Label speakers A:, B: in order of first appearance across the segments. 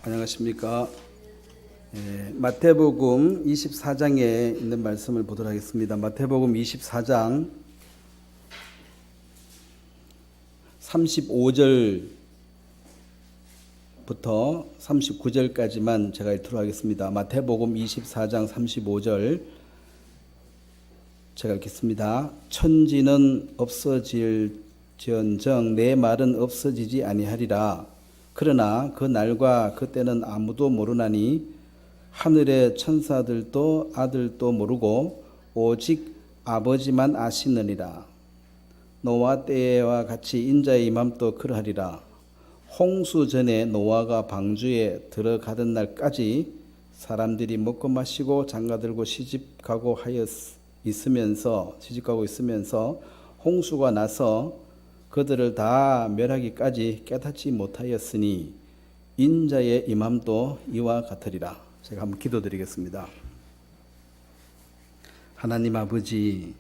A: 안녕하십니까. 마태복음 24장에 있는 말씀을 보도록 하겠습니다. 마태복음 24장 35절부터 39절까지만 제가 읽도록 하겠습니다. 마태복음 24장 35절 제가 읽겠습니다. 천지는 없어질지언정 내 말은 없어지지 아니하리라. 그러나 그 날과 그 때는 아무도 모르나니 하늘의 천사들도 아들도 모르고 오직 아버지만 아시느니라. 노아 때와 같이 인자의 임함도 그러하리라. 홍수 전에 노아가 방주에 들어가던 날까지 사람들이 먹고 마시고 장가들고 시집가고 있으면서 홍수가 나서 그들을 다 멸하기까지 깨닫지 못하였으니 인자의 임함도 이와 같으리라. 제가 한번 기도드리겠습니다. 하나님 아버지,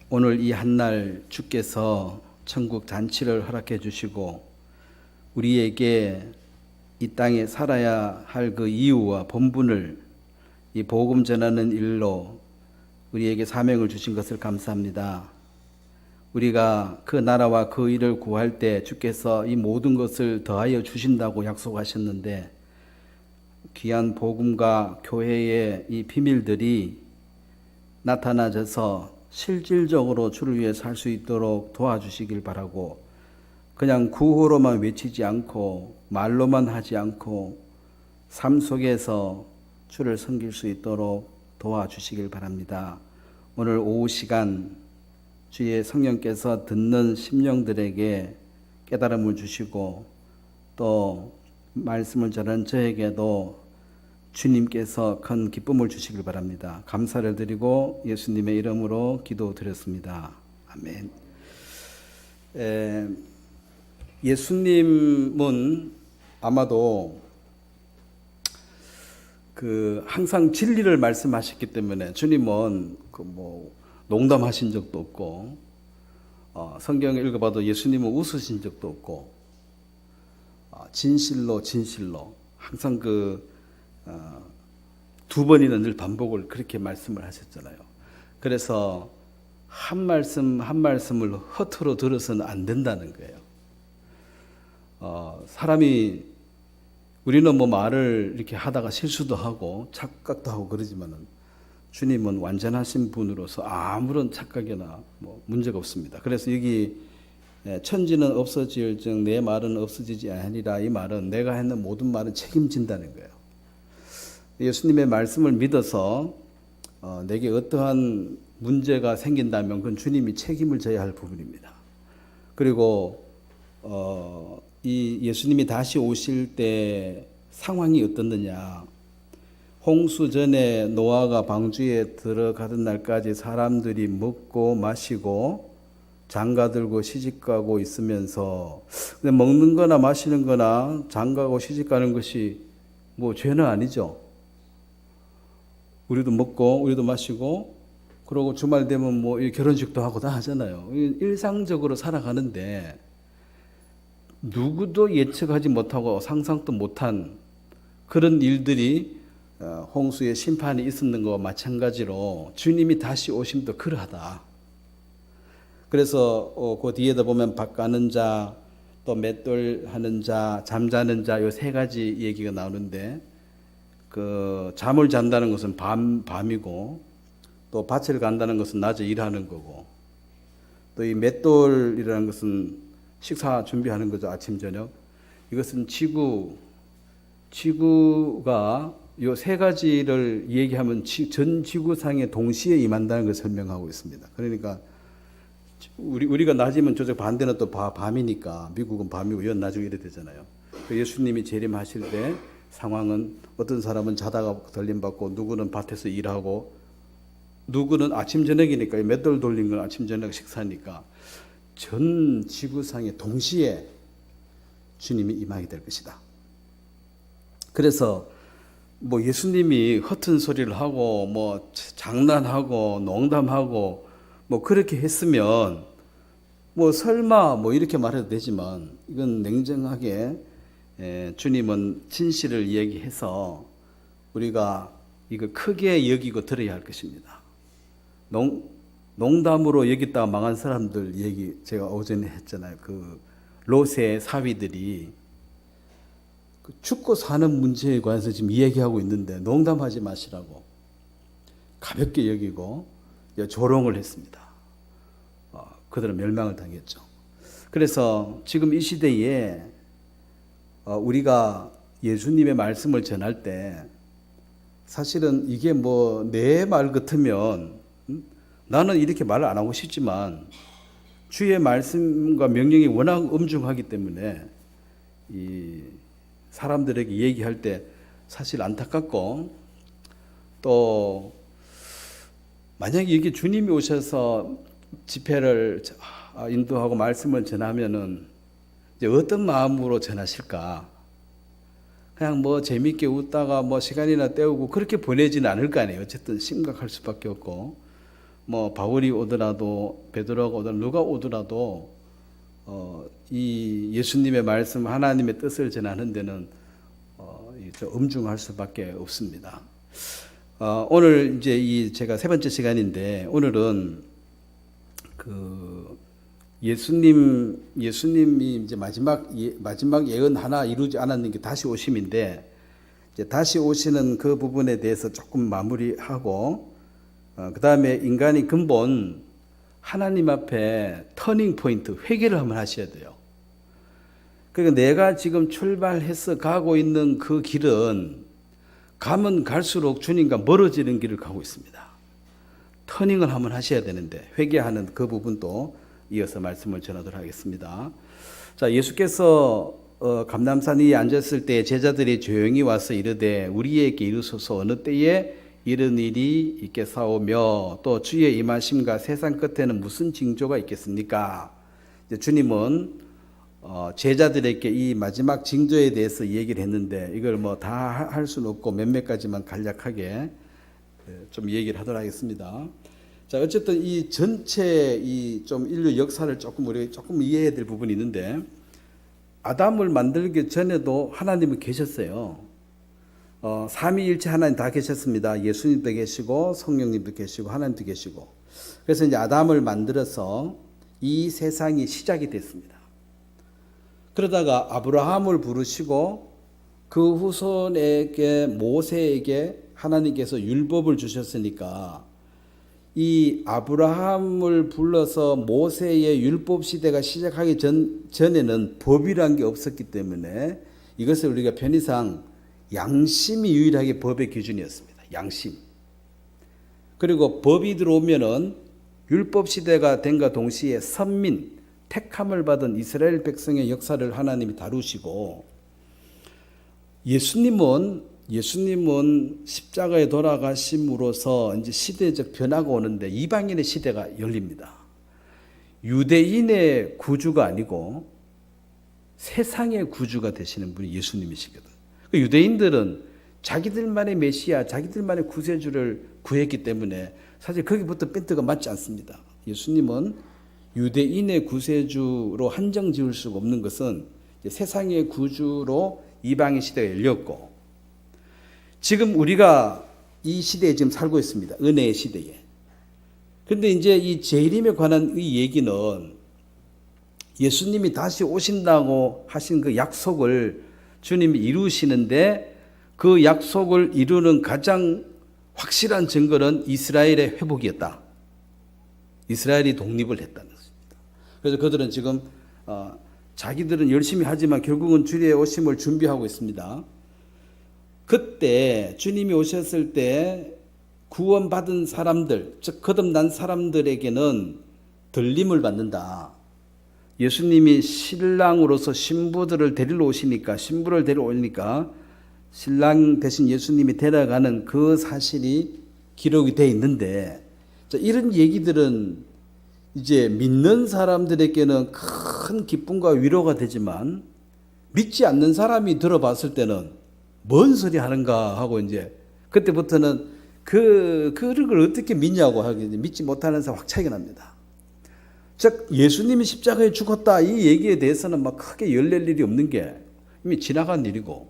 A: 오늘 이 한날 주께서 천국 잔치를 허락해 주시고 우리에게 이 땅에 살아야 할 그 이유와 본분을 이 복음 전하는 일로 우리에게 사명을 주신 것을 감사합니다. 우리가 그 나라와 그 일을 구할 때 주께서 이 모든 것을 더하여 주신다고 약속하셨는데 귀한 복음과 교회의 이 비밀들이 나타나져서 실질적으로 주를 위해 살 수 있도록 도와주시길 바라고, 그냥 구호로만 외치지 않고 말로만 하지 않고 삶 속에서 주를 섬길 수 있도록 도와주시길 바랍니다. 오늘 오후 시간 주의 성령께서 듣는 심령들에게 깨달음을 주시고 또 말씀을 전한 저에게도 주님께서 큰 기쁨을 주시길 바랍니다. 감사를 드리고 예수님의 이름으로 기도드렸습니다. 아멘. 예수님은 아마도 항상 진리를 말씀하셨기 때문에 주님은 농담하신 적도 없고, 성경을 읽어봐도 예수님은 웃으신 적도 없고, 진실로 항상 두 번이나 늘 반복을 그렇게 말씀을 하셨잖아요. 그래서 한 말씀 한 말씀을 허투루 들어서는 안 된다는 거예요. 사람이 우리는 말을 이렇게 하다가 실수도 하고 착각도 하고 그러지만은 주님은 완전하신 분으로서 아무런 착각이나 문제가 없습니다. 그래서 여기 천지는 없어질즉 내 말은 없어지지 아니하리라, 이 말은 내가 했는 모든 말은 책임진다는 거예요. 예수님의 말씀을 믿어서 내게 어떠한 문제가 생긴다면 그건 주님이 책임을 져야 할 부분입니다. 그리고 이 예수님이 다시 오실 때 상황이 어떻느냐, 홍수 전에 노아가 방주에 들어가던 날까지 사람들이 먹고 마시고 장가들고 시집가고 있으면서, 근데 먹는 거나 마시는 거나 장가고 시집가는 것이 죄는 아니죠. 우리도 먹고 우리도 마시고 그러고 주말 되면 결혼식도 하고 다 하잖아요. 일상적으로 살아가는데 누구도 예측하지 못하고 상상도 못한 그런 일들이 홍수의 심판이 있었는 것과 마찬가지로 주님이 다시 오심도 그러하다. 그래서 그 뒤에다 보면 밥 가는 자, 또 맷돌 하는 자, 잠자는 자, 요 세 가지 얘기가 나오는데, 잠을 잔다는 것은 밤이고, 또 밭을 간다는 것은 낮에 일하는 거고, 또 이 맷돌이라는 것은 식사 준비하는 거죠. 아침 저녁. 이것은 지구가 요 세 가지를 얘기하면 전 지구상에 동시에 임한다는 걸 설명하고 있습니다. 그러니까 우리가 낮이면 저쪽 반대는 또 밤이니까, 미국은 밤이고 연 나중에 이래 되잖아요. 예수님이 재림하실 때 상황은 어떤 사람은 자다가 돌림받고, 누구는 밭에서 일하고, 누구는 아침 저녁이니까, 맷돌 돌린 건 아침 저녁 식사니까 전 지구상에 동시에 주님이 임하게 될 것이다. 그래서 예수님이 허튼 소리를 하고 장난하고 농담하고 그렇게 했으면 설마 이렇게 말해도 되지만, 이건 냉정하게 주님은 진실을 얘기해서 우리가 이거 크게 여기고 들어야 할 것입니다. 농담으로 여기다가 망한 사람들 얘기 제가 오전에 했잖아요. 그 롯의 사위들이 죽고 사는 문제에 관해서 지금 이야기하고 있는데 농담하지 마시라고 가볍게 여기고 조롱을 했습니다. 그들은 멸망을 당했죠. 그래서 지금 이 시대에 우리가 예수님의 말씀을 전할 때 사실은 이게 뭐 내 말 같으면 나는 이렇게 말을 안 하고 싶지만 주의 말씀과 명령이 워낙 엄중하기 때문에 이 사람들에게 얘기할 때 사실 안타깝고, 또 만약에 이게 주님이 오셔서 집회를 인도하고 말씀을 전하면은 이제 어떤 마음으로 전하실까? 그냥 뭐 재밌게 웃다가 뭐 시간이나 때우고 그렇게 보내지는 않을 거 아니에요. 어쨌든 심각할 수밖에 없고, 뭐 바울이 오더라도 베드로가 오더라도 누가 오더라도 이 예수님의 말씀 하나님의 뜻을 전하는 데는 좀 엄중할 수밖에 없습니다. 오늘 이제 이 제가 세 번째 시간인데, 오늘은 그 예수님이 이제 마지막 예언 하나 이루지 않았는 게 다시 오심인데, 이제 다시 오시는 그 부분에 대해서 조금 마무리하고, 그 다음에 인간이 근본 하나님 앞에 터닝 포인트, 회개를 한번 하셔야 돼요. 그러니까 내가 지금 출발해서 가고 있는 그 길은 가면 갈수록 주님과 멀어지는 길을 가고 있습니다. 터닝을 한번 하셔야 되는데, 회개하는 그 부분도 이어서 말씀을 전하도록 하겠습니다. 자, 예수께서 감람산 위에 앉았을 때 제자들이 조용히 와서 이르되 우리에게 이르소서 어느 때에 이런 일이 있겠사오며 또 주의 임하심과 세상 끝에는 무슨 징조가 있겠습니까? 이제 주님은 제자들에게 이 마지막 징조에 대해서 얘기를 했는데, 이걸 뭐 다 할 수는 없고 몇몇 가지만 간략하게 좀 얘기를 하도록 하겠습니다. 자, 어쨌든 이 전체 이 좀 인류 역사를 조금 우리가 조금 이해해야 될 부분이 있는데, 아담을 만들기 전에도 하나님은 계셨어요. 삼위일체 하나님 다 계셨습니다. 예수님도 계시고 성령님도 계시고 하나님도 계시고. 그래서 이제 아담을 만들어서 이 세상이 시작이 됐습니다. 그러다가 아브라함을 부르시고 그 후손에게 모세에게 하나님께서 율법을 주셨으니까, 이 아브라함을 불러서 모세의 율법 시대가 시작하기 전에는 법이란 게 없었기 때문에 이것을 우리가 편의상 양심이 유일하게 법의 기준이었습니다. 양심. 그리고 법이 들어오면은 율법 시대가 된과 동시에 선민, 택함을 받은 이스라엘 백성의 역사를 하나님이 다루시고, 예수님은 십자가에 돌아가심으로써 이제 시대적 변화가 오는데 이방인의 시대가 열립니다. 유대인의 구주가 아니고 세상의 구주가 되시는 분이 예수님이시거든. 유대인들은 자기들만의 메시아, 자기들만의 구세주를 구했기 때문에 사실 거기부터 멘트가 맞지 않습니다. 예수님은 유대인의 구세주로 한정 지을 수가 없는 것은 세상의 구주로 이방인 시대가 열렸고, 지금 우리가 이 시대에 지금 살고 있습니다. 은혜의 시대에. 그런데 이제 이 재림에 관한 이 얘기는 예수님이 다시 오신다고 하신 그 약속을 주님이 이루시는데, 그 약속을 이루는 가장 확실한 증거는 이스라엘의 회복이었다. 이스라엘이 독립을 했다는 것입니다. 그래서 그들은 지금 자기들은 열심히 하지만 결국은 주의 오심을 준비하고 있습니다. 그때 주님이 오셨을 때 구원받은 사람들, 즉 거듭난 사람들에게는 들림을 받는다. 예수님이 신랑으로서 신부를 데리러 오시니까 신랑 대신 예수님이 데려가는 그 사실이 기록이 되어 있는데, 이런 얘기들은 이제 믿는 사람들에게는 큰 기쁨과 위로가 되지만 믿지 않는 사람이 들어봤을 때는 뭔 소리 하는가 하고, 이제 그때부터는 그걸 어떻게 믿냐고 하게 믿지 못하는 사람 확 차이가 납니다. 즉 예수님이 십자가에 죽었다 이 얘기에 대해서는 막 크게 열낼 일이 없는 게, 이미 지나간 일이고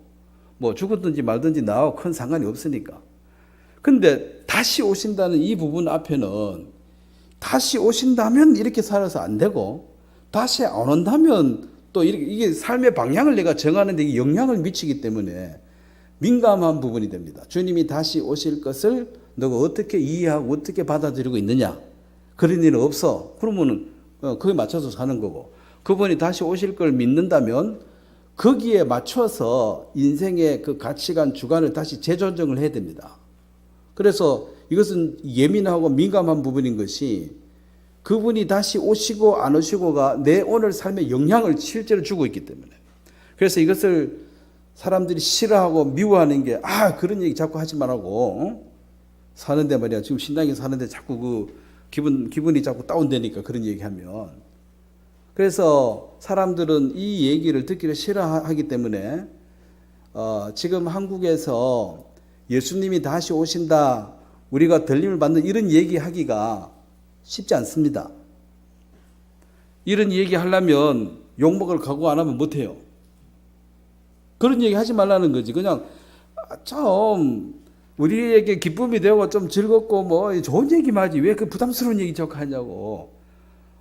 A: 뭐 죽었든지 말든지 나하고 큰 상관이 없으니까. 근데 다시 오신다는 이 부분 앞에는 다시 오신다면 이렇게 살아서 안 되고 다시 안 온다면 또 이게 삶의 방향을 내가 정하는 데 이게 영향을 미치기 때문에 민감한 부분이 됩니다. 주님이 다시 오실 것을 너가 어떻게 이해하고 어떻게 받아들이고 있느냐? 그런 일은 없어. 그러면은 거기에 맞춰서 사는 거고, 그분이 다시 오실 걸 믿는다면 거기에 맞춰서 인생의 그 가치관, 주관을 다시 재조정을 해야 됩니다. 그래서 이것은 예민하고 민감한 부분인 것이 그분이 다시 오시고 안 오시고가 내 오늘 삶에 영향을 실제로 주고 있기 때문에. 그래서 이것을 사람들이 싫어하고 미워하는 게, 그런 얘기 자꾸 하지 말라고 사는데 말이야. 지금 신당에 사는데 자꾸 기분이 자꾸 다운되니까 그런 얘기하면. 그래서 사람들은 이 얘기를 듣기를 싫어하기 때문에 지금 한국에서 예수님이 다시 오신다, 우리가 들림을 받는 이런 얘기하기가 쉽지 않습니다. 이런 얘기 하려면 욕먹을 각오 안 하면 못해요. 그런 얘기 하지 말라는 거지. 그냥 좀 우리에게 기쁨이 되고 좀 즐겁고 뭐 좋은 얘기만 하지 왜 그 부담스러운 얘기 자꾸 하냐고.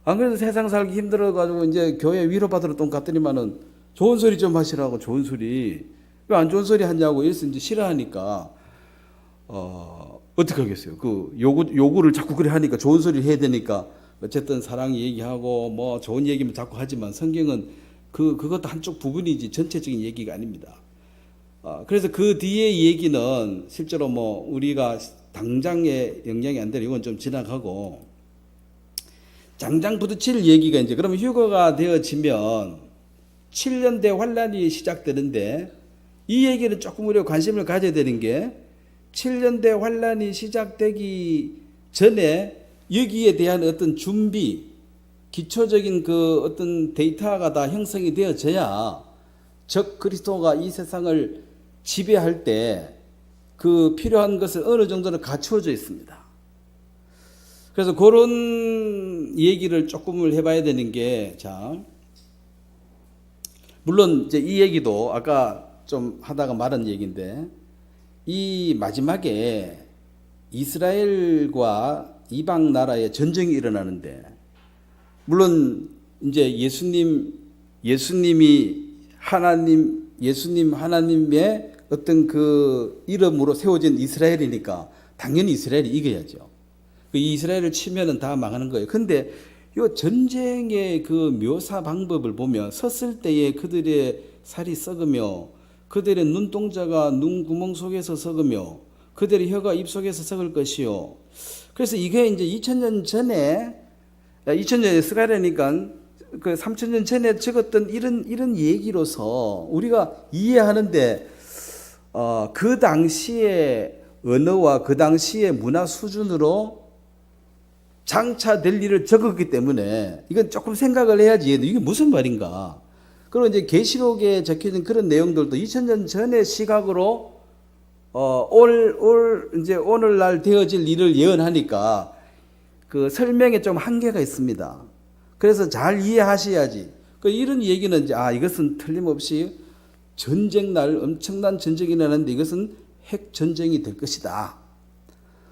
A: 안 그래도 세상 살기 힘들어가지고 이제 교회 위로받으러 돈 갔더니만은 좋은 소리 좀 하시라고. 좋은 소리 왜 안 좋은 소리 하냐고. 이래서 이제 싫어하니까 어떻게 하겠어요. 그 요구를 자꾸 그래 하니까 좋은 소리를 해야 되니까 어쨌든 사랑 얘기하고 뭐 좋은 얘기만 자꾸 하지만 성경은 그것도 한쪽 부분이지 전체적인 얘기가 아닙니다. 그래서 그 뒤에 얘기는 실제로 뭐 우리가 당장에 영향이 안 되는 이건 좀 지나가고, 당장 부딪힐 얘기가 이제 그러면 휴거가 되어지면 7년 대환란이 시작되는데, 이 얘기는 조금 우리가 관심을 가져야 되는 게 7년 대환란이 시작되기 전에 여기에 대한 어떤 준비, 기초적인 그 어떤 데이터가 다 형성이 되어져야 적 그리스도가 이 세상을 지배할 때 그 필요한 것을 어느 정도는 갖추어져 있습니다. 그래서 그런 얘기를 조금을 해봐야 되는 게, 자, 물론 이제 이 얘기도 아까 좀 하다가 말한 얘기인데, 이 마지막에 이스라엘과 이방 나라의 전쟁이 일어나는데, 물론 이제 예수님이 예수님 하나님의 어떤 그 이름으로 세워진 이스라엘이니까 당연히 이스라엘이 이겨야죠. 그 이스라엘을 치면은 다 망하는 거예요. 근데 이 전쟁의 그 묘사 방법을 보면 섰을 때에 그들의 살이 썩으며 그들의 눈동자가 눈 구멍 속에서 썩으며 그들의 혀가 입 속에서 썩을 것이요. 그래서 이게 이제 2000년 전에 2000년에 쓰가려니까 그 3000년 전에 적었던 이런 얘기로서 우리가 이해하는데 그 당시의 언어와 그 당시의 문화 수준으로 장차될 일을 적었기 때문에 이건 조금 생각을 해야지. 이게 무슨 말인가? 그리고 이제 계시록에 적혀진 그런 내용들도 2000년 전의 시각으로 이제 오늘날 되어질 일을 예언하니까 그 설명에 좀 한계가 있습니다. 그래서 잘 이해하셔야지. 이런 얘기는 이제 이것은 틀림없이 전쟁 날 엄청난 전쟁이 나는데 이것은 핵 전쟁이 될 것이다.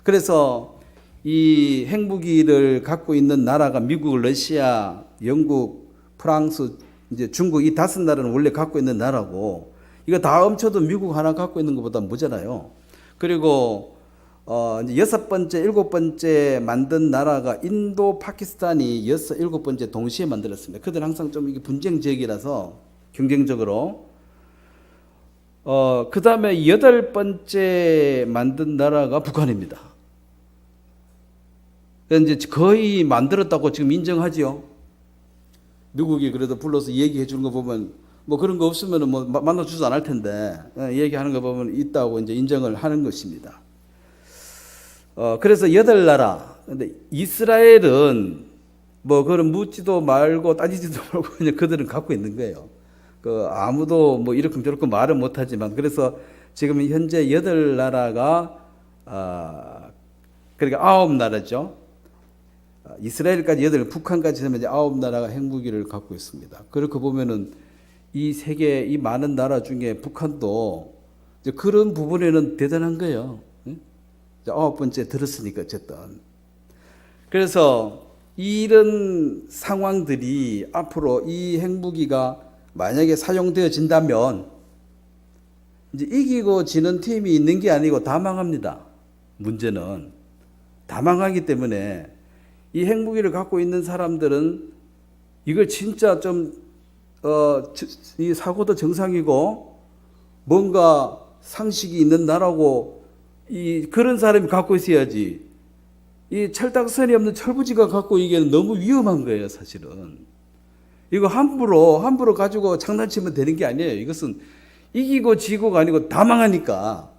A: 그래서 이 핵무기를 갖고 있는 나라가 미국, 러시아, 영국, 프랑스, 이제 중국 이 5나라는 원래 갖고 있는 나라고, 이거 다 합쳐도 미국 하나 갖고 있는 것보다 모자라요. 그리고 이제 6번째, 7번째 만든 나라가 인도, 파키스탄이 6, 7번째 동시에 만들었습니다. 그들은 항상 좀 이게 분쟁 지역이라서 경쟁적으로. 그 다음에 8번째 만든 나라가 북한입니다. 이제 거의 만들었다고 지금 인정하지요. 미국이 그래도 불러서 얘기해 주는 거 보면 뭐 그런 거 없으면 뭐 만나주지도 않을 텐데 얘기하는 거 보면 있다고 이제 인정을 하는 것입니다. 그래서 8나라. 근데 이스라엘은 뭐 그런 묻지도 말고 따지지도 말고 그냥 그들은 갖고 있는 거예요. 아무도 뭐 이렇게 저렇게 말은 못하지만, 그래서 지금 현재 8나라가 그러니까 9나라죠. 이스라엘까지 8, 북한까지 하면 이제 9나라가 핵무기를 갖고 있습니다. 그렇게 보면은 이 세계 이 많은 나라 중에 북한도 이제 그런 부분에는 대단한 거예요. 응? 이제 9번째 들었으니까 어쨌든. 그래서 이런 상황들이 앞으로 이 핵무기가 만약에 사용되어진다면 이제 이기고 지는 팀이 있는 게 아니고 다 망합니다. 문제는 다 망하기 때문에 이 핵무기를 갖고 있는 사람들은 이걸 진짜 이 사고도 정상이고 뭔가 상식이 있는 나라고 그런 사람이 갖고 있어야지. 이 철딱선이 없는 철부지가 갖고 이게 너무 위험한 거예요, 사실은. 이거 함부로 가지고 장난치면 되는 게 아니에요. 이것은 이기고 지고가 아니고 다 망하니까.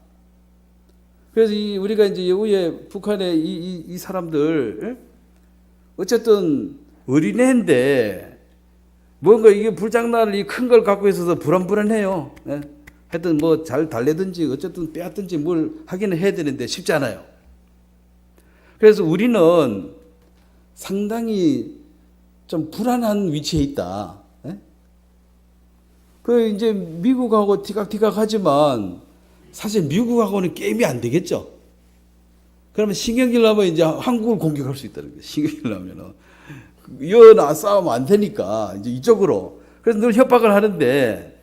A: 그래서 우리가 이제 이후에 북한의 이 사람들, 어쨌든 어린애인데 뭔가 이게 불장난을 이 큰 걸 갖고 있어서 불안불안해요. 하여튼 뭐 잘 달래든지 어쨌든 빼앗든지 뭘 하기는 해야 되는데 쉽지 않아요. 그래서 우리는 상당히 좀 불안한 위치에 있다. 그 이제 미국하고 티각티각 하지만 사실 미국하고는 게임이 안 되겠죠. 그러면 신경질 나면 이제 한국을 공격할 수 있다는 거예요. 신경질 나면은. 여나 싸우면 안 되니까 이제 이쪽으로. 그래서 늘 협박을 하는데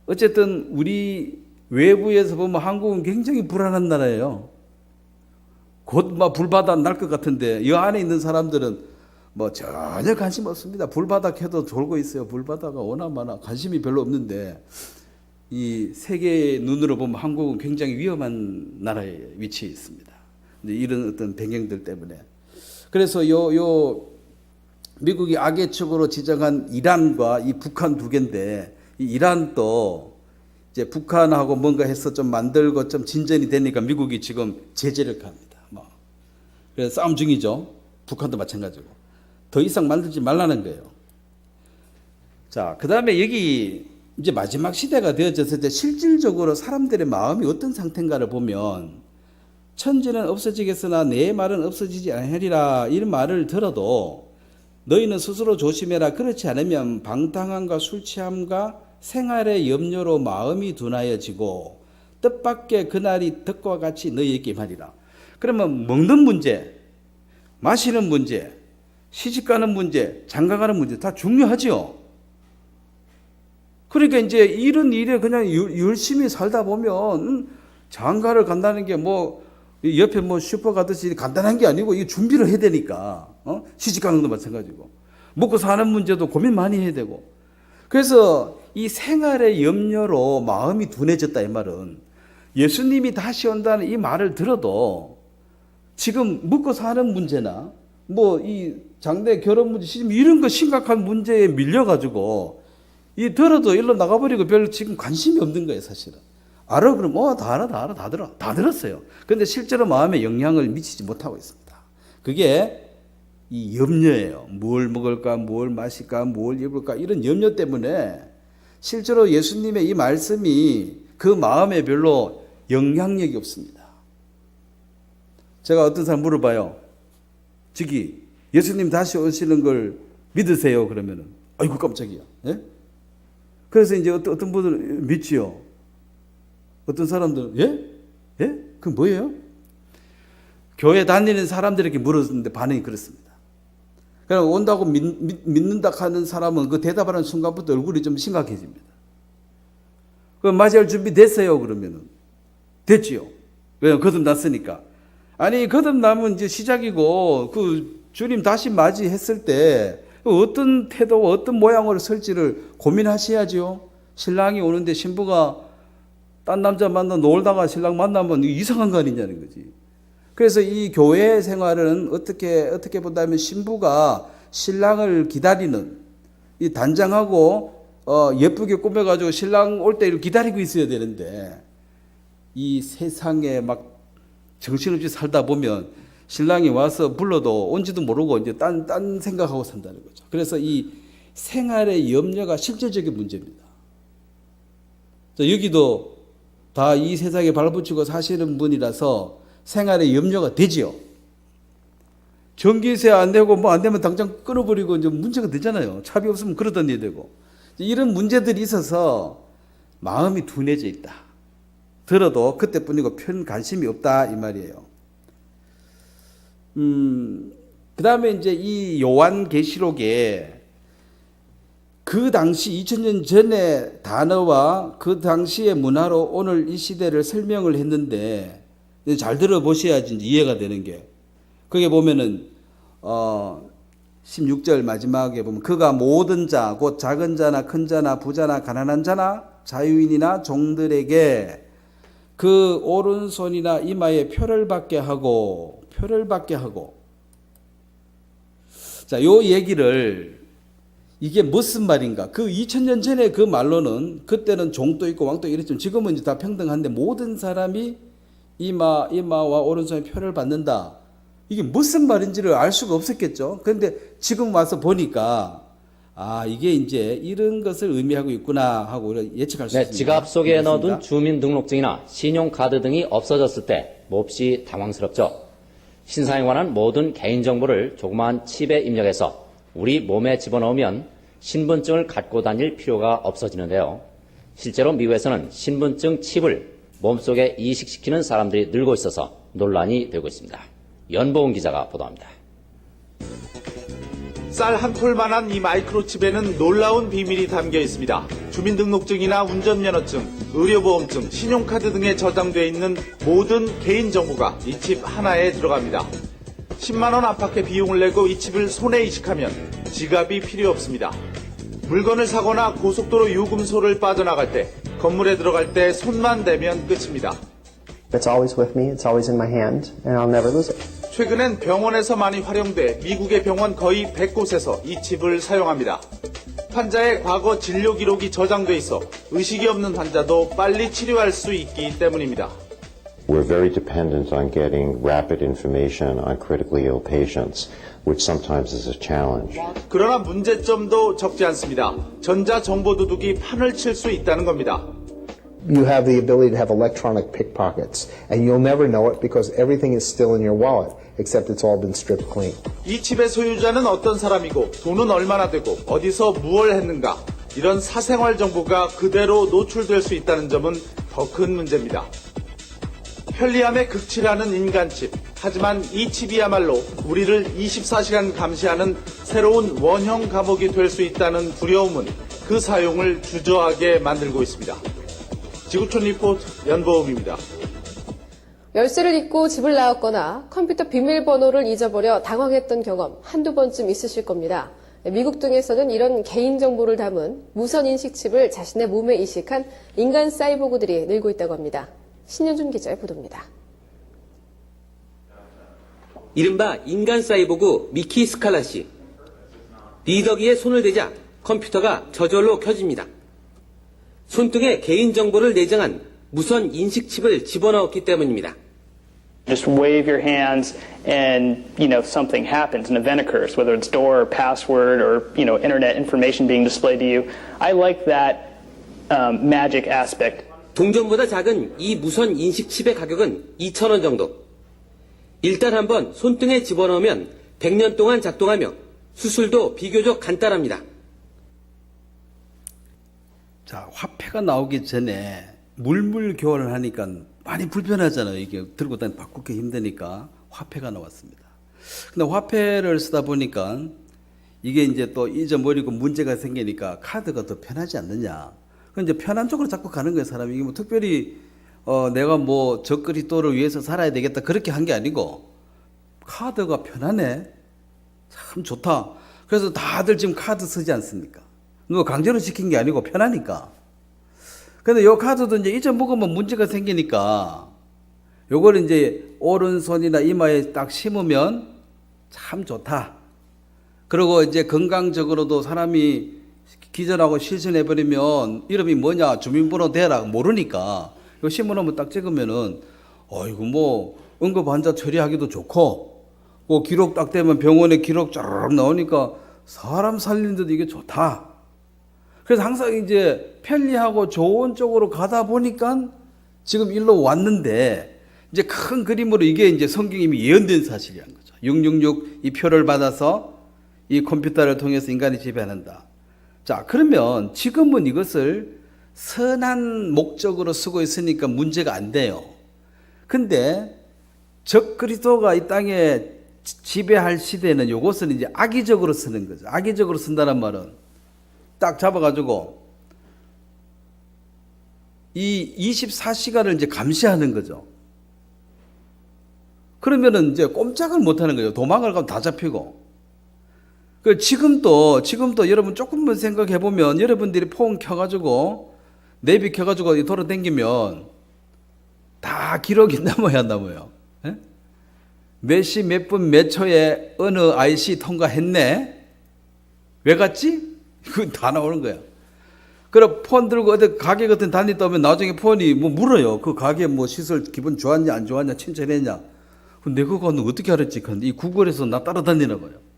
A: 어쨌든 우리 외부에서 보면 한국은 굉장히 불안한 나라예요. 곧 막 불바다 날 것 같은데 이 안에 있는 사람들은 뭐 전혀 관심 없습니다. 불바다 해도 돌고 있어요. 불바다가 워낙 많아 관심이 별로 없는데 이 세계의 눈으로 보면 한국은 굉장히 위험한 나라에 위치해 있습니다. 이런 어떤 배경들 때문에. 그래서 미국이 악의 축으로 지정한 이란과 이 북한 두 개인데 이 이란도 이제 북한하고 뭔가 해서 좀 만들고 좀 진전이 되니까 미국이 지금 제재를 가합니다. 그래서 싸움 중이죠. 북한도 마찬가지고. 더 이상 만들지 말라는 거예요. 자, 그 다음에 여기 이제 마지막 시대가 되어졌을 때 실질적으로 사람들의 마음이 어떤 상태인가를 보면 천지는 없어지겠으나 내 말은 없어지지 아니하리라 이런 말을 들어도 너희는 스스로 조심해라. 그렇지 않으면 방탕함과 술 취함과 생활의 염려로 마음이 둔하여지고 뜻밖의 그날이 덕과 같이 너희에게 임하리라. 그러면 먹는 문제, 마시는 문제, 시집가는 문제, 장가가는 문제 다 중요하죠. 그러니까 이제 이런 일에 그냥 열심히 살다 보면 장가를 간다는 게 뭐 옆에 뭐 슈퍼 가듯이 간단한 게 아니고 이게 준비를 해야 되니까 시집가는 것도 마찬가지고 먹고 사는 문제도 고민 많이 해야 되고 그래서 이 생활의 염려로 마음이 둔해졌다 이 말은 예수님이 다시 온다는 이 말을 들어도 지금 먹고 사는 문제나 뭐 이 장래 결혼 문제 시집 이런 거 심각한 문제에 밀려가지고 이 들어도 일로 나가버리고 별로 지금 관심이 없는 거예요 사실은. 알아 그러면 다 알아 다 들었어요. 그런데 실제로 마음에 영향을 미치지 못하고 있습니다. 그게 이 염려예요. 뭘 먹을까 뭘 마실까 뭘 입을까 이런 염려 때문에 실제로 예수님의 이 말씀이 그 마음에 별로 영향력이 없습니다. 제가 어떤 사람 물어봐요. 저기 예수님 다시 오시는 걸 믿으세요? 그러면은 아이고 깜짝이야. 예? 그래서 이제 어떤 분들은 믿지요. 어떤 사람들은 예? 예? 그 뭐예요? 교회 다니는 사람들에게 물었는데 반응이 그렇습니다. 그냥 온다고 믿는다 하는 사람은 그 대답하는 순간부터 얼굴이 좀 심각해집니다. 그럼 맞이할 준비 됐어요? 그러면은 됐지요. 왜냐면 거듭났으니까. 아니 거듭나면 이제 시작이고 그 주님 다시 맞이했을 때 어떤 태도와 어떤 모양으로 설지를 고민하셔야죠. 신랑이 오는데 신부가 딴 남자 만나 놀다가 신랑 만나면 이상한 거 아니냐는 거지. 그래서 이 교회 생활은 어떻게 본다면 신부가 신랑을 기다리는 이 단장하고 예쁘게 꾸며가지고 신랑 올 때를 기다리고 있어야 되는데 이 세상에 막 정신없이 살다 보면 신랑이 와서 불러도 온지도 모르고 이제 딴 생각하고 산다는 거죠. 그래서 이 생활의 염려가 실질적인 문제입니다. 여기도 다 이 세상에 발붙이고 사시는 분이라서 생활의 염려가 되지요. 전기세 안 되고 뭐 안 되면 당장 끊어버리고 이제 문제가 되잖아요. 차비 없으면 그러던 일 되고. 이런 문제들이 있어서 마음이 둔해져 있다. 들어도 그때뿐이고 편 관심이 없다 이 말이에요. 그 다음에 이제 이 요한계시록에 그 당시 2000년 전의 단어와 그 당시의 문화로 오늘 이 시대를 설명을 했는데 잘 들어보셔야지 이해가 되는 게 거기에 보면은 16절 마지막에 보면 그가 모든 자 곧 작은 자나 큰 자나 부자나 가난한 자나 자유인이나 종들에게 그 오른손이나 이마에 표를 받게 하고 자, 요 얘기를 이게 무슨 말인가? 그 2000년 전에 그 말로는 그때는 종도 있고 왕도 이랬지만 지금은 이제 다 평등한데 모든 사람이 이마와 오른손에 표를 받는다. 이게 무슨 말인지를 알 수가 없었겠죠. 그런데 지금 와서 보니까 이게 이제 이런 것을 의미하고 있구나 하고 우리가 예측할 수 있습니다.
B: 지갑 속에 넣어둔 주민등록증이나 신용카드 등이 없어졌을 때 몹시 당황스럽죠. 신상에 관한 모든 개인정보를 조그마한 칩에 입력해서 우리 몸에 집어넣으면 신분증을 갖고 다닐 필요가 없어지는데요. 실제로 미국에서는 신분증 칩을 몸속에 이식시키는 사람들이 늘고 있어서 논란이 되고 있습니다. 연보은 기자가 보도합니다.
C: 쌀 한 톨만한 이 마이크로칩에는 놀라운 비밀이 담겨 있습니다. 주민등록증이나 운전면허증, 의료보험증, 신용카드 등에 저장되어 있는 모든 개인정보가 이 칩 하나에 들어갑니다. 10만 원 안팎의 비용을 내고 이 칩을 손에 이식하면 지갑이 필요 없습니다. 물건을 사거나 고속도로 요금소를 빠져나갈 때, 건물에 들어갈 때 손만 대면 끝입니다.
D: It's always with me, it's always in my hand, and I'll never lose it.
C: 최근엔 병원에서 많이 활용돼 미국의 병원 거의 100곳에서 이 칩을 사용합니다. 환자의 과거 진료 기록이 저장돼 있어 의식이 없는 환자도 빨리 치료할 수 있기 때문입니다.
E: We're very dependent on getting rapid information on critically ill patients, which sometimes is a challenge.
C: 그러나 문제점도 적지 않습니다. 전자정보도둑이 판을 칠 수 있다는 겁니다.
D: You have the ability to have electronic pickpockets, and you'll never know it because everything is still in your wallet, except it's all been stripped clean.
C: 이 칩의 소유자는 어떤 사람이고 돈은 얼마나 되고 어디서 무엇을 했는가 이런 사생활 정보가 그대로 노출될 수 있다는 점은 더 큰 문제입니다. 편리함에 극치라는 인간칩. 하지만 이 칩이야말로 우리를 24시간 감시하는 새로운 원형 감옥이 될 수 있다는 두려움은 그 사용을 주저하게 만들고 있습니다. 지구촌 리포트 연보음입니다.
F: 열쇠를 잊고 집을 나왔거나 컴퓨터 비밀번호를 잊어버려 당황했던 경험 한두 번쯤 있으실 겁니다. 미국 등에서는 이런 개인정보를 담은 무선인식칩을 자신의 몸에 이식한 인간 사이보그들이 늘고 있다고 합니다. 신현준 기자의 보도입니다.
G: 이른바 인간 사이보그 미키 스칼라 씨. 리더기에 손을 대자 컴퓨터가 저절로 켜집니다. 손등에 개인정보를 내장한 무선 인식칩을 집어넣었기 때문입니다.
H: Just wave your hands and, something happens, an event occurs, whether it's door or password or, internet information being displayed to you. I like that magic aspect.
G: 동전보다 작은 이 무선 인식칩의 가격은 2,000원 정도. 일단 한번 손등에 집어넣으면 100년 동안 작동하며 수술도 비교적 간단합니다.
A: 자, 화폐가 나오기 전에 물물 교환을 하니까 많이 불편하잖아요. 이게 들고 다니 바꾸기 힘드니까 화폐가 나왔습니다. 근데 화폐를 쓰다 보니까 이게 이제 또 잊어버리고 문제가 생기니까 카드가 더 편하지 않느냐. 그럼 이제 편한 쪽으로 자꾸 가는 거예요, 사람이. 이게 뭐 특별히 내가 뭐 적거리 또를 위해서 살아야 되겠다 그렇게 한 게 아니고 카드가 편하네. 참 좋다. 그래서 다들 지금 카드 쓰지 않습니까? 누가 강제로 시킨 게 아니고 편하니까. 근데 요 카드도 이제 잊어먹으면 문제가 생기니까 요걸 이제 오른손이나 이마에 딱 심으면 참 좋다. 그리고 이제 건강적으로도 사람이 기절하고 실신해버리면 이름이 뭐냐, 주민번호 대라 모르니까 이거 심어놓으면 딱 찍으면은 이거 뭐 응급 환자 처리하기도 좋고 그 기록 딱 되면 병원에 기록 쫙 나오니까 사람 살리는데도 이게 좋다. 그래서 항상 이제 편리하고 좋은 쪽으로 가다 보니까 지금 일로 왔는데 이제 큰 그림으로 이게 이제 성경이 이미 예언된 사실이라는 거죠. 666 이 표를 받아서 이 컴퓨터를 통해서 인간이 지배한다. 자, 그러면 지금은 이것을 선한 목적으로 쓰고 있으니까 문제가 안 돼요. 근데 적 그리스도가 이 땅에 지배할 시대는 이것을 이제 악의적으로 쓰는 거죠. 악의적으로 쓴다는 말은 딱 잡아가지고 이 24시간을 이제 감시하는 거죠. 그러면은 이제 꼼짝을 못 하는 거죠. 도망을 가면 다 잡히고. 지금도 여러분 조금만 생각해 보면 여러분들이 폰 켜가지고 내비 켜가지고 돌아다니면 다 기록이 남아야 안 남아요. 예? 몇 시 몇 분 몇 초에 어느 IC 통과했네? 왜 갔지? 그건 다 나오는 거야. 그럼 폰 들고 어디 가게 같은 다니다 오면 나중에 폰이 뭐 물어요. 그 가게 뭐 시설 기분 좋았냐 안 좋았냐 친절했냐. 내가 그거 어떻게 알았지? 근데 이 구글에서 나 따라다니나 봐요.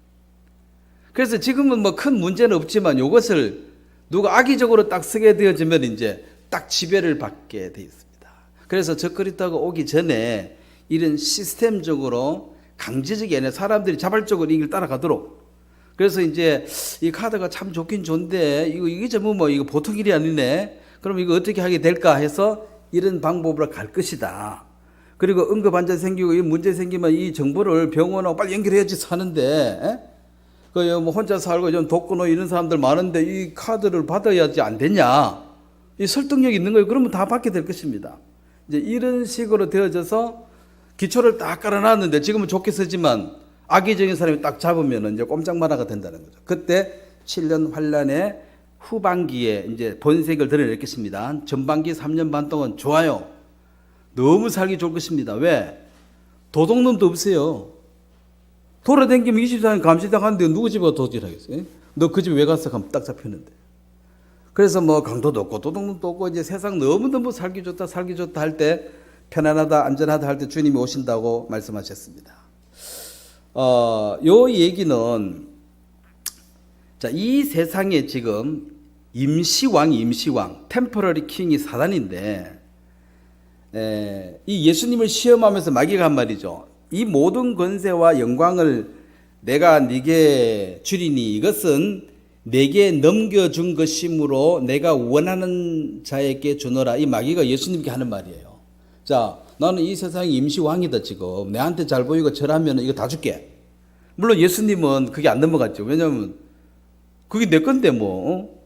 A: 그래서 지금은 뭐 큰 문제는 없지만 이것을 누가 악의적으로 딱 쓰게 되어지면 이제 딱 지배를 받게 돼 있습니다. 그래서 적 그리스도가 오기 전에 이런 시스템적으로 강제적이 아니라 사람들이 자발적으로 이걸 따라가도록. 그래서 이제 이 카드가 참 좋긴 좋은데 이게 전부 뭐 이거 보통 일이 아니네. 그럼 이거 어떻게 하게 될까 해서 이런 방법으로 갈 것이다. 그리고 응급 환자 생기고 이 문제 생기면 이 정보를 병원하고 빨리 연결해야지 사는데. 뭐 혼자 살고 좀 독거노 이런 사람들 많은데 이 카드를 받아야지 안 되냐? 이 설득력 있는 거예요. 그러면 다 받게 될 것입니다. 이제 이런 식으로 되어져서 기초를 딱 깔아놨는데 지금은 좋게 쓰지만 악의적인 사람이 딱 잡으면 이제 꼼짝마라가 된다는 거죠. 그때 7년 환란의 후반기에 이제 본색을 드러내겠습니다. 전반기 3년 반 동안 좋아요. 너무 살기 좋을 것입니다. 왜? 도둑놈도 없어요. 돌아다니면 24년 감시당 하는데 누구 집에 도둑질하겠어요? 너 그 집에 왜 갔어? 하면 딱 잡혔는데. 그래서 뭐 강도도 없고 도둑놈도 없고 이제 세상 너무너무 살기 좋다 할 때 편안하다 안전하다 할 때 주님이 오신다고 말씀하셨습니다. 요 얘기는 자, 이 세상에 지금 임시왕 템퍼러리 킹이 사단인데 이 예수님을 시험하면서 마귀가 한 말이죠. 이 모든 권세와 영광을 내가 네게 주리니 이것은 내게 넘겨준 것이므로 내가 원하는 자에게 주노라. 이 마귀가 예수님께 하는 말이에요. 자, 나는 이 세상의 임시왕이다 지금. 내한테 잘 보이고 절하면 이거 다 줄게. 물론 예수님은 그게 안 넘어갔죠. 왜냐하면 그게 내 건데 뭐.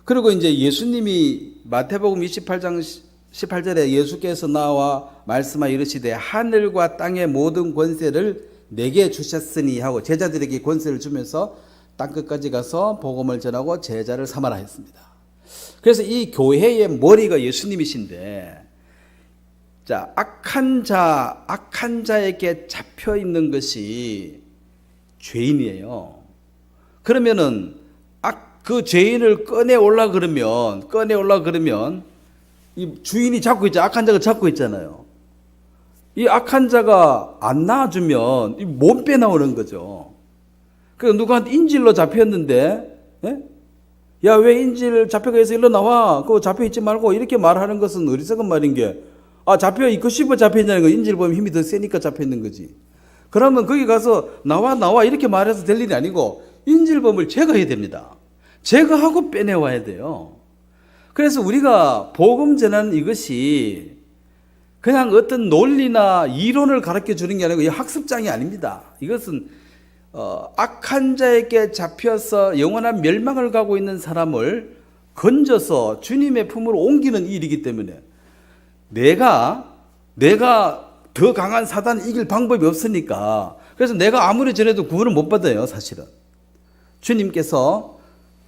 A: 그리고 이제 예수님이 마태복음 28장 18절에 예수께서 나와 말씀하여 이르시되 하늘과 땅의 모든 권세를 내게 주셨으니 하고 제자들에게 권세를 주면서 땅끝까지 가서 복음을 전하고 제자를 삼아라 했습니다. 그래서 이 교회의 머리가 예수님이신데 자, 악한 자에게 잡혀 있는 것이 죄인이에요. 그러면은 그 죄인을 꺼내올라 그러면 이 주인이 잡고 있죠. 악한 자가 잡고 있잖아요. 이 악한 자가 안 나와주면 이 못 빼나오는 거죠. 그래서 누구한테 인질로 잡혔는데, 예? 야, 왜 인질 잡혀가 있어? 일로 나와. 그거 잡혀있지 말고 이렇게 말하는 것은 어리석은 말인 게, 잡혀 있고 싶어 잡혀있냐는 거. 인질 보면 힘이 더 세니까 잡혀있는 거지. 그러면 거기 가서 나와 이렇게 말해서 될 일이 아니고 인질범을 제거해야 됩니다. 제거하고 빼내와야 돼요. 그래서 우리가 복음 전하는 이것이 그냥 어떤 논리나 이론을 가르쳐 주는 게 아니고 이 학습장이 아닙니다. 이것은 악한 자에게 잡혀서 영원한 멸망을 가고 있는 사람을 건져서 주님의 품으로 옮기는 일이기 때문에 내가 더 강한 사단을 이길 방법이 없으니까 그래서 내가 아무리 전해도 구원을 못 받아요. 사실은 주님께서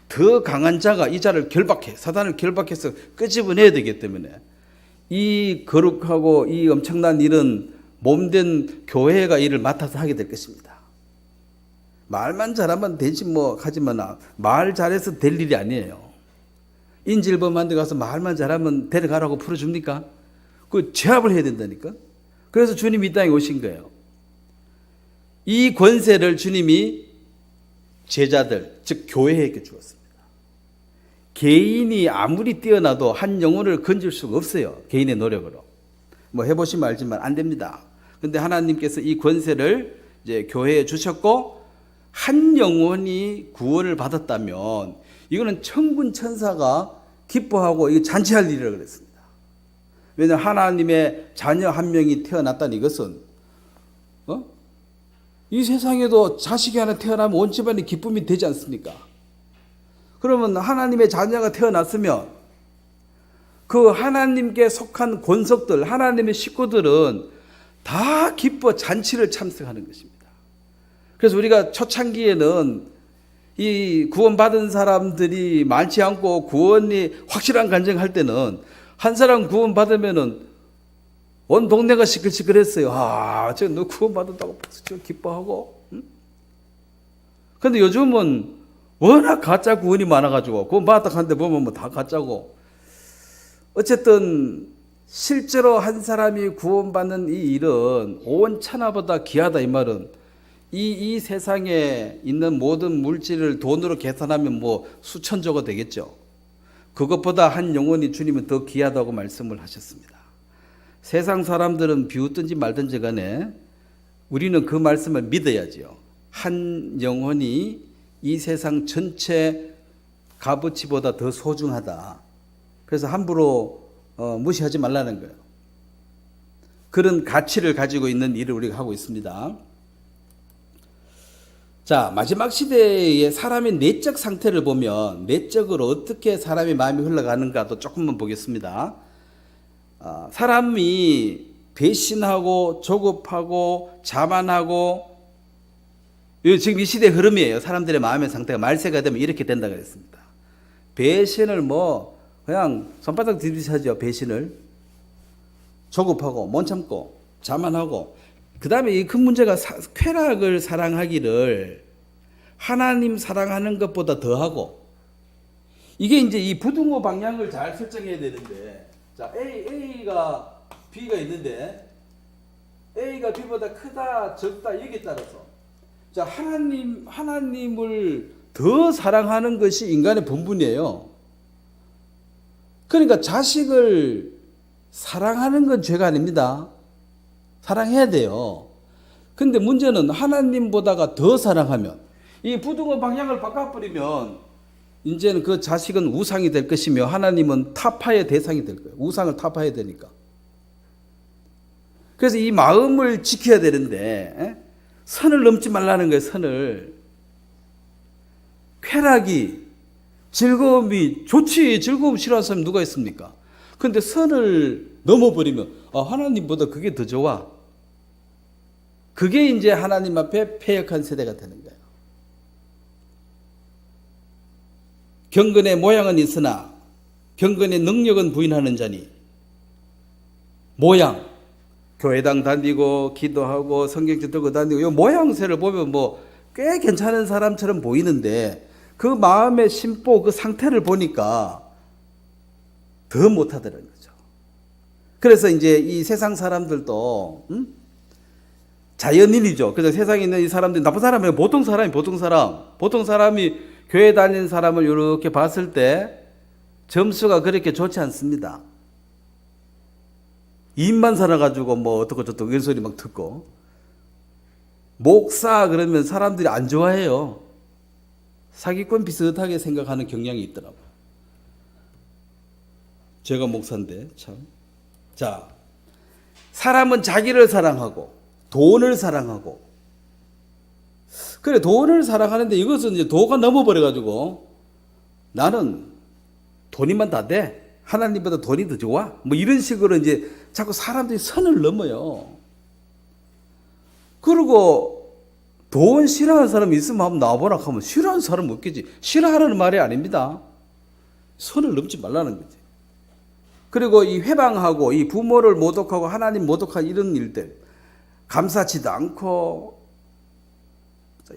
A: 더 강한 자가 이 자를 사단을 결박해서 끄집어내야 되기 때문에 이 거룩하고 이 엄청난 일은 몸된 교회가 이를 맡아서 하게 될 것입니다. 말만 잘하면 되지 뭐 하지만 말 잘해서 될 일이 아니에요. 인질범한테 가서 말만 잘하면 데려가라고 풀어줍니까? 그 제압을 해야 된다니까. 그래서 주님이 이 땅에 오신 거예요. 이 권세를 주님이 제자들 즉 교회에게 주었습니다. 개인이 아무리 뛰어나도 한 영혼을 건질 수가 없어요. 개인의 노력으로. 뭐 해보시면 알지만 안 됩니다. 근데 하나님께서 이 권세를 이제 교회에 주셨고 한 영혼이 구원을 받았다면 이거는 천군 천사가 기뻐하고 이거 잔치할 일이라고 그랬습니다. 왜냐하면 하나님의 자녀 한 명이 태어났다는 이것은 이 세상에도 자식이 하나 태어나면 온 집안이 기쁨이 되지 않습니까? 그러면 하나님의 자녀가 태어났으면 그 하나님께 속한 권속들, 하나님의 식구들은 다 기뻐 잔치를 참석하는 것입니다. 그래서 우리가 초창기에는 이 구원받은 사람들이 많지 않고 구원이 확실한 간증할 때는 한 사람 구원받으면은 온 동네가 시끌시끌했어요. 아, 저 너 구원받았다고 박수 치고 기뻐하고. 근데 요즘은 워낙 가짜 구원이 많아가지고 구원받았다 하는데 보면 뭐 다 가짜고. 어쨌든 실제로 한 사람이 구원받는 이 일은 온 천하보다 귀하다 이 말은 이 세상에 있는 모든 물질을 돈으로 계산하면 뭐 수천조가 되겠죠. 그것보다 한 영혼이 주님은 더 귀하다고 말씀을 하셨습니다. 세상 사람들은 비웃든지 말든지 간에 우리는 그 말씀을 믿어야지요. 한 영혼이 이 세상 전체 값어치보다 더 소중하다. 그래서 함부로 무시하지 말라는 거예요. 그런 가치를 가지고 있는 일을 우리가 하고 있습니다. 자, 마지막 시대의 사람의 내적 상태를 보면 내적으로 어떻게 사람의 마음이 흘러가는가도 조금만 보겠습니다. 사람이 배신하고 조급하고 자만하고 지금 이 시대의 흐름이에요. 사람들의 마음의 상태가 말세가 되면 이렇게 된다고 했습니다. 배신을 그냥 손바닥 뒤집듯이 하죠. 배신을. 조급하고 못 참고 자만하고 그 다음에 이 큰 문제가 쾌락을 사랑하기를 하나님 사랑하는 것보다 더하고 이게 이제 이 부등호 방향을 잘 설정해야 되는데 자, A가 B가 있는데 A가 B보다 크다 적다 여기에 따라서 자, 하나님을 더 사랑하는 것이 인간의 본분이에요. 그러니까 자식을 사랑하는 건 죄가 아닙니다. 사랑해야 돼요. 근데 문제는 하나님보다가 더 사랑하면 이 부등호 방향을 바꿔버리면 이제는 그 자식은 우상이 될 것이며 하나님은 타파의 대상이 될 거예요. 우상을 타파해야 되니까. 그래서 이 마음을 지켜야 되는데 선을 넘지 말라는 거예요. 선을. 쾌락이 즐거움이 좋지. 즐거움 싫어하는 사람이 누가 있습니까? 근데 선을 넘어버리면 하나님보다 그게 더 좋아. 그게 이제 하나님 앞에 패역한 세대가 되는 거예요. 경건의 모양은 있으나 경건의 능력은 부인하는 자니 모양 교회당 다니고 기도하고 성경책 들고 다니고 이 모양새를 보면 꽤 괜찮은 사람처럼 보이는데 그 마음의 심보 그 상태를 보니까 더 못하더라는 거죠. 그래서 이제 이 세상 사람들도 자연인이죠. 그래서 세상에 있는 이 사람들이 나쁜 사람이에요. 보통 사람이 교회 다니는 사람을 이렇게 봤을 때 점수가 그렇게 좋지 않습니다. 입만 살아가지고 어떻고 저떻고 이런 소리 막 듣고 목사 그러면 사람들이 안 좋아해요. 사기꾼 비슷하게 생각하는 경향이 있더라고요. 제가 목사인데 참. 자, 사람은 자기를 사랑하고 돈을 사랑하고 그래 돈을 사랑하는데 이것은 이제 도가 넘어버려가지고 나는 돈이면 다 돼. 하나님보다 돈이 더 좋아. 이런 식으로 이제 자꾸 사람들이 선을 넘어요. 그리고 돈 싫어하는 사람이 있으면 한번 나와보라 하면 싫어하는 사람은 없겠지. 싫어하라는 말이 아닙니다. 선을 넘지 말라는 거지. 그리고 이 회방하고 이 부모를 모독하고 하나님 모독하는 이런 일들 감사치도 않고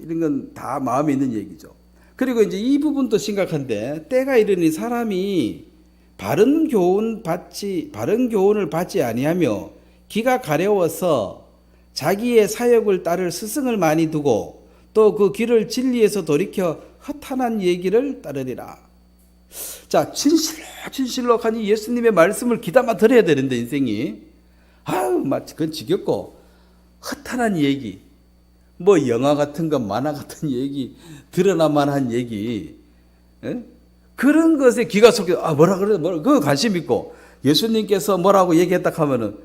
A: 이런 건 다 마음에 있는 얘기죠. 그리고 이제 이 부분도 심각한데 때가 이르니 사람이 바른 교훈을 받지 아니하며 귀가 가려워서 자기의 사역을 따를 스승을 많이 두고 또 그 길을 진리에서 돌이켜 허탄한 얘기를 따르리라. 자, 진실로 하니 예수님의 말씀을 귀담아 들어야 되는데 인생이 마치 그건 지겹고 허탄한 얘기 영화 같은 거 만화 같은 얘기 드러나만 한 얘기 그런 것에 귀가 쏠려. 뭐라 그래? 그거 관심 있고 예수님께서 뭐라고 얘기했다 하면은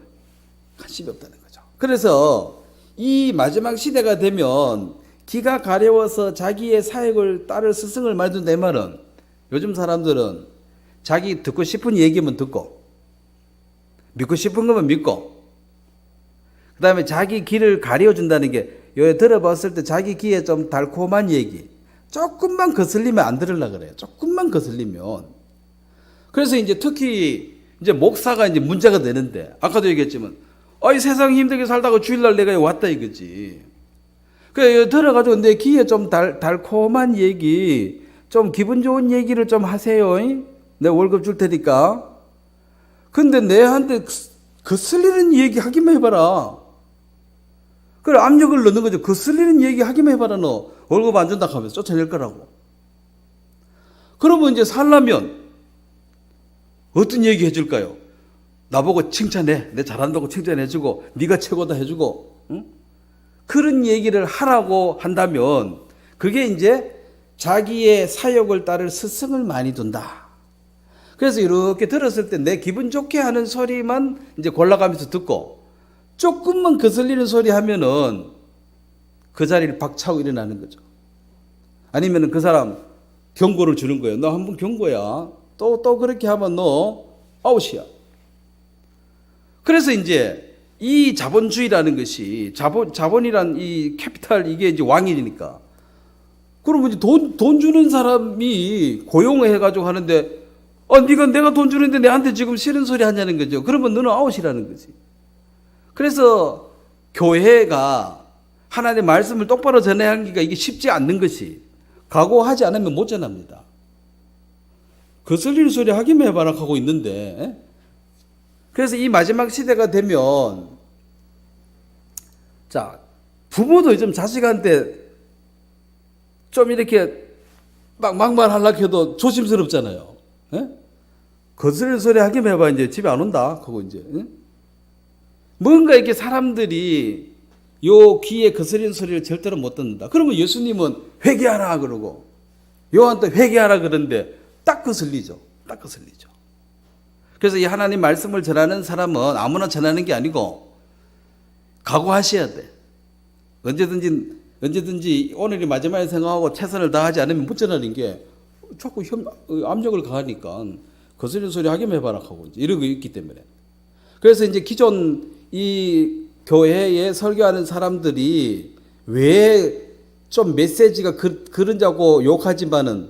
A: 관심이 없다는 거죠. 그래서 이 마지막 시대가 되면 기가 가려워서 자기의 사역을 따를 스승을 말든 내 말은 요즘 사람들은 자기 듣고 싶은 얘기면 듣고 믿고 싶은 거면 믿고 그 다음에 자기 귀를 가려준다는 게 여기 들어봤을 때 자기 귀에 좀 달콤한 얘기 조금만 거슬리면 안 들으려고 그래요. 조금만 거슬리면. 그래서 이제 특히 이제 목사가 이제 문제가 되는데 아까도 얘기했지만 이 세상 힘들게 살다가 주일날 내가 왔다 이거지. 그래 들어가지고 내 귀에 좀 달콤한 얘기 좀 기분 좋은 얘기를 좀 하세요. 내 월급 줄 테니까. 근데 내한테 거슬리는 얘기 하기만 해봐라. 그래 압력을 넣는 거죠. 거슬리는 얘기 하기만 해봐라. 너 월급 안 준다 하면서 쫓아낼 거라고. 그러면 이제 살려면 어떤 얘기 해줄까요? 나보고 칭찬해. 내 잘한다고 칭찬해주고 네가 최고다 해주고 응? 그런 얘기를 하라고 한다면 그게 이제 자기의 사역을 따를 스승을 많이 둔다. 그래서 이렇게 들었을 때 내 기분 좋게 하는 소리만 이제 골라가면서 듣고 조금만 거슬리는 소리 하면은 그 자리를 박차고 일어나는 거죠. 아니면은 그 사람 경고를 주는 거예요. 너 한번 경고야. 또 그렇게 하면 너 아웃이야. 그래서 이제 이 자본주의라는 것이 자본이란 이 캐피탈 이게 이제 왕이니까. 그러면 이제 돈 주는 사람이 고용을 해가지고 하는데 네가 내가 돈 주는데 내한테 지금 싫은 소리 하냐는 거죠. 그러면 너는 아웃이라는 거지. 그래서 교회가 하나님의 말씀을 똑바로 전해야 하기가 이게 쉽지 않는 것이 각오하지 않으면 못 전합니다. 거슬리는 소리 하기만 해봐라 하고 있는데 그래서 이 마지막 시대가 되면 자 부모도 요즘 자식한테 좀 이렇게 막 막말하려고 해도 조심스럽잖아요. 거슬리는 소리 하기만 해봐 이제 집에 안 온다 하고 이제 뭔가 이렇게 사람들이 요 귀에 거슬리는 소리를 절대로 못 듣는다. 그러면 예수님은 회개하라 그러고 요한도 회개하라 그러는데 딱 거슬리죠. 딱 거슬리죠. 그래서 이 하나님 말씀을 전하는 사람은 아무나 전하는 게 아니고 각오하셔야 돼. 언제든지 오늘이 마지막에 생각하고 최선을 다하지 않으면 못 전하는 게 자꾸 압력을 가하니까 거슬리는 소리 하기만 해봐라 하고 이러고 있기 때문에. 그래서 이제 기존 이 교회에 설교하는 사람들이 왜 좀 메시지가 그런자고 욕하지만은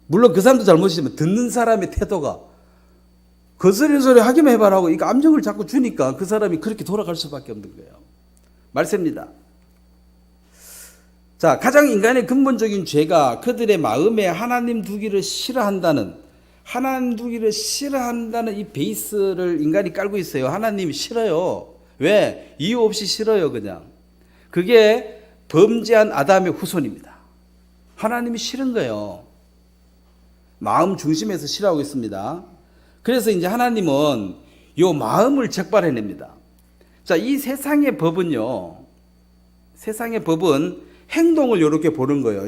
A: 물론 그 사람도 잘못이지만 듣는 사람의 태도가 거슬리는 소리 하기만 해봐라 하고 이거 압력을 자꾸 주니까 그 사람이 그렇게 돌아갈 수밖에 없는 거예요. 말씀입니다. 자, 가장 인간의 근본적인 죄가 그들의 마음에 하나님 두기를 싫어한다는 이 베이스를 인간이 깔고 있어요. 하나님 싫어요. 왜? 이유 없이 싫어요, 그냥. 그게 범죄한 아담의 후손입니다. 하나님이 싫은 거예요. 마음 중심에서 싫어하고 있습니다. 그래서 이제 하나님은 요 마음을 적발해냅니다. 자, 이 세상의 법은 행동을 이렇게 보는 거예요.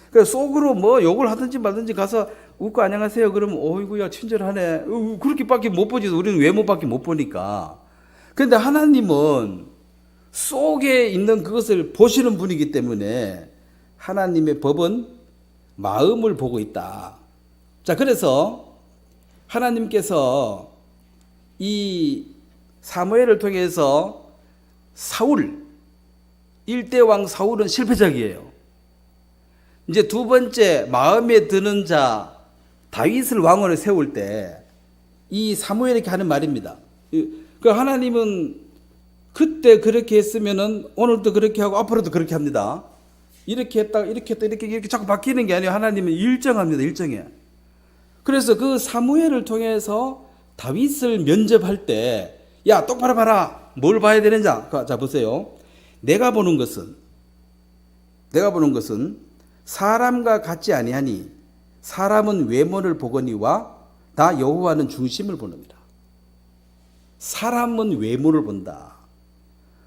A: 그래서 속으로 뭐 욕을 하든지 말든지 가서 웃고 안녕하세요. 그러면 어이구야 친절하네. 그렇게밖에 못 보지. 우리는 외모밖에 못 보니까. 그런데 하나님은 속에 있는 그것을 보시는 분이기 때문에 하나님의 법은 마음을 보고 있다. 자, 그래서 하나님께서 이 사무엘을 통해서 사울, 1대왕 사울은 실패작이에요. 이제 두 번째 마음에 드는 자 다윗을 왕으로 세울 때 이 사무엘에게 하는 말입니다. 그 하나님은 그때 그렇게 했으면은 오늘도 그렇게 하고 앞으로도 그렇게 합니다. 이렇게 했다, 이렇게 했다, 이렇게 자꾸 바뀌는 게 아니에요. 하나님은 일정합니다. 일정해. 그래서 그 사무엘을 통해서 다윗을 면접할 때, 야, 똑바로 봐라. 뭘 봐야 되는지. 자, 보세요. 내가 보는 것은 사람과 같지 아니하니 사람은 외모를 보거니와 나 여호와는 중심을 보느니라. 사람은 외모를 본다.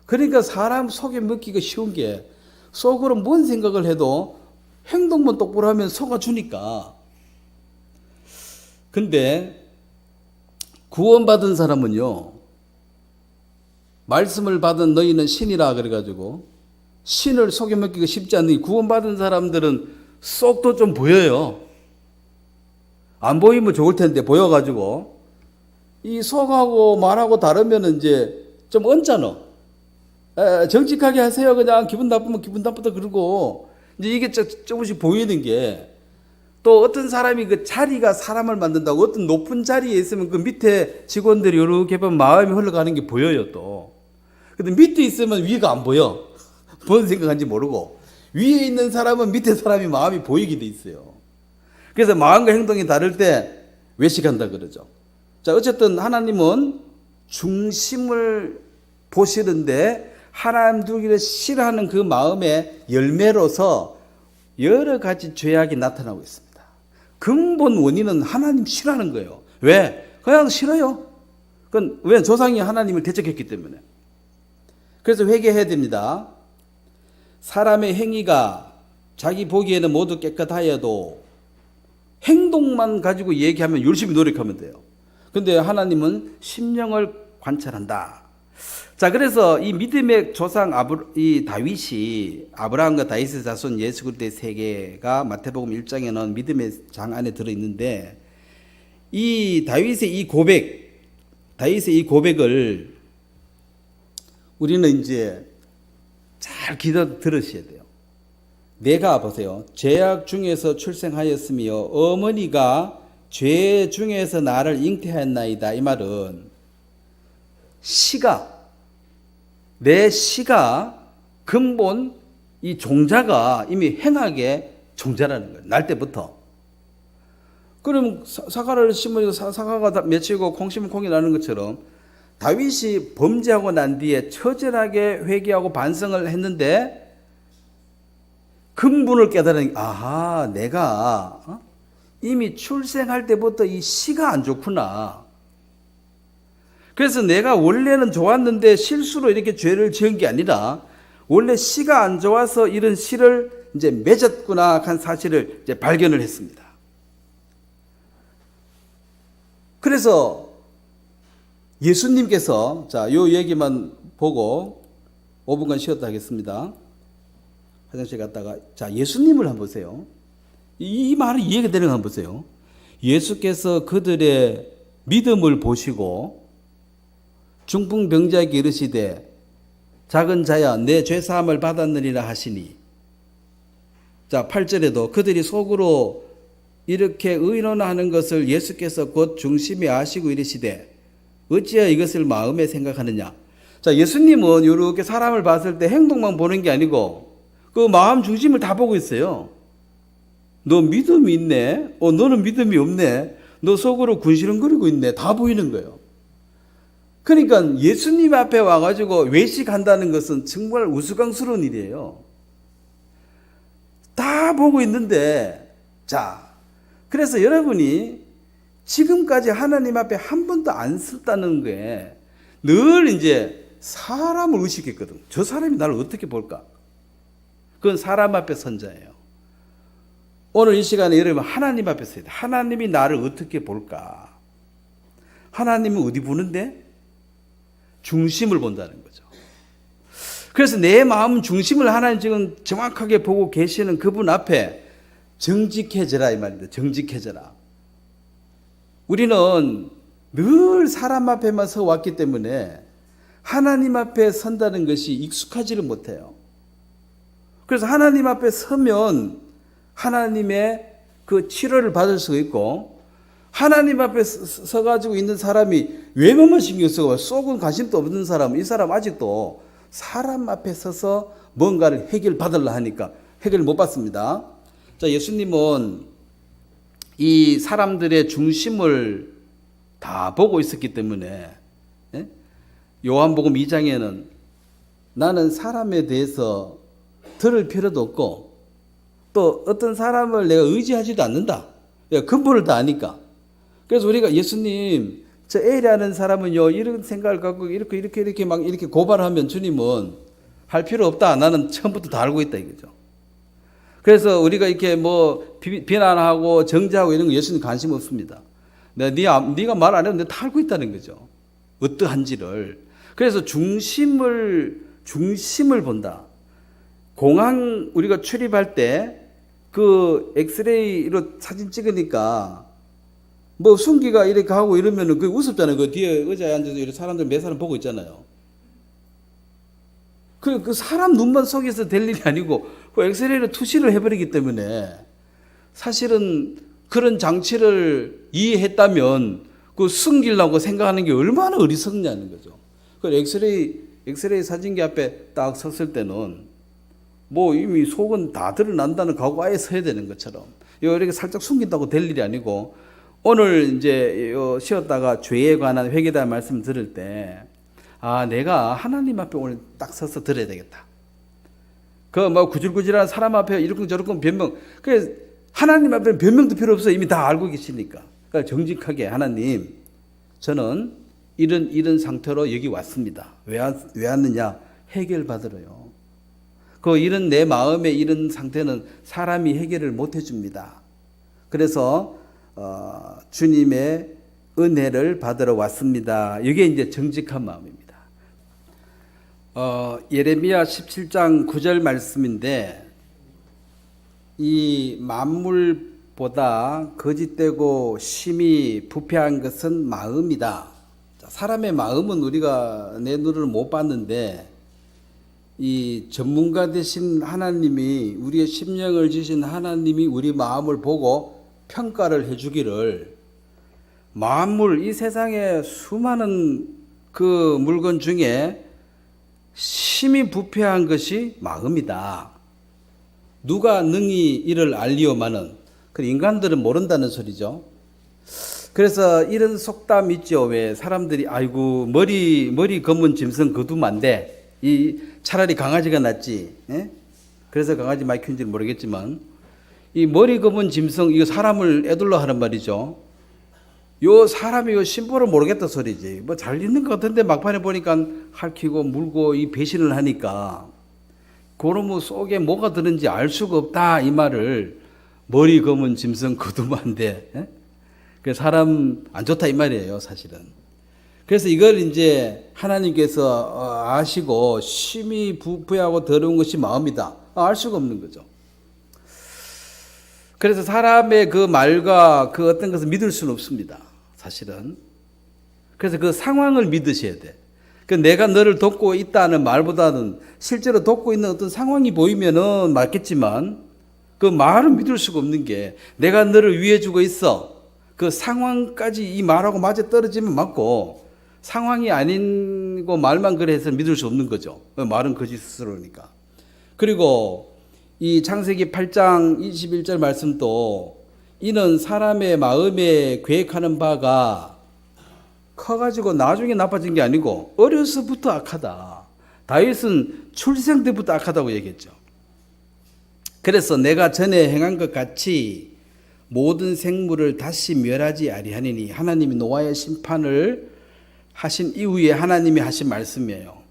A: 그러니까 사람 속에 먹기가 쉬운 게 속으로 뭔 생각을 해도 행동만 똑바로 하면 속아주니까 근데 구원받은 사람은요, 말씀을 받은 너희는 신이라 그래가지고 신을 속여먹기가 쉽지 않으니 구원받은 사람들은 쏙도 좀 보여요. 안 보이면 좋을 텐데 보여가지고 이 속하고 말하고 다르면 이제 좀 언짢아. 정직하게 하세요. 그냥 기분 나쁘면 기분 나쁘다 그러고 이제 이게 조금씩 보이는 게, 또 어떤 사람이 그 자리가 사람을 만든다고, 어떤 높은 자리에 있으면 그 밑에 직원들이 이렇게 보면 마음이 흘러가는 게 보여요 또. 근데 밑에 있으면 위가 안 보여. 뭔 생각하는지 모르고. 위에 있는 사람은 밑에 사람이 마음이 보이게 돼 있어요. 그래서 마음과 행동이 다를 때 외식한다 그러죠. 자, 어쨌든 하나님은 중심을 보시는데 하나님 두기를 싫어하는 그 마음의 열매로서 여러 가지 죄악이 나타나고 있습니다. 근본 원인은 하나님 싫어하는 거예요. 왜? 그냥 싫어요. 그건 왜? 조상이 하나님을 대적했기 때문에. 그래서 회개해야 됩니다. 사람의 행위가 자기 보기에는 모두 깨끗하여도 행동만 가지고 얘기하면 열심히 노력하면 돼요. 근데 하나님은 심령을 관찰한다. 자, 그래서 이 믿음의 조상 이 다윗이, 아브라함과 다윗의 자손 예수 그리스도의 세계가 마태복음 1장에는 믿음의 장 안에 들어있는데, 이 다윗의 이 고백을 우리는 이제 잘 들으셔야 돼요. 내가 보세요. 죄악 중에서 출생하였으며 어머니가 죄 중에서 나를 잉태하였나이다. 이 말은 내 시가 근본 이 종자가 이미 행악의 종자라는 거예요. 날 때부터. 그럼 사과를 심으니까 사과가 맺히고 콩 심으면 콩이 나는 것처럼 다윗이 범죄하고 난 뒤에 처절하게 회개하고 반성을 했는데 근본을 깨달으니, 아하, 내가 이미 출생할 때부터 이 시가 안 좋구나. 그래서 내가 원래는 좋았는데 실수로 이렇게 죄를 지은 게 아니라 원래 시가 안 좋아서 이런 시를 이제 맺었구나 한 사실을 이제 발견을 했습니다. 그래서 예수님께서, 자, 요 얘기만 보고 5분간 쉬었다 하겠습니다. 화장실 갔다가, 자, 예수님을 한번 보세요. 이 말이 이해가 되는 거 한번 보세요. 예수께서 그들의 믿음을 보시고 중풍병자에게 이르시되 작은 자야 내 죄사함을 받았느니라 하시니, 자 8절에도 그들이 속으로 이렇게 의논하는 것을 예수께서 곧 중심에 아시고 이르시되 어찌하여 이것을 마음에 생각하느냐. 자, 예수님은 이렇게 사람을 봤을 때 행동만 보는 게 아니고 그 마음 중심을 다 보고 있어요. 너 믿음이 있네. 너는 믿음이 없네. 너 속으로 군시렁거리고 있네. 다 보이는 거예요. 그러니까 예수님 앞에 와가지고 외식한다는 것은 정말 우스꽝스러운 일이에요. 다 보고 있는데, 자, 그래서 여러분이 지금까지 하나님 앞에 한 번도 안 썼다는 게 늘 이제 사람을 의식했거든. 저 사람이 나를 어떻게 볼까? 그건 사람 앞에 선 자예요. 오늘 이 시간에 여러분 하나님 앞에 서야 돼. 하나님이 나를 어떻게 볼까? 하나님은 어디 보는데? 중심을 본다는 거죠. 그래서 내 마음 중심을 하나님 지금 정확하게 보고 계시는 그분 앞에 정직해져라 이 말입니다. 정직해져라. 우리는 늘 사람 앞에만 서 왔기 때문에 하나님 앞에 선다는 것이 익숙하지를 못해요. 그래서 하나님 앞에 서면 하나님의 그 치료를 받을 수 있고, 하나님 앞에 서가지고 있는 사람이 외모만 신경 쓰고 속은 관심도 없는 사람, 이 사람 아직도 사람 앞에 서서 뭔가를 해결받으려 하니까 해결 못 받습니다. 자, 예수님은 이 사람들의 중심을 다 보고 있었기 때문에 요한복음 2장에는 나는 사람에 대해서 들을 필요도 없고 또 어떤 사람을 내가 의지하지도 않는다. 근본을 다 아니까. 그래서 우리가 예수님, 저 A라는 사람은요, 이런 생각을 갖고 이렇게 막 이렇게 고발하면 주님은 할 필요 없다. 나는 처음부터 다 알고 있다 이거죠. 그래서 우리가 이렇게 뭐 비난하고 정죄하고 이런 거 예수님 관심 없습니다. 네가 말 안 해도 내가 다 알고 있다는 거죠. 어떠한지를. 그래서 중심을 본다. 공항 우리가 출입할 때 그 엑스레이로 사진 찍으니까 뭐 숨기가 이렇게 하고 이러면은 그 우습잖아요. 그 뒤에 의자에 앉아서 이렇게 사람들 몇 사람 보고 있잖아요. 그 사람 눈만 속여서 될 일이 아니고 그 엑스레이로 투시를 해버리기 때문에 사실은 그런 장치를 이해했다면 그 숨기려고 생각하는 게 얼마나 어리석냐는 거죠. 그 엑스레이 사진기 앞에 딱 섰을 때는 뭐 이미 속은 다 드러난다는 각오에 서야 되는 것처럼 이렇게 살짝 숨긴다고 될 일이 아니고 오늘 이제 쉬었다가 죄에 관한 회개다 말씀 들을 때 내가 하나님 앞에 오늘 딱 서서 들어야 되겠다. 그 뭐 구질구질한 사람 앞에 이러쿵저러쿵 변명. 그래 하나님 앞에는 변명도 필요 없어. 이미 다 알고 계시니까. 그러니까 정직하게 하나님 저는 이런 상태로 여기 왔습니다. 왜 왔느냐? 해결받으러요. 이런 내 마음의 이런 상태는 사람이 해결을 못 해줍니다. 그래서 주님의 은혜를 받으러 왔습니다. 이게 이제 정직한 마음입니다. 예레미야 17장 9절 말씀인데 이 만물보다 거짓되고 심히 부패한 것은 마음이다. 사람의 마음은 우리가 내 눈으로 못 봤는데 이 전문가 되신 하나님이 우리의 심령을 지신 하나님이 우리 마음을 보고 평가를 해주기를 만물 이 세상에 수많은 그 물건 중에 심히 부패한 것이 마음이다. 누가 능히 이를 알리오마는 그 인간들은 모른다는 소리죠. 그래서 이런 속담 있죠. 왜 사람들이 아이고 머리 검은 짐승 거두면 안 돼. 차라리 강아지가 낫지. 예? 그래서 강아지 많이 키운지는 모르겠지만 이 머리 검은 짐승 이거 사람을 애둘러 하는 말이죠. 요 사람이 요 심보를 모르겠다 소리지. 뭐 잘 있는 것 같은데 막판에 보니까 핥히고 물고 이 배신을 하니까 그놈의 속에 뭐가 드는지 알 수가 없다 이 말을 머리 검은 짐승 거두면 안 돼. 예? 그 사람 안 좋다 이 말이에요 사실은. 그래서 이걸 이제 하나님께서 아시고 심히 부패하고 더러운 것이 마음이다. 알 수가 없는 거죠. 그래서 사람의 그 말과 그 어떤 것을 믿을 수는 없습니다. 사실은. 그래서 그 상황을 믿으셔야 돼. 그 내가 너를 돕고 있다는 말보다는 실제로 돕고 있는 어떤 상황이 보이면은 맞겠지만 그 말은 믿을 수가 없는 게 내가 너를 위해 주고 있어. 그 상황까지 이 말하고 맞아 떨어지면 맞고 상황이 아니고 말만 그래 해서 믿을 수 없는 거죠. 말은 거짓 스스로니까. 그리고 이 창세기 8장 21절 말씀도 이는 사람의 마음에 계획하는 바가 커가지고 나중에 나빠진 게 아니고 어려서부터 악하다. 다윗은 출생 때부터 악하다고 얘기했죠. 그래서 내가 전에 행한 것 같이 모든 생물을 다시 멸하지 아니하니니 하나님이 노아의 심판을 하신 이후에 하나님이 하신 말씀이에요.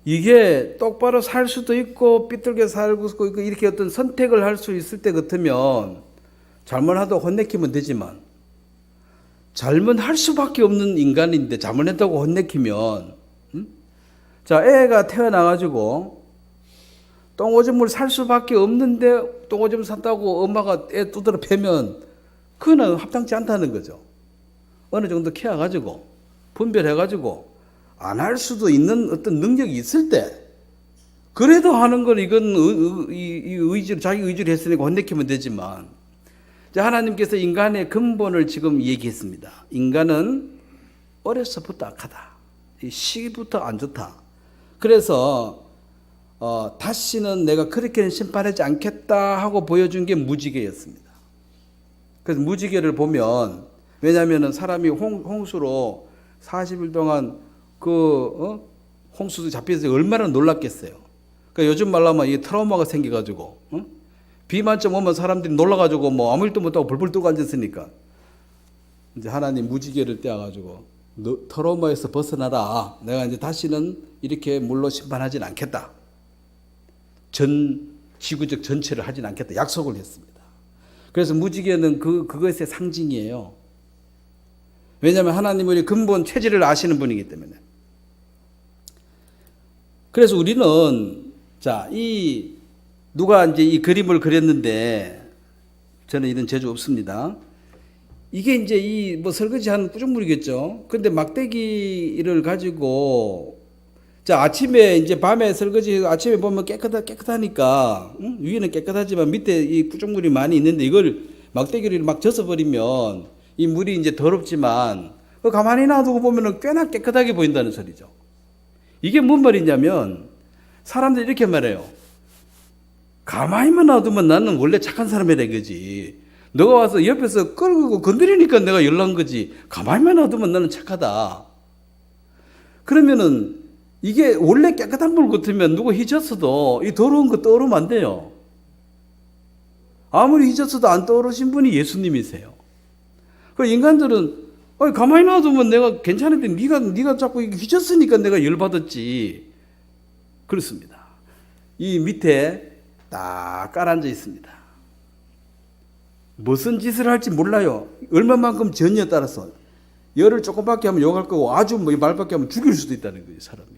A: 이게 똑바로 살 수도 있고 삐뚤게 살고 있고 이렇게 어떤 선택을 할 수 있을 때 같으면 잘못하다 혼내키면 되지만 잘못할 수밖에 없는 인간인데 잘못했다고 혼내키면 자 애가 태어나가지고 똥오줌을 살 수밖에 없는데 똥오줌 샀다고 엄마가 애 두드러 패면 그거는 합당치 않다는 거죠. 어느 정도 키워가지고 분별해가지고 안 할 수도 있는 어떤 능력이 있을 때 그래도 하는 건 이건 의지로 자기 의지로 했으니까 혼내키면 되지만 하나님께서 인간의 근본을 지금 얘기했습니다. 인간은 어려서부터 악하다. 시기부터 안 좋다. 그래서 다시는 내가 그렇게는 심판하지 않겠다 하고 보여준 게 무지개였습니다. 그래서 무지개를 보면 왜냐하면 사람이 홍수로 40일 동안 홍수 잡혀서 얼마나 놀랐겠어요. 그러니까 요즘 말로 하면 이 트라우마가 생겨가지고 비만 좀 오면 사람들이 놀라가지고 뭐 아무 일도 못하고 벌벌 떠고 앉았으니까 이제 하나님 무지개를 떼어가지고 너 트라우마에서 벗어나라. 내가 이제 다시는 이렇게 물로 심판하진 않겠다. 지구적 전체를 하진 않겠다. 약속을 했습니다. 그래서 무지개는 그것의 상징이에요. 왜냐하면 하나님은 우리 근본 체질을 아시는 분이기 때문에. 그래서 우리는 자, 누가 이제 이 그림을 그렸는데 저는 이런 재주 없습니다. 이게 이제 이 뭐 설거지한 구조물이겠죠. 근데 막대기를 가지고 자, 아침에 이제 밤에 설거지 아침에 보면 깨끗하니까 위에는 깨끗하지만 밑에 이 구조물이 많이 있는데 이걸 막대기를 막 젖어 버리면 이 물이 이제 더럽지만 가만히 놔두고 보면은 꽤나 깨끗하게 보인다는 소리죠. 이게 뭔 말이냐면 사람들이 이렇게 말해요. 가만히만 놔두면 나는 원래 착한 사람이라 이거지. 너가 와서 옆에서 끌고 건드리니까 내가 열난 거지. 가만히만 놔두면 나는 착하다. 그러면은 이게 원래 깨끗한 물 같으면 누구 휘졌어도 이 더러운 거 떠오르면 안 돼요. 아무리 휘졌어도 안 떠오르신 분이 예수님이세요. 그 인간들은 가만히 놔두면 내가 괜찮은데 네가 자꾸 휘졌으니까 내가 열받았지. 그렇습니다. 이 밑에 딱 깔아앉아 있습니다. 무슨 짓을 할지 몰라요. 얼마만큼 전에 따라서 열을 조금밖에 하면 욕할 거고 아주 뭐 말밖에 하면 죽일 수도 있다는 거예요, 사람이.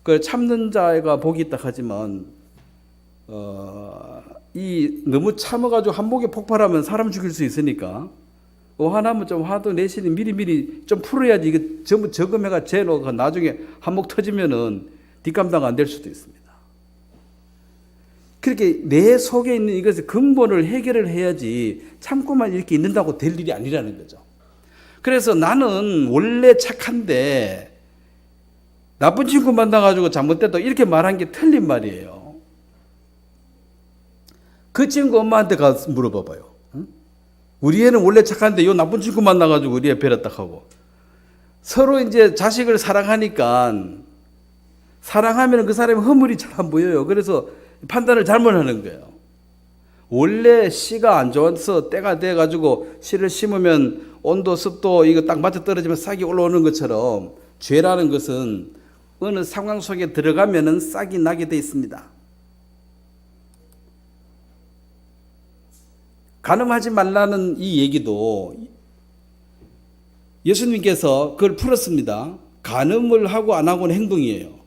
A: 그 참는 자가 복이 있다 하지만 이 너무 참아가지고 한복에 폭발하면 사람 죽일 수 있으니까 화나면 좀 화도 내신이 미리 좀 풀어야지. 이게 전부 저금해가 재놓고 나중에 한복 터지면은 뒷감당 안 될 수도 있습니다. 그렇게 내 속에 있는 이것의 근본을 해결을 해야지 참고만 이렇게 있는다고 될 일이 아니라는 거죠. 그래서 나는 원래 착한데 나쁜 친구 만나가지고 잘못됐다 이렇게 말한 게 틀린 말이에요. 그 친구 엄마한테 가서 물어봐봐요. 응? 우리 애는 원래 착한데 요 나쁜 친구 만나가지고 우리 애 베렸다 하고 서로 이제 자식을 사랑하니까 사랑하면 그 사람의 허물이 잘 안 보여요. 그래서 판단을 잘못하는 거예요. 원래 씨가 안 좋아서 때가 돼가지고 씨를 심으면 온도, 습도 이거 딱 맞아 떨어지면 싹이 올라오는 것처럼 죄라는 것은 어느 상황 속에 들어가면은 싹이 나게 돼 있습니다. 간음하지 말라는 이 얘기도 예수님께서 그걸 풀었습니다. 간음을 하고 안 하고는 행동이에요.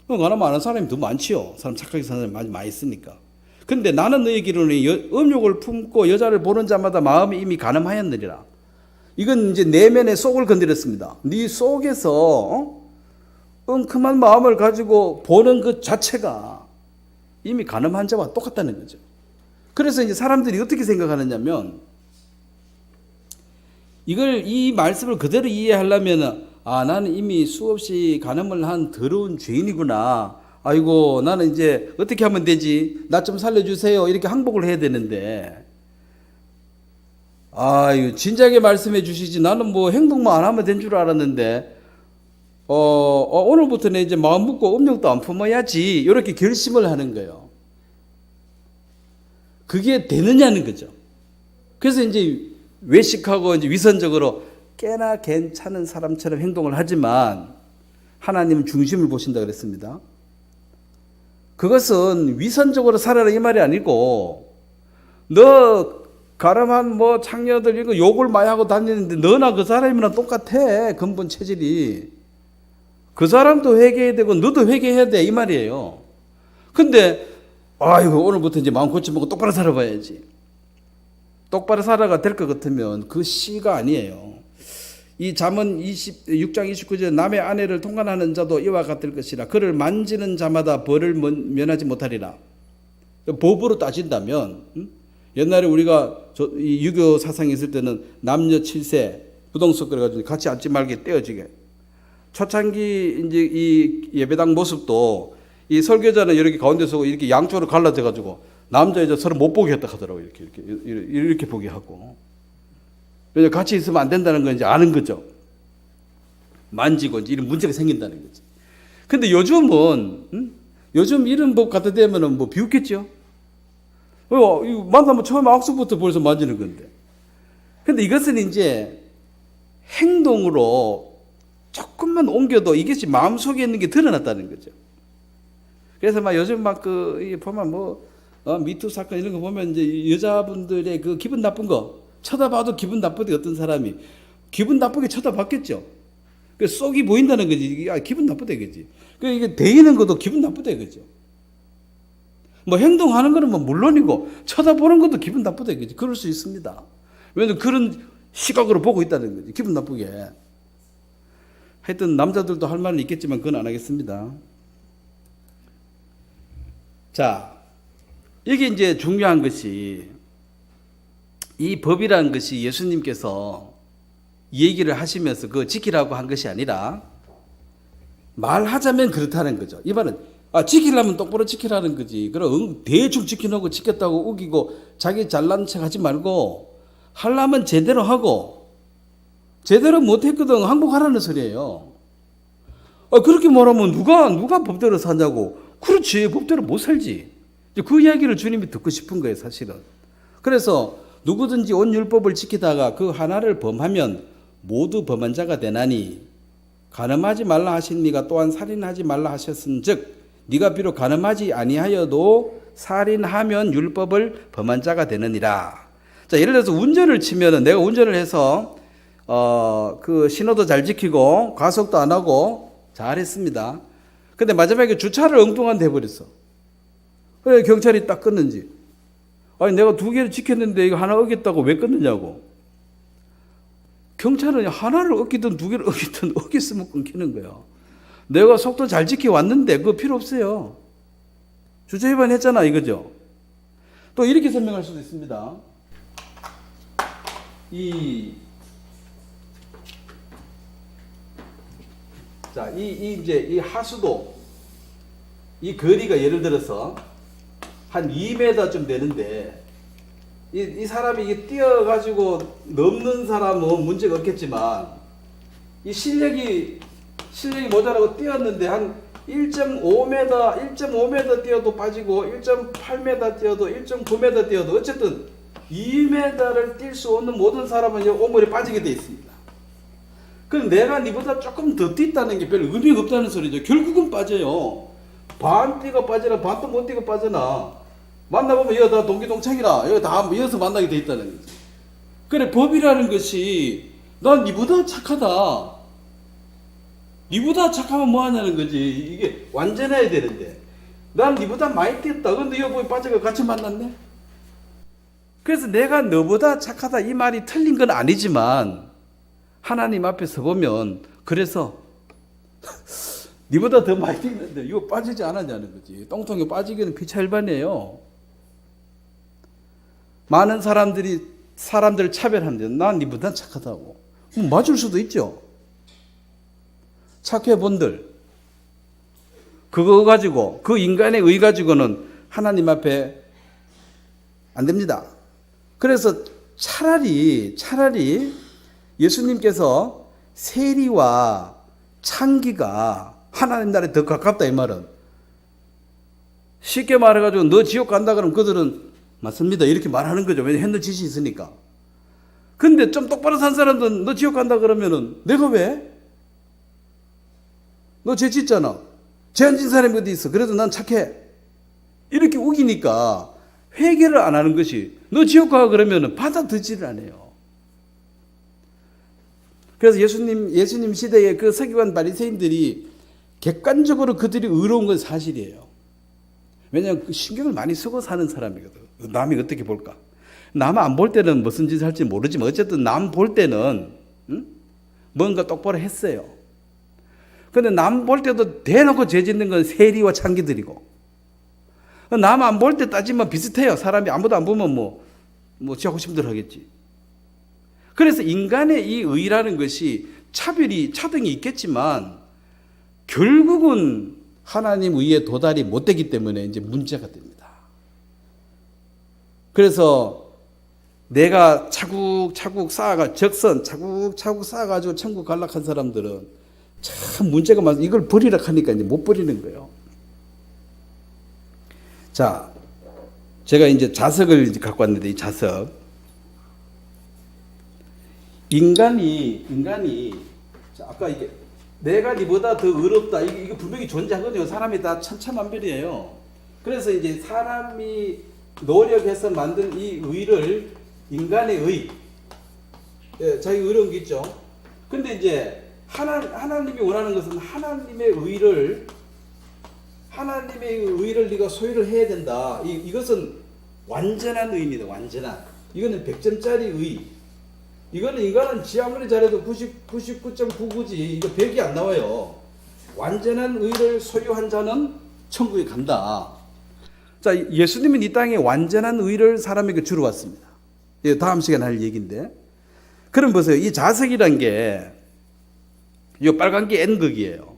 A: 간음 안 하는 사람이 더 많지요. 사람 착하게 사는 사람이 많이 있으니까. 근데 나는 너희에게로는 음욕을 품고 여자를 보는 자마다 마음이 이미 간음하였느니라. 이건 이제 내면의 속을 건드렸습니다. 네 속에서 엉큼한 마음을 가지고 보는 그 자체가 이미 간음한 자와 똑같다는 거죠. 그래서 이제 사람들이 어떻게 생각하느냐면 이 말씀을 그대로 이해하려면 나는 이미 수없이 간음을 한 더러운 죄인이구나. 아이고 나는 이제 어떻게 하면 되지? 나 좀 살려주세요. 이렇게 항복을 해야 되는데 아유 진작에 말씀해 주시지. 나는 뭐 행동만 안 하면 된 줄 알았는데 오늘부터는 이제 마음 먹고 음욕도 안 품어야지. 이렇게 결심을 하는 거예요. 그게 되느냐는 거죠. 그래서 이제 외식하고 이제 위선적으로 꽤나 괜찮은 사람처럼 행동을 하지만 하나님은 중심을 보신다 그랬습니다. 그것은 위선적으로 살아라 이 말이 아니고 너 가람한 뭐 창녀들 이거 욕을 많이 하고 다니는데 너나 그 사람이랑 똑같아. 근본 체질이. 그 사람도 회개해야 되고 너도 회개해야 돼 이 말이에요. 근데 아이고 오늘부터 이제 마음 고쳐먹고 똑바로 살아봐야지. 똑바로 살아가 될 것 같으면 그 시가 아니에요. 이 잠언 6장 29절 남의 아내를 통간하는 자도 이와 같을 것이라. 그를 만지는 자마다 벌을 면하지 못하리라. 법으로 따진다면 옛날에 우리가 이 유교 사상이 있을 때는 남녀 7세 부동석 그래가지고 같이 앉지 말게 떼어지게. 초창기 이제 이 예배당 모습도 이 설교자는 이렇게 가운데 서고 이렇게 양쪽으로 갈라져가지고 남자 여자 서로 못 보게 했다 하더라고요. 이렇게 보게 하고. 왜냐 같이 있으면 안 된다는 건 이제 아는 거죠. 만지고 이제 이런 문제가 생긴다는 거지. 근데 요즘은 요즘 이런 법 갖다 대면은 뭐 비웃겠죠. 이거 만나면 처음에 악수부터 벌써 만지는 건데. 근데 이것은 이제 행동으로 조금만 옮겨도 이것이 마음속에 있는 게 드러났다는 거죠. 그래서 막 요즘 막 보면 미투 사건 이런 거 보면 이제 여자분들의 그 기분 나쁜 거 쳐다봐도 기분 나쁘대. 어떤 사람이 기분 나쁘게 쳐다봤겠죠. 그 속이 보인다는 거지. 기분 나쁘다 이거지. 그 이게 대이는 것도 기분 나쁘다 이거죠. 뭐 행동하는 거는 뭐 물론이고 쳐다보는 것도 기분 나쁘다 이거지. 그럴 수 있습니다. 왜냐면 그런 시각으로 보고 있다는 거지. 기분 나쁘게. 하여튼 남자들도 할 말은 있겠지만 그건 안 하겠습니다. 자, 이게 이제 중요한 것이 이 법이라는 것이 예수님께서 얘기를 하시면서 그거 지키라고 한 것이 아니라 말하자면 그렇다는 거죠. 이 말은 지키려면 똑바로 지키라는 거지. 그럼 대충 지켜놓고 지켰다고 우기고 자기 잘난 척 하지 말고 하려면 제대로 하고 제대로 못했거든 항복하라는 소리예요. 그렇게 말하면 누가 법대로 사냐고. 그렇지, 법대로 못 살지. 그 이야기를 주님이 듣고 싶은 거예요, 사실은. 그래서 누구든지 온 율법을 지키다가 그 하나를 범하면 모두 범한 자가 되나니 간음하지 말라 하시니가 또한 살인하지 말라 하셨은즉 네가 비록 간음하지 아니하여도 살인하면 율법을 범한 자가 되느니라. 자, 예를 들어서 운전을 치면은 내가 운전을 해서 그 신호도 잘 지키고 과속도 안 하고 잘했습니다. 근데 마지막에 주차를 엉뚱한 데 해버렸어. 그래 경찰이 딱 끊는지. 아니 내가 2개를 지켰는데 이거 하나 어겼다고 왜 끊느냐고. 경찰은 하나를 어기든 2개를 어기든 어겼으면 끊기는 거예요. 내가 속도 잘 지켜왔는데 그거 필요 없어요. 주차 위반했잖아 이거죠. 또 이렇게 설명할 수도 있습니다. 이제 이 하수도 이 거리가 예를 들어서 한 2m쯤 되는데 이 사람이 이게 뛰어가지고 넘는 사람은 문제가 없겠지만 이 실력이 모자라고 뛰었는데 한 1.5m 뛰어도 빠지고 1.8m 뛰어도 1.9m 뛰어도 어쨌든 2m를 뛸 수 없는 모든 사람은 오물에 빠지게 돼 있습니다. 그럼 내가 니보다 조금 더 뛰었다는 게 별 의미가 없다는 소리죠. 결국은 빠져요. 반 뛰고 빠지나 반도 못 뛰고 빠지나 만나보면 이거 다 동기동창이라 이거 다 이어서 만나게 돼 있다는 거지. 그래 법이라는 것이 난 니보다 착하다. 니보다 착하면 뭐 하냐는 거지. 이게 완전해야 되는데 난 니보다 많이 뛰었다. 근데 여보에 빠져가 같이 만났네. 그래서 내가 너보다 착하다 이 말이 틀린 건 아니지만 하나님 앞에 서보면 그래서 니보다 더 많이 뛰는데 이거 빠지지 않았냐는 거지. 똥통에 빠지기는 피차일반이에요. 많은 사람들을 차별하는데 난 니보다 착하다고. 맞을 수도 있죠. 착해 본들 그거 가지고 그 인간의 의 가지고는 하나님 앞에 안 됩니다. 그래서 차라리 예수님께서 세리와 창기가 하나님 나라에 더 가깝다 이 말은. 쉽게 말해가지고 너 지옥 간다 그러면 그들은 맞습니다 이렇게 말하는 거죠. 왜냐면 했는 짓이 있으니까. 근데 좀 똑바로 산 사람들은 너 지옥 간다 그러면은 내가 왜? 너 죄 짓잖아. 죄 안 진 사람이 어디 있어. 그래도 난 착해. 이렇게 우기니까 회개를 안 하는 것이 너 지옥 가 그러면은 받아들지를 않아요. 그래서 예수님 시대에 그 서기관 바리새인들이 객관적으로 그들이 의로운 건 사실이에요. 왜냐하면 그 신경을 많이 쓰고 사는 사람이거든. 남이 어떻게 볼까? 남 안 볼 때는 무슨 짓을 할지 모르지만 어쨌든 남 볼 때는 뭔가 똑바로 했어요. 근데 남 볼 때도 대놓고 죄 짓는 건 세리와 창기들이고 남 안 볼 때 따지면 비슷해요. 사람이 아무도 안 보면 뭐 지 하고 싶은 대로 하겠지. 그래서 인간의 이 의라는 것이 차등이 있겠지만 결국은 하나님 의에 도달이 못 되기 때문에 이제 문제가 됩니다. 그래서 내가 차곡차곡 차곡차곡 쌓아가지고 천국 갈락한 사람들은 참 문제가 많아서 이걸 버리라 하니까 이제 못 버리는 거예요. 자, 제가 이제 자석을 이제 갖고 왔는데 이 자석. 인간이 아까 이게 내가 니보다 더 의롭다 이게 분명히 존재하거든요. 사람이 다 천차만별이에요. 그래서 이제 사람이 노력해서 만든 이 의를 인간의 의, 자기 의로운 게 있죠. 근데 이제 하나님이 원하는 것은 하나님의 의를 네가 소유를 해야 된다. 이것은 완전한 의입니다. 완전한. 이거는 100점짜리 의. 이거는 인간은 지 아무리 잘해도 99.99지. 이거 100이 안 나와요. 완전한 의를 소유한 자는 천국에 간다. 자, 예수님은 이 땅에 완전한 의를 사람에게 주러 왔습니다. 다음 시간에 할 얘기인데. 그럼 보세요. 이 자석이란 게, 이 빨간 게 N극이에요.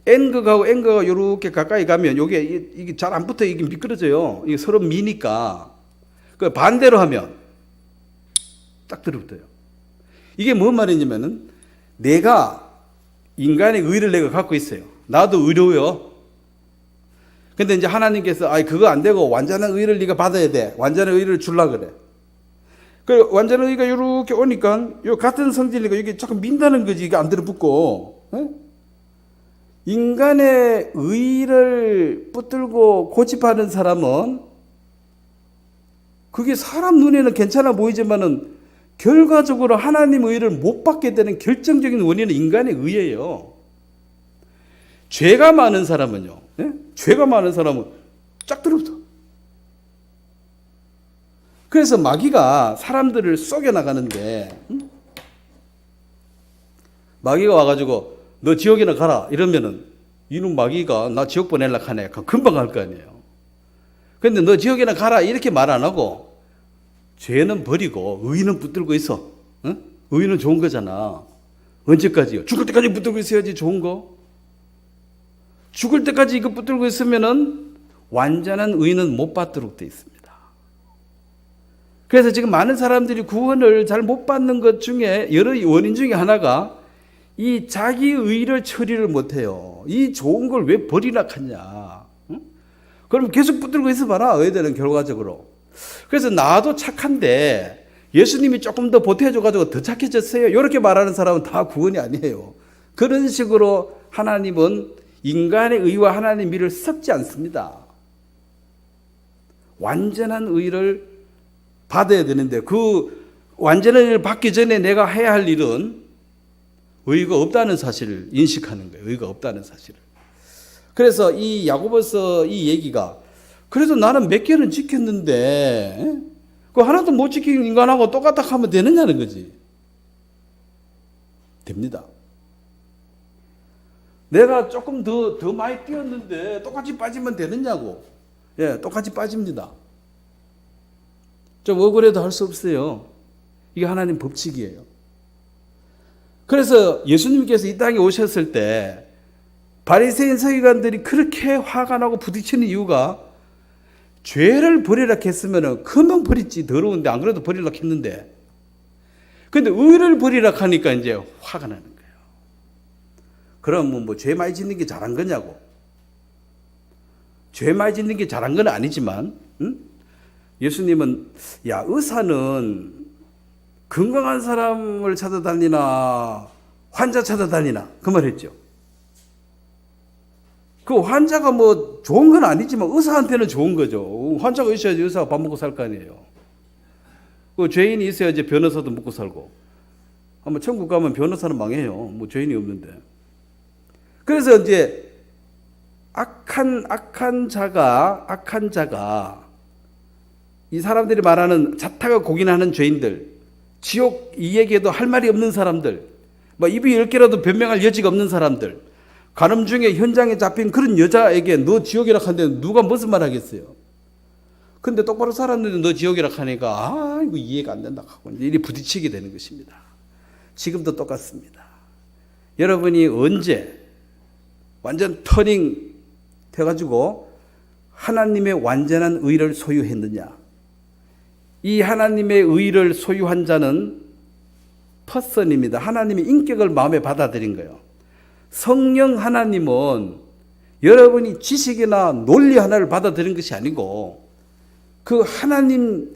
A: N극하고 N극하고 이렇게 가까이 가면 이게 잘 안 붙어. 이게 미끄러져요. 이게 서로 미니까. 그 반대로 하면 딱 들어붙어요. 이게 뭔 말이냐면은 내가 인간의 의를 내가 갖고 있어요. 나도 의로워요. 근데 이제 하나님께서 그거 안 되고 완전한 의를 네가 받아야 돼. 완전한 의를 줄라 그래. 그 완전한 의가 이렇게 오니까 요 같은 성질이니까 이게 자꾸 민다는 거지. 이게 안 들어붙고. 에? 인간의 의를 붙들고 고집하는 사람은 그게 사람 눈에는 괜찮아 보이지만은 결과적으로 하나님의 의를 못 받게 되는 결정적인 원인은 인간의 의예요. 죄가 많은 사람은요. 예? 죄가 많은 사람은 쫙 들어붙어. 그래서 마귀가 사람들을 속여 나가는데 마귀가 와가지고 너 지옥이나 가라 이러면은 이놈 마귀가 나 지옥 보내려고 하네. 금방 갈 거 아니에요. 근데 너 지옥이나 가라 이렇게 말 안 하고 죄는 버리고 의는 붙들고 있어. 응? 의는 좋은 거잖아. 언제까지요? 죽을 때까지 붙들고 있어야지 좋은 거. 죽을 때까지 이거 붙들고 있으면은 완전한 의는 못 받도록 돼 있습니다. 그래서 지금 많은 사람들이 구원을 잘 못 받는 것 중에 여러 원인 중에 하나가 이 자기 의를 처리를 못해요. 이 좋은 걸 왜 버리라 하냐. 응? 그럼 계속 붙들고 있어 봐라. 의대는 결과적으로. 그래서 나도 착한데 예수님이 조금 더 보태줘가지고 더 착해졌어요. 이렇게 말하는 사람은 다 구원이 아니에요. 그런 식으로 하나님은 인간의 의와 하나님의 의를 섞지 않습니다. 완전한 의를 받아야 되는데 그 완전한 의를 받기 전에 내가 해야 할 일은 의가 없다는 사실을 인식하는 거예요. 의가 없다는 사실을. 그래서 이 야고보서 이 얘기가 그래도 나는 몇 개는 지켰는데 그 하나도 못 지킨 인간하고 똑같다 하면 되느냐는 거지. 됩니다. 내가 조금 더 많이 뛰었는데 똑같이 빠지면 되느냐고. 예, 똑같이 빠집니다. 좀 억울해도 할 수 없어요. 이게 하나님 법칙이에요. 그래서 예수님께서 이 땅에 오셨을 때 바리새인 서기관들이 그렇게 화가 나고 부딪히는 이유가 죄를 버리라 했으면 금방 버렸지. 더러운데 안 그래도 버리라 했는데. 근데 의를 버리라 하니까 이제 화가 나는 거예요. 그럼 뭐 죄 많이 짓는 게 잘한 거냐고. 죄 많이 짓는 게 잘한 건 아니지만 예수님은 야 의사는 건강한 사람을 찾아다니나 환자 찾아다니나 그 말 했죠. 그 환자가 뭐 좋은 건 아니지만 의사한테는 좋은 거죠. 환자가 있어야지 의사가 밥 먹고 살 거 아니에요. 그 죄인이 있어야지 변호사도 먹고 살고. 아마 천국 가면 변호사는 망해요. 뭐 죄인이 없는데. 그래서 이제 악한 자가 이 사람들이 말하는 자타가 고민하는 죄인들, 지옥 이 얘기에도 할 말이 없는 사람들, 뭐 입이 10개라도 변명할 여지가 없는 사람들, 간음 중에 현장에 잡힌 그런 여자에게 너 지옥이라 하는데 누가 무슨 말 하겠어요? 근데 똑바로 살았는데 너 지옥이라 하니까 이거 이해가 안 된다 하고 이제 이리 부딪히게 되는 것입니다. 지금도 똑같습니다. 여러분이 언제 완전 터닝 돼가지고 하나님의 완전한 의를 소유했느냐? 이 하나님의 의를 소유한 자는 퍼슨입니다. 하나님의 인격을 마음에 받아들인 거예요. 성령 하나님은 여러분이 지식이나 논리 하나를 받아들인 것이 아니고 그 하나님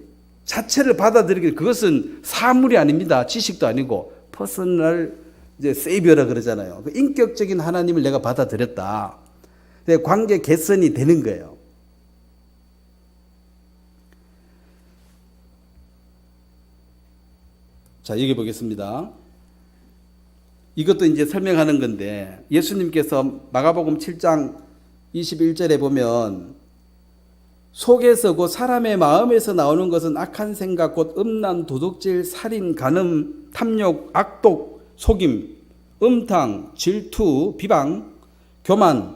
A: 자체를 받아들이기 그것은 사물이 아닙니다. 지식도 아니고 퍼스널 이제 세이비어라 그러잖아요. 그 인격적인 하나님을 내가 받아들였다. 관계 개선이 되는 거예요. 자, 여기 보겠습니다. 이것도 이제 설명하는 건데 예수님께서 마가복음 7장 21절에 보면 속에서 곧 사람의 마음에서 나오는 것은 악한 생각 곧 음란 도둑질 살인 간음 탐욕 악독 속임 음탕 질투 비방 교만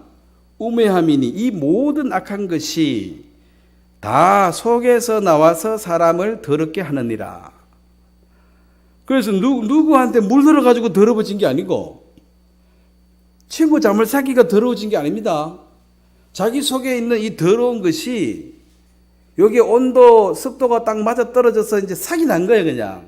A: 우매함이니 이 모든 악한 것이 다 속에서 나와서 사람을 더럽게 하느니라. 그래서 누구한테 물들어가지고 더러워진 게 아니고 친구 잠을 사기가 더러워진 게 아닙니다. 자기 속에 있는 이 더러운 것이 여기 온도 습도가 딱 맞아 떨어져서 이제 삭이 난 거예요 그냥.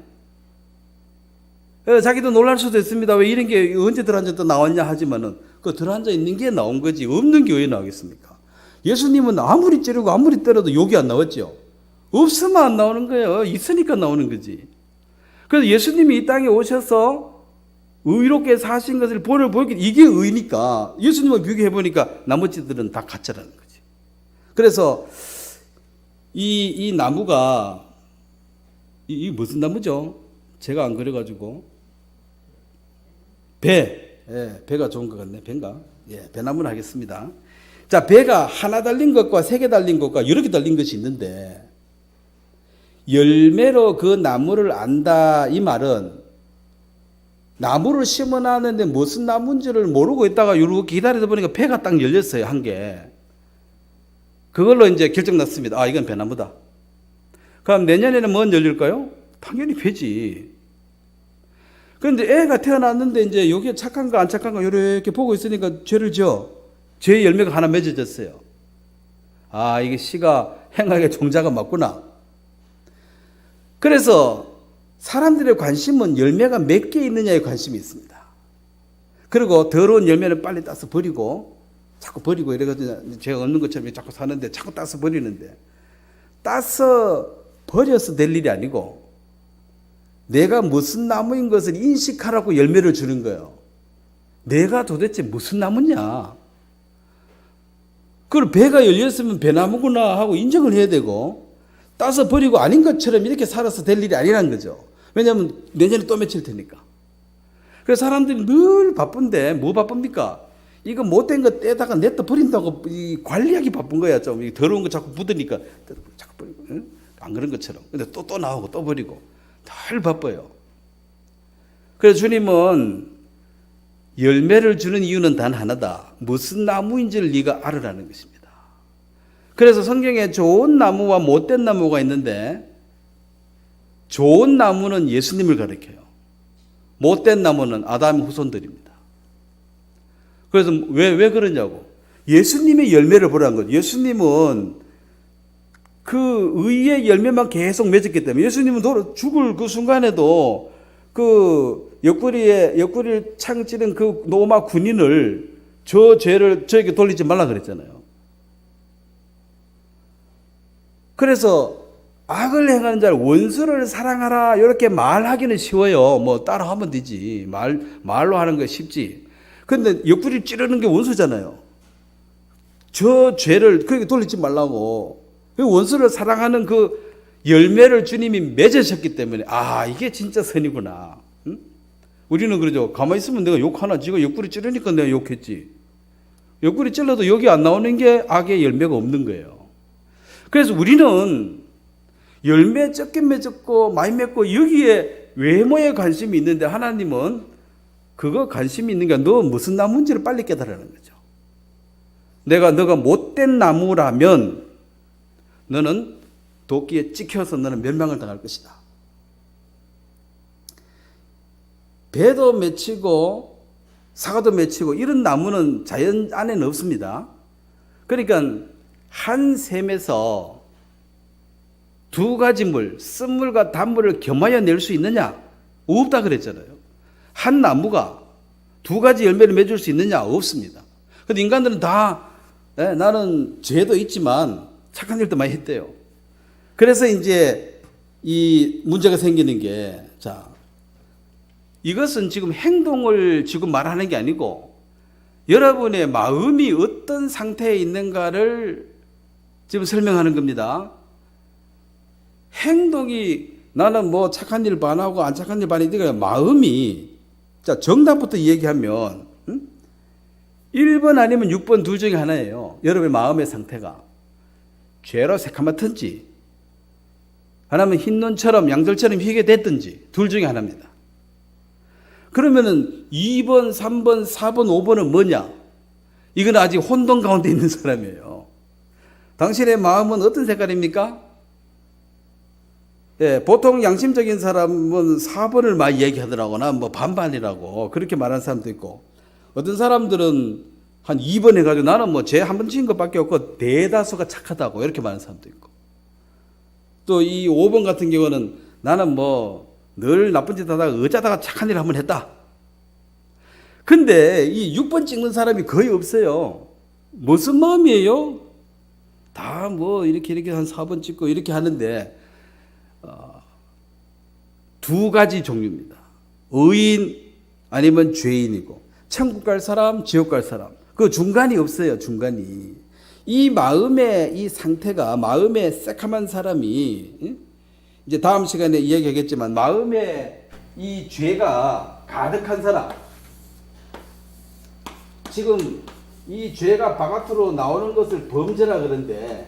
A: 그래서 자기도 놀랄 수도 있습니다. 왜 이런 게 언제 들어앉아 또 나왔냐 하지만은 그 들어앉아 있는 게 나온 거지 없는 게 왜 나오겠습니까? 예수님은 아무리 찌르고 아무리 때려도 욕이 안 나왔죠. 없으면 안 나오는 거예요. 있으니까 나오는 거지. 그래서 예수님이 이 땅에 오셔서 의롭게 사신 것을 본을 보이기 이게 의니까 예수님을 비교해 보니까 나머지들은 다 가짜라는 거지. 그래서 이 나무가 이 무슨 나무죠? 제가 안 그려가지고 배가 좋은 것 같네. 배인가? 예, 배나무를 하겠습니다. 자, 배가 하나 달린 것과 세 개 달린 것과 여러 개 달린 것이 있는데 열매로 그 나무를 안다 이 말은 나무를 심어놨는데 무슨 나무인지를 모르고 있다가 이렇게 기다리다 보니까 배가 딱 열렸어요. 한 개. 그걸로 이제 결정났습니다. 아, 이건 배나무다. 그럼 내년에는 뭔 열릴까요? 당연히 배지. 그런데 애가 태어났는데 이제 여기에 착한가 안 착한가 이렇게 보고 있으니까 죄를 지어. 죄의 열매가 하나 맺어졌어요. 아, 이게 씨가 행하게 종자가 맞구나. 그래서 사람들의 관심은 열매가 몇 개 있느냐에 관심이 있습니다. 그리고 더러운 열매는 빨리 따서 버리고 자꾸 버리고 이래가지고 제가 얻는 것처럼 자꾸 사는데 자꾸 따서 버리는데 따서 버려서 될 일이 아니고 내가 무슨 나무인 것을 인식하라고 열매를 주는 거예요. 내가 도대체 무슨 나무냐. 그걸 배가 열렸으면 배나무구나 하고 인정을 해야 되고 따서 버리고 아닌 것처럼 이렇게 살아서 될 일이 아니라는 거죠. 왜냐하면 내년에 또 맺힐 테니까. 그래서 사람들이 늘 바쁜데 뭐 바쁩니까? 이거 못된 거 떼다가 냈다 버린다고 관리하기 바쁜 거야. 좀 더러운 거 자꾸 묻으니까 자꾸 버리고 응? 안 그런 것처럼. 근데 또 나오고 또 버리고 늘 바빠요. 그래서 주님은 열매를 주는 이유는 단 하나다. 무슨 나무인지를 네가 알으라는 것입니다. 그래서 성경에 좋은 나무와 못된 나무가 있는데 좋은 나무는 예수님을 가리켜요. 못된 나무는 아담의 후손들입니다. 그래서 왜 그러냐고. 예수님의 열매를 보라는 거죠. 예수님은 그 의의 열매만 계속 맺었기 때문에 예수님은 죽을 그 순간에도 그 옆구리를 창 찌른 그 로마 군인을 저 죄를 저에게 돌리지 말라 그랬잖아요. 그래서 악을 행하는 자를 원수를 사랑하라 이렇게 말하기는 쉬워요. 뭐 따라하면 되지. 말로 하는 거 쉽지. 근데 옆구리 찌르는 게 원수잖아요. 저 죄를 그렇게 돌리지 말라고. 원수를 사랑하는 그 열매를 주님이 맺으셨기 때문에 아 이게 진짜 선이구나. 응? 우리는 그러죠. 가만히 있으면 내가 욕하나. 지가 옆구리 찌르니까 내가 욕했지. 옆구리 찔러도 여기 안 나오는 게 악의 열매가 없는 거예요. 그래서 우리는 열매 적게 맺었고 많이 맺고 여기에 외모에 관심이 있는데 하나님은 그거 관심이 있는 게 너 무슨 나무인지를 빨리 깨달으라는 거죠. 너가 못된 나무라면 너는 도끼에 찍혀서 너는 멸망을 당할 것이다. 배도 맺히고 사과도 맺히고 이런 나무는 자연 안에는 없습니다. 그러니까 한 샘에서 두 가지 물, 쓴물과 단물을 겸하여 낼 수 있느냐? 없다 그랬잖아요. 한 나무가 두 가지 열매를 맺을 수 있느냐? 없습니다. 근데 인간들은 다 나는 죄도 있지만 착한 일도 많이 했대요. 그래서 이제 이 문제가 생기는 게 자, 이것은 지금 행동을 지금 말하는 게 아니고 여러분의 마음이 어떤 상태에 있는가를 지금 설명하는 겁니다. 행동이 나는 뭐 착한 일 반하고 안 착한 일 반이니까 마음이 자, 정답부터 얘기하면 1번 아니면 6번 둘 중에 하나예요. 여러분의 마음의 상태가 죄로 새카맣든지 아니면 흰 눈처럼 양털처럼 희게 됐든지 둘 중에 하나입니다. 그러면은 2번, 3번, 4번, 5번은 뭐냐? 이건 아직 혼돈 가운데 있는 사람이에요. 당신의 마음은 어떤 색깔입니까? 예, 보통 양심적인 사람은 4번을 많이 얘기하더라거나 뭐 반반이라고 그렇게 말하는 사람도 있고, 어떤 사람들은 한 2번 해가지고 나는 뭐 죄 한 번 지은 것밖에 없고 대다수가 착하다고 이렇게 말하는 사람도 있고, 또 이 5번 같은 경우는 나는 뭐 늘 나쁜 짓 하다가 어쩌다가 착한 일 한 번 했다. 근데 이 6번 찍는 사람이 거의 없어요. 무슨 마음이에요? 다 뭐 이렇게 한 4번 찍고 이렇게 하는데 두 가지 종류입니다. 의인 아니면 죄인이고, 천국 갈 사람, 지옥 갈 사람. 그 중간이 없어요. 중간이. 이 마음의 이 상태가, 마음의 새카만 사람이, 이제 다음 시간에 이야기하겠지만, 마음에 이 죄가 가득한 사람, 지금 이 죄가 바깥으로 나오는 것을 범죄라 그러는데,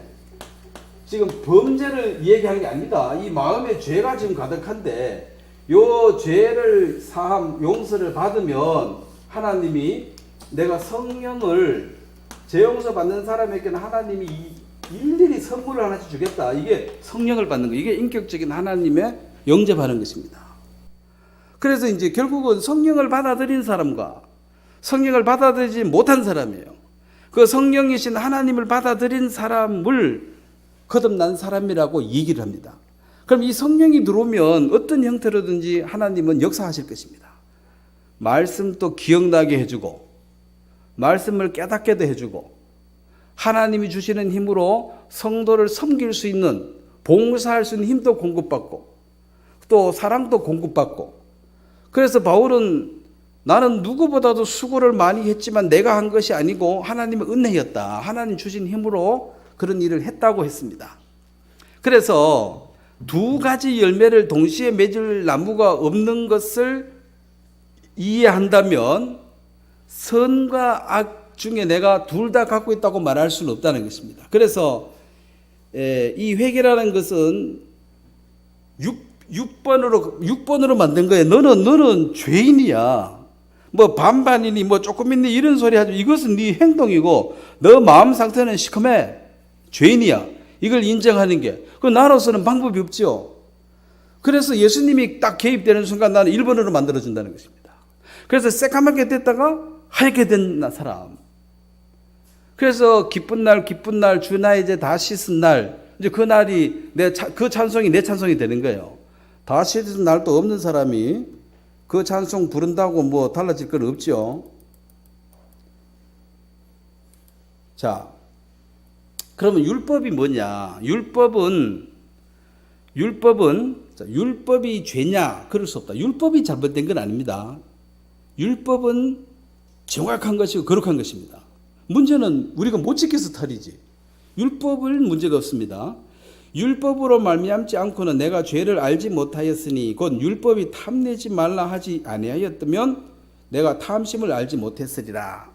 A: 지금 범죄를 얘기하는 게 아닙니다. 이 마음에 죄가 지금 가득한데, 요 죄를 사함, 용서를 받으면 하나님이, 내가 성령을, 죄 용서 받는 사람에게는 하나님이 일일이 선물을 하나씩 주겠다. 이게 성령을 받는 거, 이게 인격적인 하나님의 영접하는 것입니다. 그래서 이제 결국은 성령을 받아들인 사람과 성령을 받아들이지 못한 사람이에요. 그 성령이신 하나님을 받아들인 사람을 거듭난 사람이라고 얘기를 합니다. 그럼 이 성령이 들어오면 어떤 형태로든지 하나님은 역사하실 것입니다. 말씀도 기억나게 해주고, 말씀을 깨닫게도 해주고, 하나님이 주시는 힘으로 성도를 섬길 수 있는, 봉사할 수 있는 힘도 공급받고, 또 사랑도 공급받고. 그래서 바울은 나는 누구보다도 수고를 많이 했지만 내가 한 것이 아니고 하나님의 은혜였다. 하나님 주신 힘으로 그런 일을 했다고 했습니다. 그래서 두 가지 열매를 동시에 맺을 나무가 없는 것을 이해한다면 선과 악 중에 내가 둘 다 갖고 있다고 말할 수는 없다는 것입니다. 그래서 이 회개라는 것은 6번으로 만든 거예요. 너는 죄인이야. 뭐 반반이니 뭐 조금 있니 이런 소리 하지. 이것은 네 행동이고 너 마음 상태는 시커매. 죄인이야. 이걸 인정하는 게, 그 나로서는 방법이 없죠. 그래서 예수님이 딱 개입되는 순간 나는 1번으로 만들어준다는 것입니다. 그래서 새까맣게 됐다가 하얗게 된 사람. 그래서 기쁜 날 주 나 이제 다 씻은 날, 이제 그 날이 그 찬송이 내 찬송이 되는 거예요. 다 씻은 날도 없는 사람이 그 찬송 부른다고 뭐 달라질 건 없죠. 자, 그러면 율법이 뭐냐? 율법이 죄냐? 그럴 수 없다. 율법이 잘못된 건 아닙니다. 율법은 정확한 것이고 거룩한 것입니다. 문제는 우리가 못 지켜서 탈이지. 율법은 문제가 없습니다. 율법으로 말미암지 않고는 내가 죄를 알지 못하였으니 곧 율법이 탐내지 말라 하지 아니하였다면 내가 탐심을 알지 못했으리라.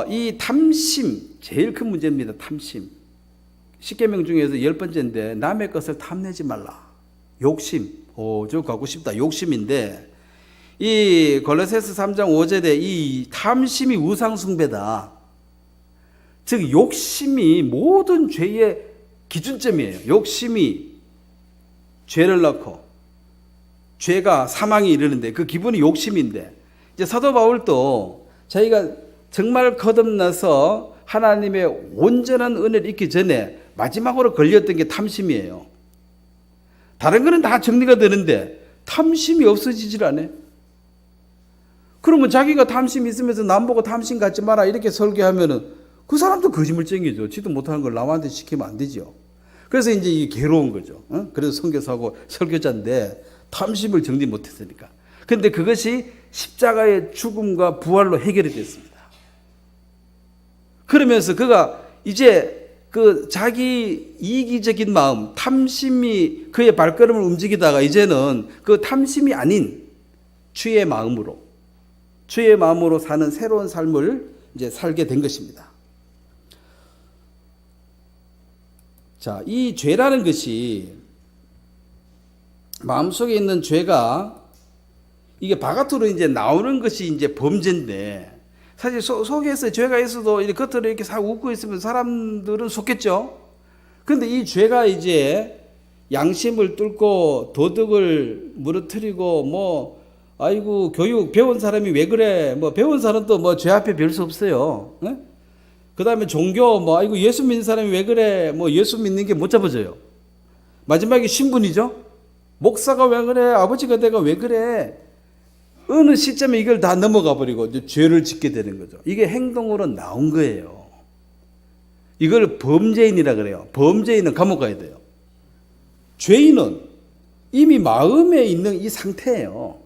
A: 이 탐심 제일 큰 문제입니다. 탐심. 10계명 중에서 10번째인데 남의 것을 탐내지 말라. 욕심. 저 갖고 싶다. 욕심인데, 이 골로새서 3장 5절에 이 탐심이 우상숭배다. 즉 욕심이 모든 죄의 기준점이에요. 욕심이 죄를 낳고 죄가 사망에 이르는데 그 기본이 욕심인데, 이제 사도 바울도 자기가 정말 거듭나서 하나님의 온전한 은혜를 잊기 전에 마지막으로 걸렸던 게 탐심이에요. 다른 거는 다 정리가 되는데 탐심이 없어지질 않아요. 그러면 자기가 탐심이 있으면서 남보고 탐심 갖지 마라 이렇게 설교하면은 그 사람도 거짓말쟁이죠. 지도 못하는 걸 남한테 시키면 안 되죠. 그래서 이제 이게 괴로운 거죠. 그래서 선교사고 설교자인데 탐심을 정리 못했으니까. 그런데 그것이 십자가의 죽음과 부활로 해결이 됐습니다. 그러면서 그가 이제 그 자기 이기적인 마음, 탐심이 그의 발걸음을 움직이다가 이제는 그 탐심이 아닌 주의 마음으로 사는 새로운 삶을 이제 살게 된 것입니다. 자, 이 죄라는 것이 마음속에 있는 죄가 이게 바깥으로 이제 나오는 것이 이제 범죄인데 사실 속에서 죄가 있어도 이렇게 겉으로 이렇게 싹 웃고 있으면 사람들은 속겠죠. 그런데 이 죄가 이제 양심을 뚫고 도덕을 무너뜨리고 뭐 아이고 교육 배운 사람이 왜 그래 뭐 배운 사람도 뭐 죄 앞에 별 수 없어요. 그 다음에 종교 뭐 아이고 예수 믿는 사람이 왜 그래 뭐 예수 믿는 게 못 잡아져요. 마지막에 신분이죠. 목사가 왜 그래 아버지가 내가 왜 그래 어느 시점에 이걸 다 넘어가 버리고 이제 죄를 짓게 되는 거죠. 이게 행동으로 나온 거예요. 이걸 범죄인이라 그래요. 범죄인은 감옥 가야 돼요. 죄인은 이미 마음에 있는 이 상태예요.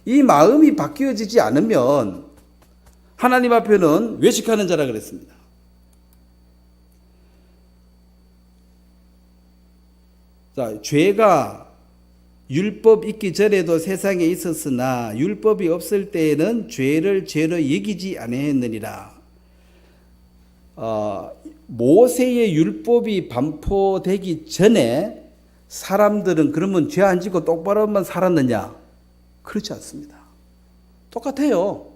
A: 이 마음이 바뀌어지지 않으면 하나님 앞에는 외식하는 자라 그랬습니다. 자, 죄가 율법 있기 전에도 세상에 있었으나 율법이 없을 때에는 죄를 죄로 여기지 아니했느니라. 모세의 율법이 반포되기 전에 사람들은 그러면 죄 안 지고 똑바로만 살았느냐? 그렇지 않습니다. 똑같아요.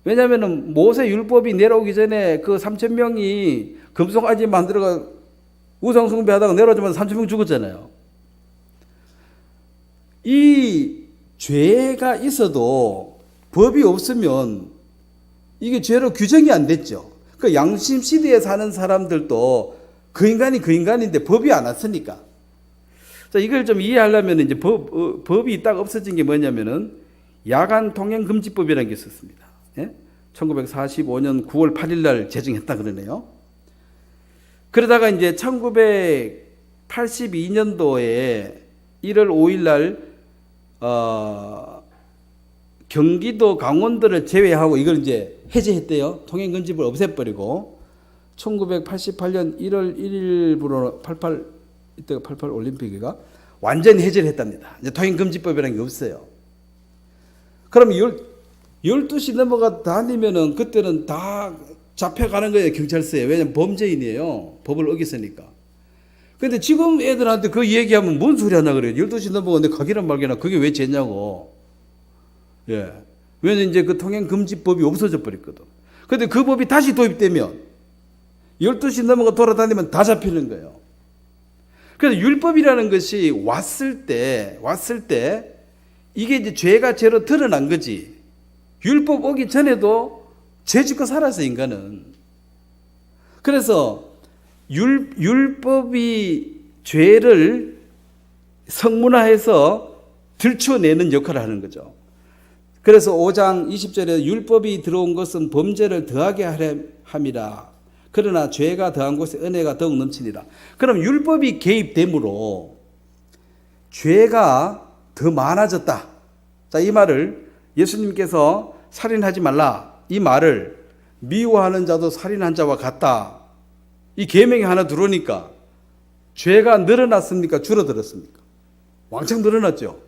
A: 왜냐하면 모세 율법이 내려오기 전에 그 3,000명이 금송아지 만들어가 우상숭배하다가 내려오자마자 3,000명 죽었잖아요. 이 죄가 있어도 법이 없으면 이게 죄로 규정이 안 됐죠. 그 양심 시대에 사는 사람들도 그 인간이 그 인간인데 법이 안 왔으니까. 자, 이걸 좀 이해하려면 이제 법이 딱 없어진 게 뭐냐면은 야간 통행 금지법이라는 게 있었습니다. 예? 1945년 9월 8일 날 제정했다 그러네요. 그러다가 이제 1982년도에 1월 5일 날 경기도 강원도를 제외하고 이걸 이제 해제했대요. 통행 금지법을 없애버리고 1988년 1월 1일부로 88 올림픽이가 완전히 해제를 했답니다. 이제 통행 금지법이라는 게 없어요. 그럼 12시 넘어가 다니면은 그때는 다 잡혀가는 거예요, 경찰서에. 왜냐면 범죄인이에요. 법을 어겼으니까. 근데 지금 애들한테 그 얘기하면 뭔 소리 하나 그래요. 12시 넘어가는데 가기란 말기나 그게 왜 죄냐고. 예. 왜냐면 이제 그 통행금지법이 없어져 버렸거든. 근데 그 법이 다시 도입되면 12시 넘어가 돌아다니면 다 잡히는 거예요. 그래서 율법이라는 것이 왔을 때 이게 이제 죄가 죄로 드러난 거지. 율법 오기 전에도 죄 짓고 살았어, 인간은. 그래서 율법이 죄를 성문화해서 들춰내는 역할을 하는 거죠. 그래서 5장 20절에 율법이 들어온 것은 범죄를 더하게 하려 함이라. 그러나 죄가 더한 곳에 은혜가 더욱 넘치니라. 그럼 율법이 개입됨으로 죄가 더 많아졌다. 자, 이 말을 예수님께서 살인하지 말라. 이 말을 미워하는 자도 살인한 자와 같다. 이 계명이 하나 들어오니까 죄가 늘어났습니까? 줄어들었습니까? 왕창 늘어났죠.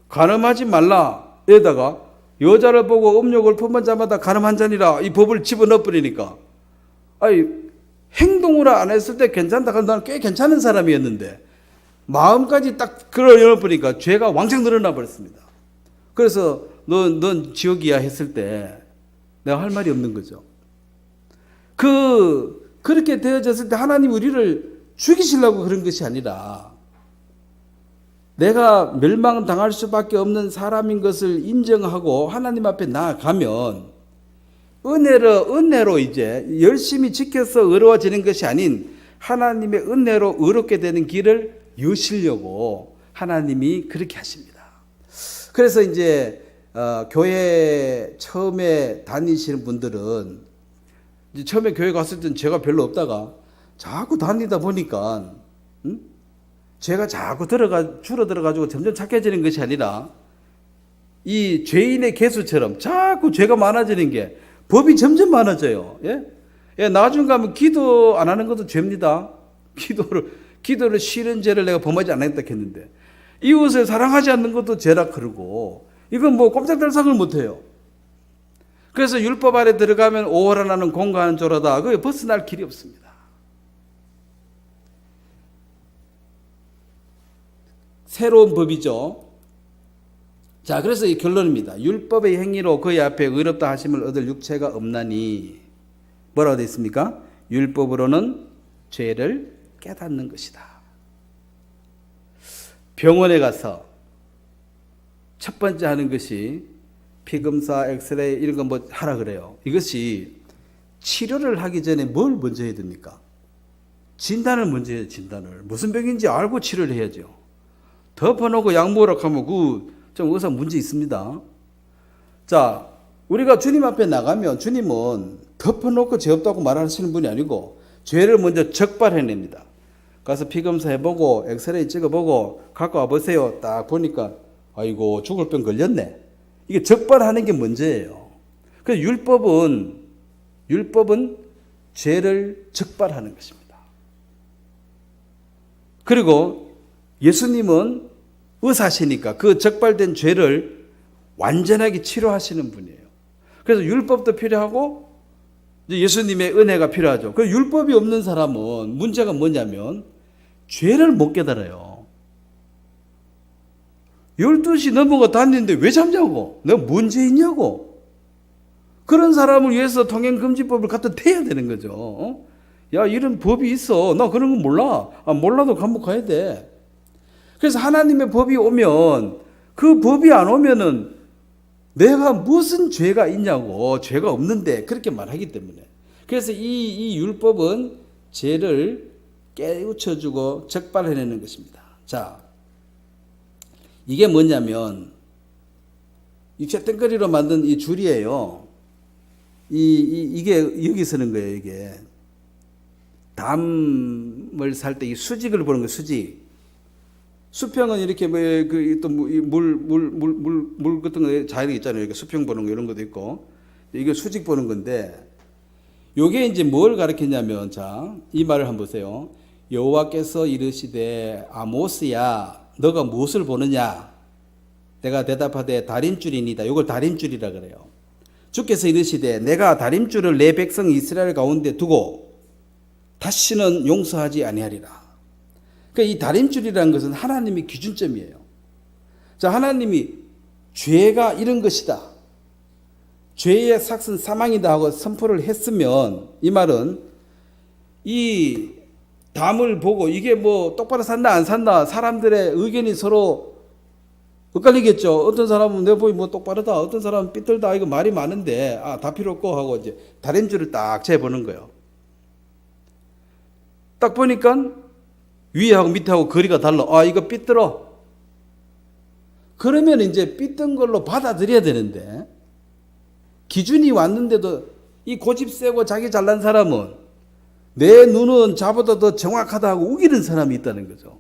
A: 간음하지 말라에다가 여자를 보고 음욕을 품은 자마다 간음한 자니라 이 법을 집어넣어 버리니까 아니 행동으로 안 했을 때 괜찮다. 그럼 나는 꽤 괜찮은 사람이었는데 마음까지 딱 끌어넣어 버리니까 죄가 왕창 늘어나 버렸습니다. 그래서 넌 지옥이야 했을 때 내가 할 말이 없는 거죠. 그렇게 되어졌을 때 하나님 우리를 죽이시려고 그런 것이 아니라 내가 멸망당할 수밖에 없는 사람인 것을 인정하고 하나님 앞에 나아가면 은혜로 이제 열심히 지켜서 의로워지는 것이 아닌 하나님의 은혜로 의롭게 되는 길을 여시려고 하나님이 그렇게 하십니다. 그래서 이제 교회 처음에 다니시는 분들은 이제 처음에 교회 갔을 때는 죄가 별로 없다가 자꾸 다니다 보니까 죄가 자꾸 줄어들어가지고 점점 착해지는 것이 아니라 이 죄인의 개수처럼 자꾸 죄가 많아지는 게 법이 점점 많아져요. 예? 나중 가면 기도 안 하는 것도 죄입니다. 기도를 싫은 죄를 내가 범하지 않았다 했는데 이웃을 사랑하지 않는 것도 죄라 그러고 이건 뭐 꼼짝달싹을 못해요. 그래서 율법 아래 들어가면 오호라 나는 공가하는 조라다. 그게 벗어날 길이 없습니다. 새로운 법이죠. 자, 그래서 이 결론입니다. 율법의 행위로 그의 앞에 의롭다 하심을 얻을 육체가 없나니 뭐라고 되어 있습니까? 율법으로는 죄를 깨닫는 것이다. 병원에 가서 첫 번째 하는 것이 피검사, 엑스레이 이런 거 뭐 하라 그래요. 이것이 치료를 하기 전에 뭘 먼저 해야 됩니까? 진단을 먼저 해야 진단을. 무슨 병인지 알고 치료를 해야죠. 덮어놓고 약 먹으라고 하면 좀 의사 문제 있습니다. 자, 우리가 주님 앞에 나가면 주님은 덮어놓고 죄 없다고 말하시는 분이 아니고 죄를 먼저 적발해냅니다. 가서 피검사 해보고 엑스레이 찍어보고 갖고 와보세요. 딱 보니까 아이고 죽을 병 걸렸네. 이게 적발하는 게 문제예요. 그래서 율법은 죄를 적발하는 것입니다. 그리고 예수님은 의사시니까 그 적발된 죄를 완전하게 치료하시는 분이에요. 그래서 율법도 필요하고 예수님의 은혜가 필요하죠. 그 율법이 없는 사람은 문제가 뭐냐면 죄를 못 깨달아요. 12시 넘어가 다니는데 왜 잠자고? 내가 뭔 죄 있냐고? 그런 사람을 위해서 통행금지법을 갖다 대야 되는 거죠. 야, 이런 법이 있어. 나 그런 거 몰라. 몰라도 감옥 가야 돼. 그래서 하나님의 법이 오면 그 법이 안 오면은 내가 무슨 죄가 있냐고, 죄가 없는데 그렇게 말하기 때문에. 그래서 이 율법은 죄를 깨우쳐주고 적발해내는 것입니다. 자, 이게 뭐냐면 이 쇳덩거리로 만든 이 줄이에요. 이게 여기 쓰는 거예요. 이게 담을 살 때 이 수직을 보는 거예요. 수직. 수평은 이렇게 물 같은 거 자연이 있잖아요. 이렇게 수평 보는 거 이런 것도 있고 이게 수직 보는 건데 요게 이제 뭘 가르치냐면 자, 이 말을 한번 보세요. 여호와께서 이르시되 아모스야 너가 무엇을 보느냐? 내가 대답하되 다림줄이니이다. 이걸 다림줄이라 그래요. 주께서 이르시되 내가 다림줄을 내 백성 이스라엘 가운데 두고 다시는 용서하지 아니하리라. 그러니까 이 다림줄이라는 것은 하나님의 기준점이에요. 자, 하나님이 죄가 이런 것이다. 죄의 삭은 사망이다 하고 선포를 했으면 이 말은 이 담을 보고 이게 뭐 똑바로 산다 안 산다 사람들의 의견이 서로 엇갈리겠죠. 어떤 사람은 내 보기 뭐 똑바르다, 어떤 사람은 삐뚤다. 이거 말이 많은데 다 필요 없고 하고 이제 다림줄을 딱 재보는 거예요. 딱 보니까 위하고 밑하고 거리가 달라. 이거 삐뚤어. 그러면 이제 삐뚤은 걸로 받아들여야 되는데 기준이 왔는데도 이 고집 세고 자기 잘난 사람은 내 눈은 자보다 더 정확하다 하고 우기는 사람이 있다는 거죠.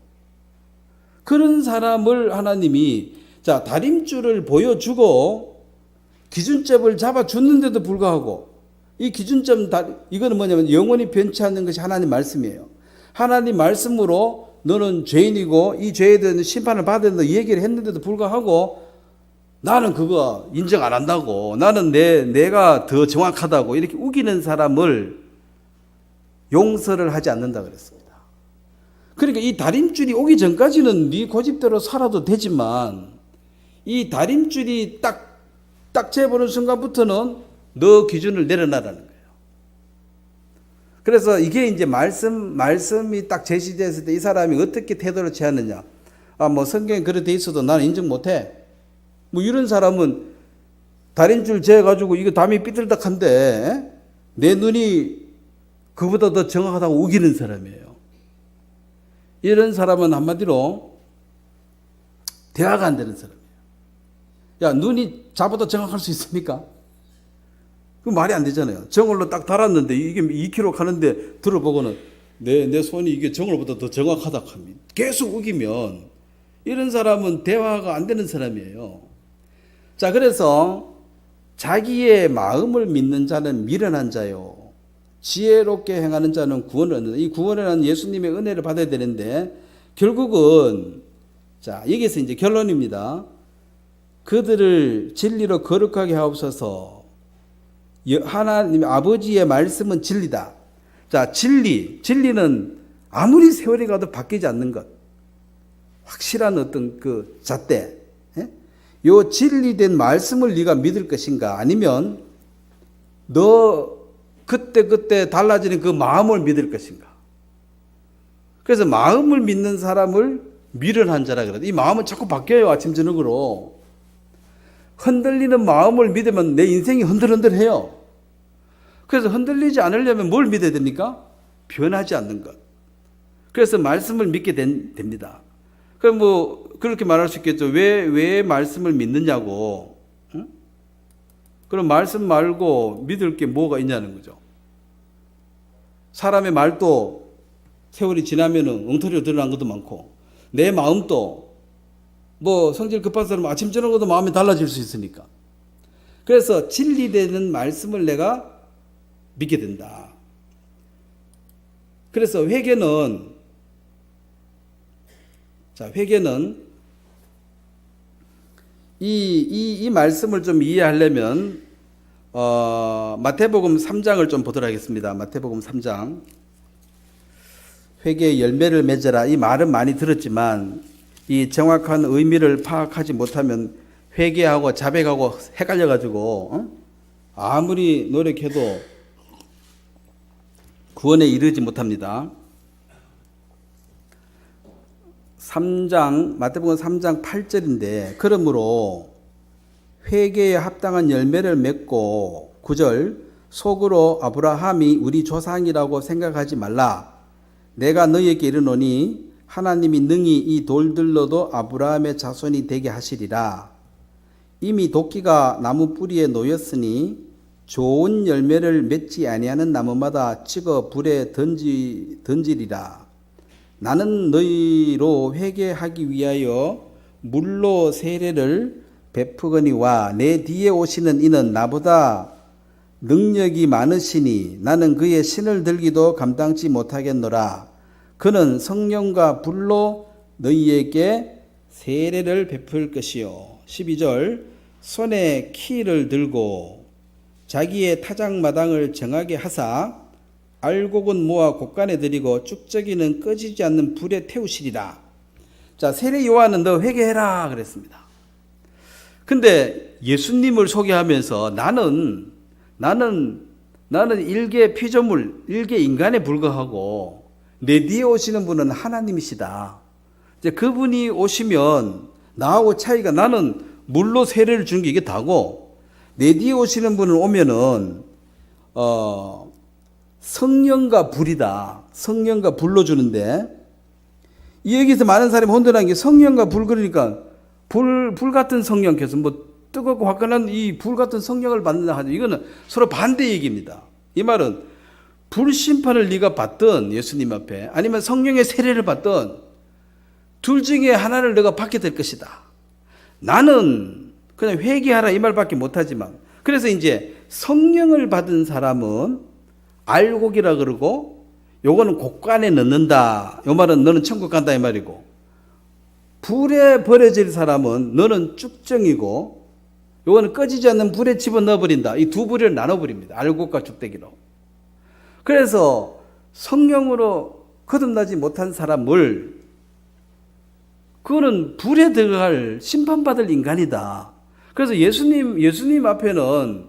A: 그런 사람을 하나님이 자, 다림줄을 보여주고 기준점을 잡아줬는데도 불구하고 이 기준점, 이거는 뭐냐면 영원히 변치 않는 것이 하나님 말씀이에요. 하나님 말씀으로 너는 죄인이고 이 죄에 대한 심판을 받아야 된다 얘기를 했는데도 불구하고 나는 그거 인정 안 한다고, 나는 내가 더 정확하다고 이렇게 우기는 사람을 용서를 하지 않는다 그랬습니다. 그러니까 이 다림줄이 오기 전까지는 네 고집대로 살아도 되지만 이 다림줄이 딱 재보는 순간부터는 너 기준을 내려놔라는 거예요. 그래서 이게 이제 말씀이 딱 제시됐을 때 이 사람이 어떻게 태도를 취하느냐. 뭐 성경에 그렇게 돼 있어도 나는 인정 못해. 뭐 이런 사람은 다림줄 재가지고 이거 담이 삐뚤딱한데 내 눈이 그보다 더 정확하다고 우기는 사람이에요. 이런 사람은 한마디로 대화가 안 되는 사람이에요. 야, 눈이 자보다 정확할 수 있습니까? 그 말이 안 되잖아요. 정월로 딱 달았는데 이게 2km 가는데 들어보고는 내 손이 이게 정월보다 더 정확하다 하면 계속 우기면 이런 사람은 대화가 안 되는 사람이에요. 자, 그래서 자기의 마음을 믿는 자는 미련한 자요. 지혜롭게 행하는 자는 구원을 얻는다. 이 구원이라는 예수님의 은혜를 받아야 되는데 결국은 자, 여기서 이제 결론입니다. 그들을 진리로 거룩하게 하옵소서. 하나님 아버지의 말씀은 진리다. 자, 진리는 아무리 세월이 가도 바뀌지 않는 것. 확실한 어떤 그 잣대. 예? 요 진리된 말씀을 네가 믿을 것인가? 아니면 너 그때 달라지는 그 마음을 믿을 것인가? 그래서 마음을 믿는 사람을 미련한 자라 그래요. 이 마음은 자꾸 바뀌어요. 아침 저녁으로. 흔들리는 마음을 믿으면 내 인생이 흔들흔들해요. 그래서 흔들리지 않으려면 뭘 믿어야 됩니까? 변하지 않는 것. 그래서 말씀을 믿게 됩니다. 그럼 뭐 그렇게 말할 수 있겠죠. 왜 말씀을 믿느냐고. 응? 그럼 말씀 말고 믿을 게 뭐가 있냐는 거죠. 사람의 말도 세월이 지나면 엉터리로 드러난 것도 많고, 내 마음도 뭐 성질 급한 사람은 아침 저녁으로도 마음이 달라질 수 있으니까. 그래서 진리되는 말씀을 내가 믿게 된다. 그래서 회개는 이 말씀을 좀 이해하려면 마태복음 3장을 좀 보도록 하겠습니다. 마태복음 3장. 회개의 열매를 맺어라. 이 말은 많이 들었지만 이 정확한 의미를 파악하지 못하면 회개하고 자백하고 헷갈려가지고 아무리 노력해도 구원에 이르지 못합니다. 3장, 마태복음 3장 8절인데, 그러므로 회개에 합당한 열매를 맺고 9절, 속으로 아브라함이 우리 조상이라고 생각하지 말라. 내가 너희에게 이르노니 하나님이 능히 이 돌들로도 아브라함의 자손이 되게 하시리라. 이미 도끼가 나무 뿌리에 놓였으니 좋은 열매를 맺지 아니하는 나무마다 찍어 불에 던지리라. 나는 너희로 회개하기 위하여 물로 세례를 베푸거니와 내 뒤에 오시는 이는 나보다 능력이 많으시니 나는 그의 신을 들기도 감당치 못하겠노라. 그는 성령과 불로 너희에게 세례를 베풀 것이요. 12절 손에 키를 들고 자기의 타작마당을 정하게 하사 알곡은 모아 곳간에 들이고 쭉저기는 꺼지지 않는 불에 태우시리라. 자, 세례 요한은 너 회개해라 그랬습니다. 근데 예수님을 소개하면서 나는 일개 피조물, 일개 인간에 불과하고 내 뒤에 오시는 분은 하나님이시다. 이제 그분이 오시면 나하고 차이가, 나는 물로 세례를 주는 게 이게 다고, 내 뒤에 오시는 분은 오면은 성령과 불이다. 성령과 불로 주는데, 이 얘기에서 많은 사람이 혼돈한 게 성령과 불, 그러니까 불 같은 성령께서 뭐 뜨겁고 화끈한 이 불 같은 성령을 받는다 하죠. 이거는 서로 반대 얘기입니다. 이 말은 불 심판을 네가 받든 예수님 앞에, 아니면 성령의 세례를 받든 둘 중에 하나를 너가 받게 될 것이다. 나는 그냥 회개하라 이 말밖에 못하지만, 그래서 이제 성령을 받은 사람은 알곡이라 그러고, 요거는 곳간에 넣는다. 요 말은 너는 천국 간다 이 말이고, 불에 버려질 사람은 너는 쭉정이고, 요거는 꺼지지 않는 불에 집어넣어버린다. 이 두 부류를 나눠버립니다. 알곡과 쭉대기로. 그래서 성령으로 거듭나지 못한 사람을, 그거는 불에 들어갈 심판받을 인간이다. 그래서 예수님 앞에는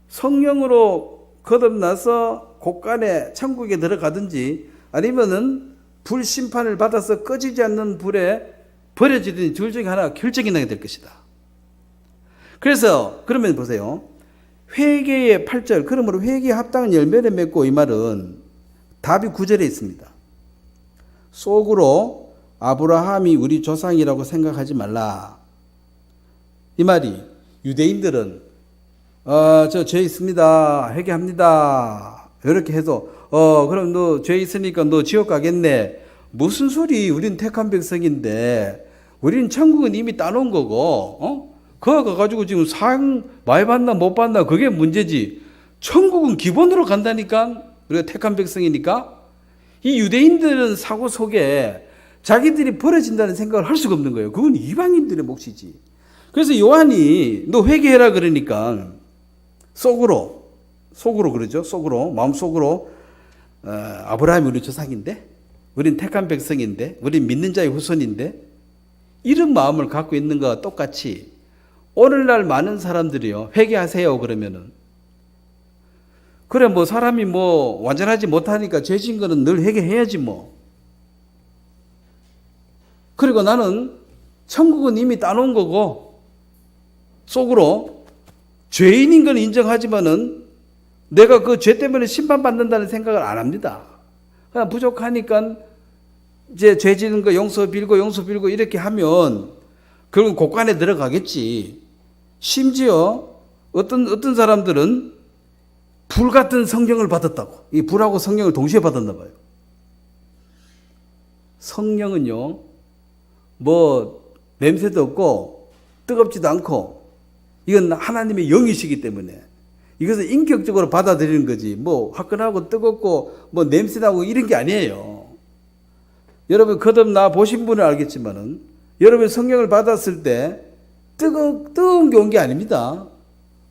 A: 성령으로 거듭나서 곳간에 천국에 들어가든지 아니면은 불 심판을 받아서 꺼지지 않는 불에 버려지든지 둘 중에 하나가 결정이 나게 될 것이다. 그래서 그러면 보세요. 회개의 8절, 그러므로 회개에 합당한 열매를 맺고, 이 말은 답이 9절에 있습니다. 속으로 아브라함이 우리 조상이라고 생각하지 말라. 이 말이 유대인들은 저 죄 있습니다. 회개합니다. 이렇게 해서 그럼 너 죄 있으니까 너 지옥 가겠네. 무슨 소리? 우린 택한 백성인데, 우린 천국은 이미 따놓은 거고, 그거 가가지고 지금 상 많이 받나 못 받나 그게 문제지. 천국은 기본으로 간다니까. 우리가 택한 백성이니까. 이 유대인들은 사고 속에 자기들이 벌어진다는 생각을 할 수가 없는 거예요. 그건 이방인들의 몫이지. 그래서 요한이 너 회개해라 그러니까 속으로 그러죠. 속으로 마음속으로 아브라함이 우리 조상인데 우린 택한 백성인데 우린 믿는 자의 후손인데 이런 마음을 갖고 있는 것과 똑같이 오늘날 많은 사람들이요 회개하세요 그러면은 그래 뭐 사람이 뭐 완전하지 못하니까 죄진 거는 늘 회개해야지 뭐. 그리고 나는 천국은 이미 따놓은 거고 속으로 죄인인 건 인정하지만은 내가 그 죄 때문에 심판받는다는 생각을 안 합니다. 그냥 부족하니까 이제 죄 지는 거 용서 빌고 이렇게 하면 결국 곳간에 들어가겠지. 심지어 어떤 사람들은 불 같은 성령을 받았다고. 이 불하고 성령을 동시에 받았나 봐요. 성령은요, 뭐 냄새도 없고 뜨겁지도 않고 이건 하나님의 영이시기 때문에 이것을 인격적으로 받아들이는 거지. 뭐 화끈하고 뜨겁고 뭐 냄새나고 이런 게 아니에요. 여러분 거듭나 보신 분은 알겠지만은 여러분 성령을 받았을 때 뜨거운 게 온 게 아닙니다.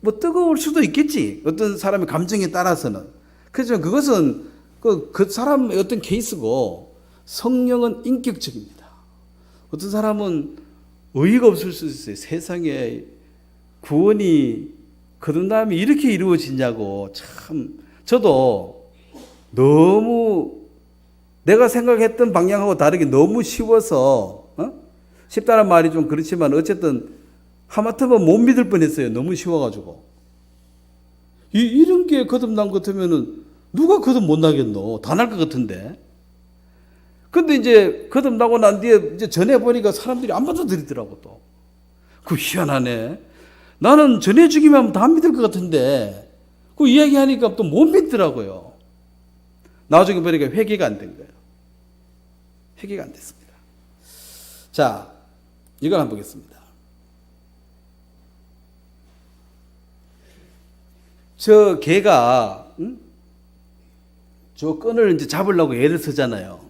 A: 뭐 뜨거울 수도 있겠지. 어떤 사람의 감정에 따라서는. 그렇지만 그것은 그 사람의 어떤 케이스고 성령은 인격적입니다. 어떤 사람은 의의가 없을 수 있어요. 세상에 구원이 거듭남이 이렇게 이루어지냐고. 참 저도 너무 내가 생각했던 방향하고 다르게 너무 쉬워서 쉽다는 말이 좀 그렇지만 어쨌든 하마터면 못 믿을 뻔했어요. 너무 쉬워가지고. 이런 게 거듭난 것 같으면은 누가 거듭 못 나겠노? 다 날 것 같은데. 근데 이제 거듭나고 난 뒤에 이제 전해보니까 사람들이 안 받아들이더라고 또. 그 희한하네. 나는 전해주기만 하면 다 믿을 것 같은데 그 이야기하니까 또 못 믿더라고요. 나중에 보니까 회개가 안 된 거예요. 회개가 안 됐습니다. 자, 이걸 한번 보겠습니다. 저 개가 저 끈을 이제 잡으려고 애를 쓰잖아요.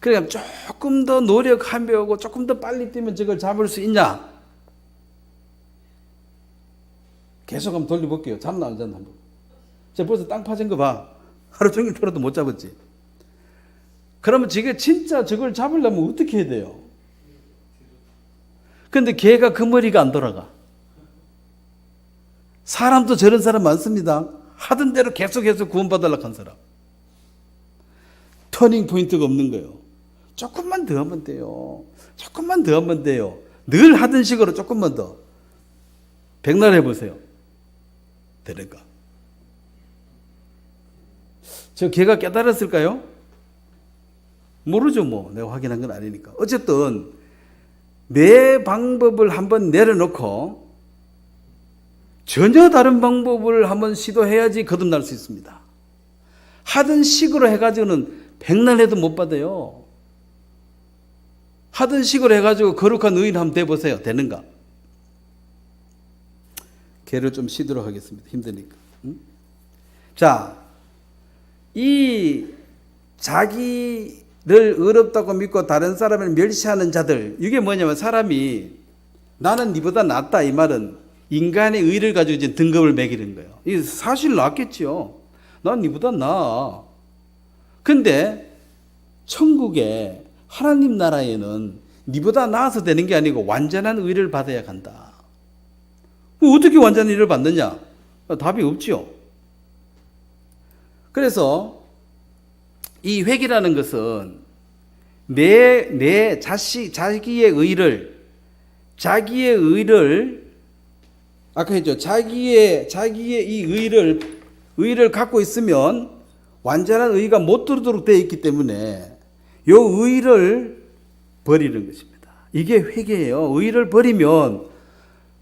A: 그러니까 조금 더 노력하며 조금 더 빨리 뛰면 저걸 잡을 수 있냐? 계속 한번 돌려볼게요. 잡나 안 잡나 한번. 제가 벌써 땅 파진 거 봐. 하루 종일 털어도 못 잡았지. 그러면 저게 진짜 저걸 잡으려면 어떻게 해야 돼요? 근데 개가 그 머리가 안 돌아가. 사람도 저런 사람 많습니다. 하던 대로 계속해서 구원받으려고 한 사람. 터닝 포인트가 없는 거예요. 조금만 더 하면 돼요. 조금만 더 하면 돼요. 늘 하던 식으로 조금만 더. 백날 해보세요. 되는가? 저 개가 깨달았을까요? 모르죠 뭐. 내가 확인한 건 아니니까. 어쨌든 내 방법을 한번 내려놓고 전혀 다른 방법을 한번 시도해야지 거듭날 수 있습니다. 하던 식으로 해가지고는 백날 해도 못 받아요. 하던 식으로 해가지고 거룩한 의인 한번 돼보세요. 되는가? 개를 좀 쉬도록 하겠습니다. 힘드니까. 자, 이 자기를 의롭다고 믿고 다른 사람을 멸시하는 자들, 이게 뭐냐면 사람이 나는 니보다 낫다 이 말은 인간의 의를 가지고 이제 등급을 매기는 거예요. 이게 사실 낫겠지요. 난 니보다 나아. 근데 천국에 하나님 나라에는 니보다 나아서 되는 게 아니고 완전한 의를 받아야 간다. 어떻게 완전한 의를 받느냐? 답이 없지요. 그래서 이 회개라는 것은 내 자기의 의를 아까 했죠. 자기의 이 의를 갖고 있으면 완전한 의가 못 들도록 되어 있기 때문에 이 의를 버리는 것입니다. 이게 회개예요. 의를 버리면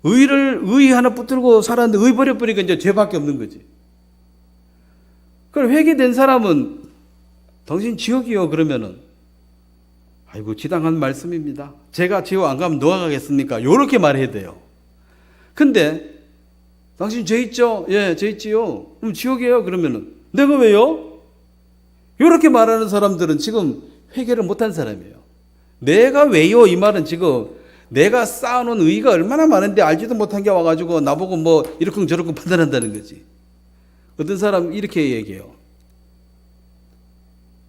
A: 의 하나 붙들고 살았는데 의 버려버리니까 이제 죄밖에 없는 거지. 그럼 회개된 사람은 당신 지옥이요 그러면은 아이고 지당한 말씀입니다. 제가 지옥 안 가면 누가 가겠습니까? 요렇게 말해야 돼요. 근데 당신 죄 있죠? 예, 죄 있지요. 그럼 지옥이에요 그러면은 내가 왜요? 요렇게 말하는 사람들은 지금 회개를 못한 사람이에요. 내가 왜요? 이 말은 지금 내가 쌓아놓은 의의가 얼마나 많은데 알지도 못한 게 와가지고 나보고 뭐 이렇게 저렇게 판단한다는 거지. 어떤 사람 이렇게 얘기해요.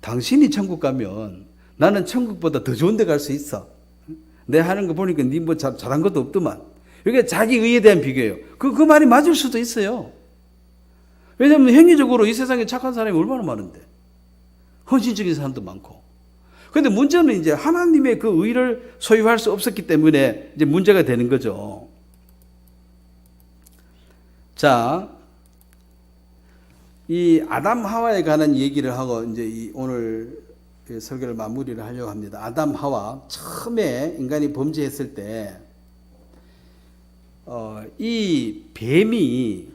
A: 당신이 천국 가면 나는 천국보다 더 좋은 데 갈 수 있어. 내 하는 거 보니까 니 뭐 잘한 것도 없더만. 이게 자기 의에 대한 비교예요. 그 말이 맞을 수도 있어요. 왜냐하면 행위적으로 이 세상에 착한 사람이 얼마나 많은데. 헌신적인 사람도 많고. 그런데 문제는 이제 하나님의 그 의를 소유할 수 없었기 때문에 이제 문제가 되는 거죠. 자, 이 아담 하와에 관한 얘기를 하고 이제 이 오늘 설교를 마무리를 하려고 합니다. 아담 하와 처음에 인간이 범죄했을 때 이 뱀이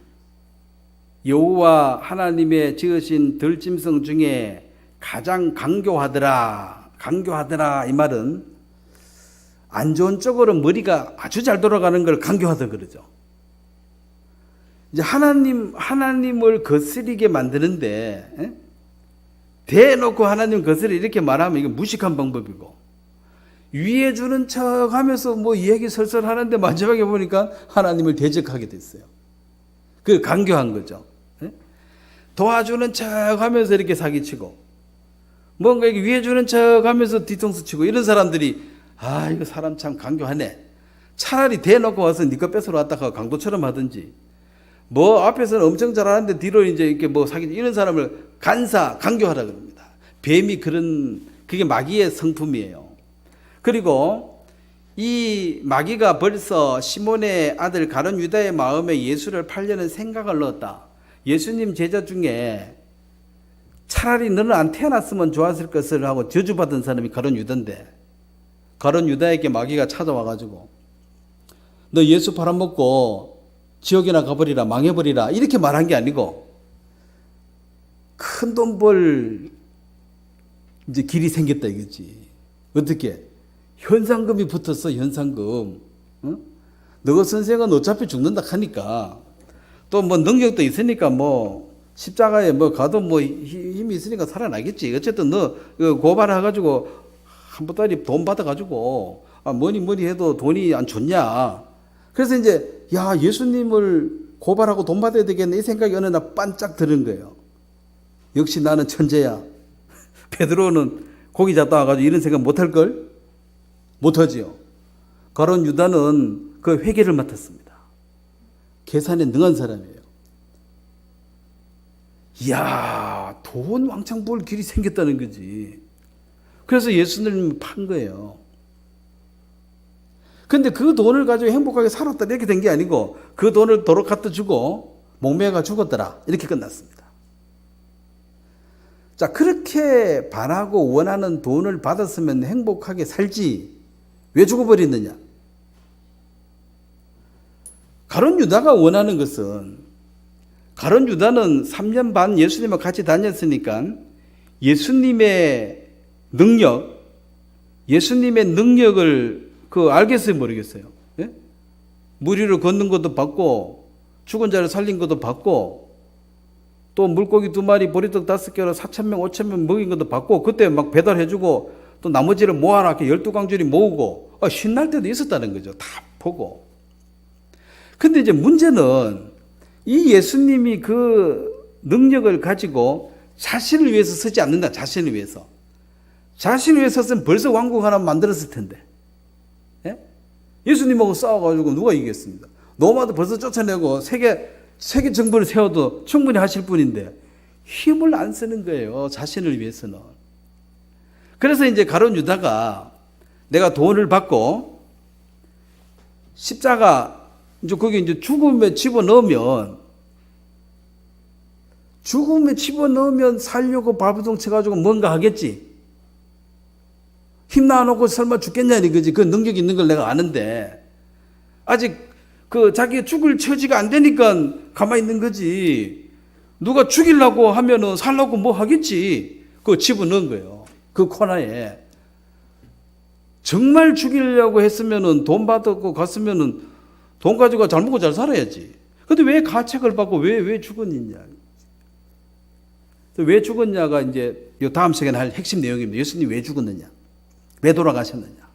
A: 여호와 하나님의 지으신 들짐승 중에 가장 강교하더라 이 말은 안 좋은 쪽으로 머리가 아주 잘 돌아가는 걸 강교하다 그러죠. 이제 하나님을 거스리게 만드는데 대놓고 하나님 거스리 이렇게 말하면 이게 무식한 방법이고, 위해 주는 척 하면서 뭐 이야기 설설 하는데 마지막에 보니까 하나님을 대적하게 됐어요. 그 강교한 거죠. 도와주는 척 하면서 이렇게 사기치고, 뭔가 이렇게 위해 주는 척 하면서 뒤통수 치고, 이런 사람들이 아, 이거 사람 참 강교하네. 차라리 대놓고 와서 니가 뺏으러 왔다가 강도처럼 하든지, 뭐 앞에서는 엄청 잘하는데 뒤로 이제 이렇게 뭐 사기, 이런 사람을 강교하라 그럽니다. 뱀이 그게 마귀의 성품이에요. 그리고 이 마귀가 벌써 시몬의 아들 가룟 유다의 마음에 예수를 팔려는 생각을 넣었다. 예수님 제자 중에 차라리 너는 안 태어났으면 좋았을 것을 하고 저주받은 사람이 가룟 유다인데, 가룟 유다에게 마귀가 찾아와가지고 너 예수 팔아먹고 지옥이나 가버리라, 망해버리라, 이렇게 말한 게 아니고 큰 돈 벌 이제 길이 생겼다 이거지. 어떻게? 현상금이 붙었어. 현상금. 응? 너 선생은 어차피 죽는다 하니까, 또 뭐 능력도 있으니까 뭐 십자가에 뭐 가도 뭐 힘이 있으니까 살아나겠지. 어쨌든 너 고발해가지고 한 보따리 돈 받아가지고 뭐니 해도 돈이 안 좋냐. 그래서 이제 야, 예수님을 고발하고 돈 받아야 되겠네, 이 생각이 어느 날 반짝 드는 거예요. 역시 나는 천재야. 베드로는 고기 잡다 와가지고 이런 생각 못할걸? 못하지요. 가룟 유다는 그 회계를 맡았습니다. 계산에 능한 사람이에요. 이야, 돈 왕창 벌 길이 생겼다는 거지. 그래서 예수님을 판 거예요. 근데 그 돈을 가지고 행복하게 살았다 이렇게 된 게 아니고, 그 돈을 도로 갖다 주고 목매가 죽었더라 이렇게 끝났습니다. 자, 그렇게 바라고 원하는 돈을 받았으면 행복하게 살지 왜 죽어버렸느냐? 가룟 유다가 원하는 것은, 가룟 유다는 3년 반 예수님과 같이 다녔으니까 예수님의 능력을 알겠어요, 모르겠어요? 예? 무리로 걷는 것도 받고, 죽은 자를 살린 것도 받고, 또 물고기 2마리, 보리떡 5개로 4,000명, 5,000명 먹인 것도 받고, 그때 막 배달해주고, 또 나머지를 모아라, 이렇게 12광줄이 모으고, 신날 때도 있었다는 거죠. 다 보고. 근데 이제 문제는 이 예수님이 그 능력을 가지고 자신을 위해서 쓰지 않는다. 자신을 위해서. 자신을 위해서 썼으면 벌써 왕국 하나 만들었을 텐데. 예? 예수님하고 싸워가지고 누가 이기겠습니까? 로마도 벌써 쫓아내고 세계 정부를 세워도 충분히 하실 분인데 힘을 안 쓰는 거예요. 자신을 위해서는. 그래서 이제 가룟 유다가 내가 돈을 받고 십자가 이제 거기 이제 죽음에 집어넣으면 살려고 발버둥 쳐가지고 뭔가 하겠지. 힘 놔놓고 설마 죽겠냐 이거지. 그 능력 있는 걸 내가 아는데 아직 자기가 죽을 처지가 안 되니까 가만히 있는 거지. 누가 죽이려고 하면은 살려고 뭐 하겠지. 그거 집어넣은 거예요. 그 코너에. 정말 죽이려고 했으면은 돈 받고 갔으면은 돈 가지고 잘 먹고 잘 살아야지. 근데 왜 가책을 받고 왜 죽었느냐. 왜 죽었냐가 이제 요 다음 시간에 할 핵심 내용입니다. 예수님 왜 죽었느냐? 왜 돌아가셨느냐?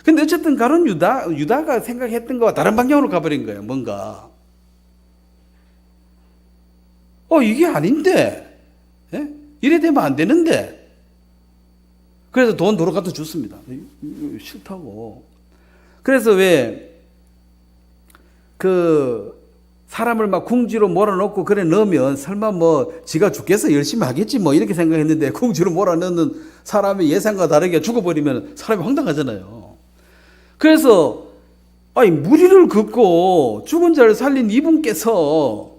A: 근데 어쨌든 가론 유다가 생각했던 거와 다른 방향으로 가버린 거예요. 뭔가. 이게 아닌데. 예? 이래 되면 안 되는데. 그래서 돈 도로 갖다 줬습니다. 이거 싫다고. 그래서 사람을 막 궁지로 몰아넣고 그래 넣으면 설마 뭐 지가 죽겠어 열심히 하겠지 뭐 이렇게 생각했는데 궁지로 몰아넣는 사람의 예상과 다르게 죽어버리면 사람이 황당하잖아요. 그래서 무리를 긋고 죽은 자를 살린 이분께서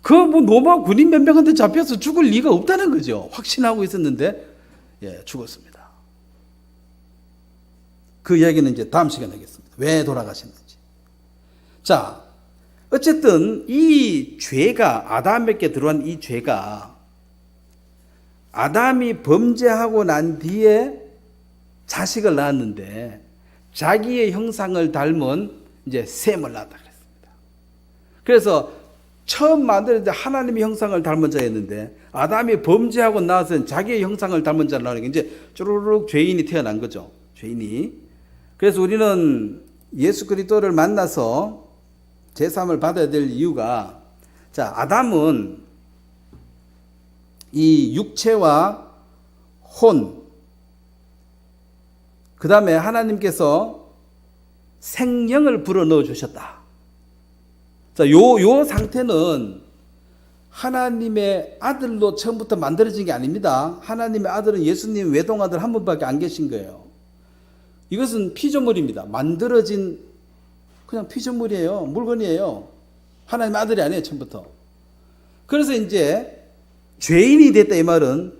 A: 로마 군인 몇 명한테 잡혀서 죽을 리가 없다는 거죠. 확신하고 있었는데 죽었습니다. 그 이야기는 이제 다음 시간에 하겠습니다. 왜 돌아가셨는지. 자, 어쨌든 이 죄가 아담에게 들어온 이 죄가 아담이 범죄하고 난 뒤에 자식을 낳았는데 자기의 형상을 닮은 이제 셈을 낳았다 그랬습니다. 그래서 처음 만들 때 하나님의 형상을 닮은 자였는데 아담이 범죄하고 나서 자기의 형상을 닮은 자를 낳으니까 이제 쭈루룩 죄인이 태어난 거죠. 죄인이. 그래서 우리는 예수 그리스도를 만나서 제3을 받아야 될 이유가, 자, 아담은 이 육체와 혼, 그 다음에 하나님께서 생명을 불어넣어 주셨다. 자, 요 상태는 하나님의 아들로 처음부터 만들어진 게 아닙니다. 하나님의 아들은 예수님 외동아들 한 분밖에 안 계신 거예요. 이것은 피조물입니다. 만들어진 그냥 피조물이에요. 물건이에요. 하나님의 아들이 아니에요, 처음부터. 그래서 이제 죄인이 됐다 이 말은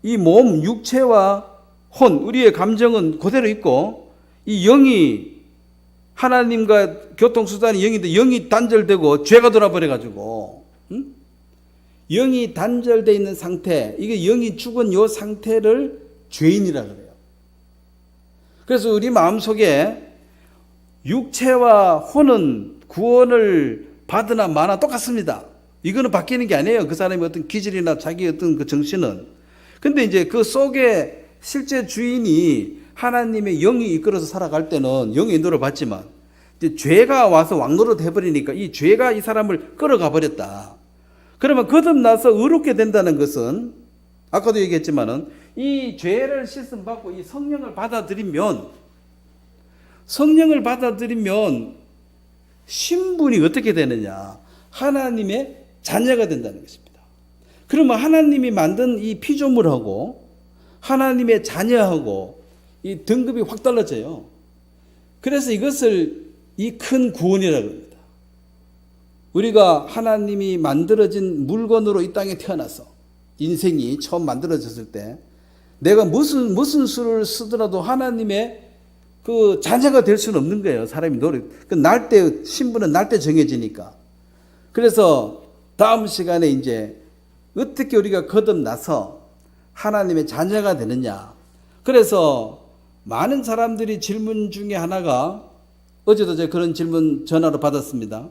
A: 이 몸, 육체와 혼, 우리의 감정은 그대로 있고 이 영이 하나님과 교통수단이 영인데 영이 단절되고 죄가 돌아버려가지고 영이 단절되어 있는 상태, 이게 영이 죽은 이 상태를 죄인이라 그래요. 그래서 우리 마음속에 육체와 혼은 구원을 받으나 마나 똑같습니다. 이거는 바뀌는 게 아니에요. 그 사람의 어떤 기질이나 자기의 어떤 그 정신은. 근데 이제 그 속에 실제 주인이 하나님의 영이 이끌어서 살아갈 때는 영의 인도를 받지만 이제 죄가 와서 왕노릇 해버리니까 이 죄가 이 사람을 끌어가 버렸다. 그러면 거듭나서 의롭게 된다는 것은 아까도 얘기했지만은 이 죄를 씻음 받고 이 성령을 받아들이면 신분이 어떻게 되느냐? 하나님의 자녀가 된다는 것입니다. 그러면 하나님이 만든 이 피조물하고 하나님의 자녀하고 이 등급이 확 달라져요. 그래서 이것을 이 큰 구원이라고 합니다. 우리가 하나님이 만들어진 물건으로 이 땅에 태어나서 인생이 처음 만들어졌을 때 내가 무슨 수를 쓰더라도 하나님의 그 자녀가 될 수는 없는 거예요. 사람이 날 때, 신분은 날 때 정해지니까. 그래서 다음 시간에 이제 어떻게 우리가 거듭나서 하나님의 자녀가 되느냐. 그래서 많은 사람들이 질문 중에 하나가 어제도 제가 그런 질문 전화로 받았습니다.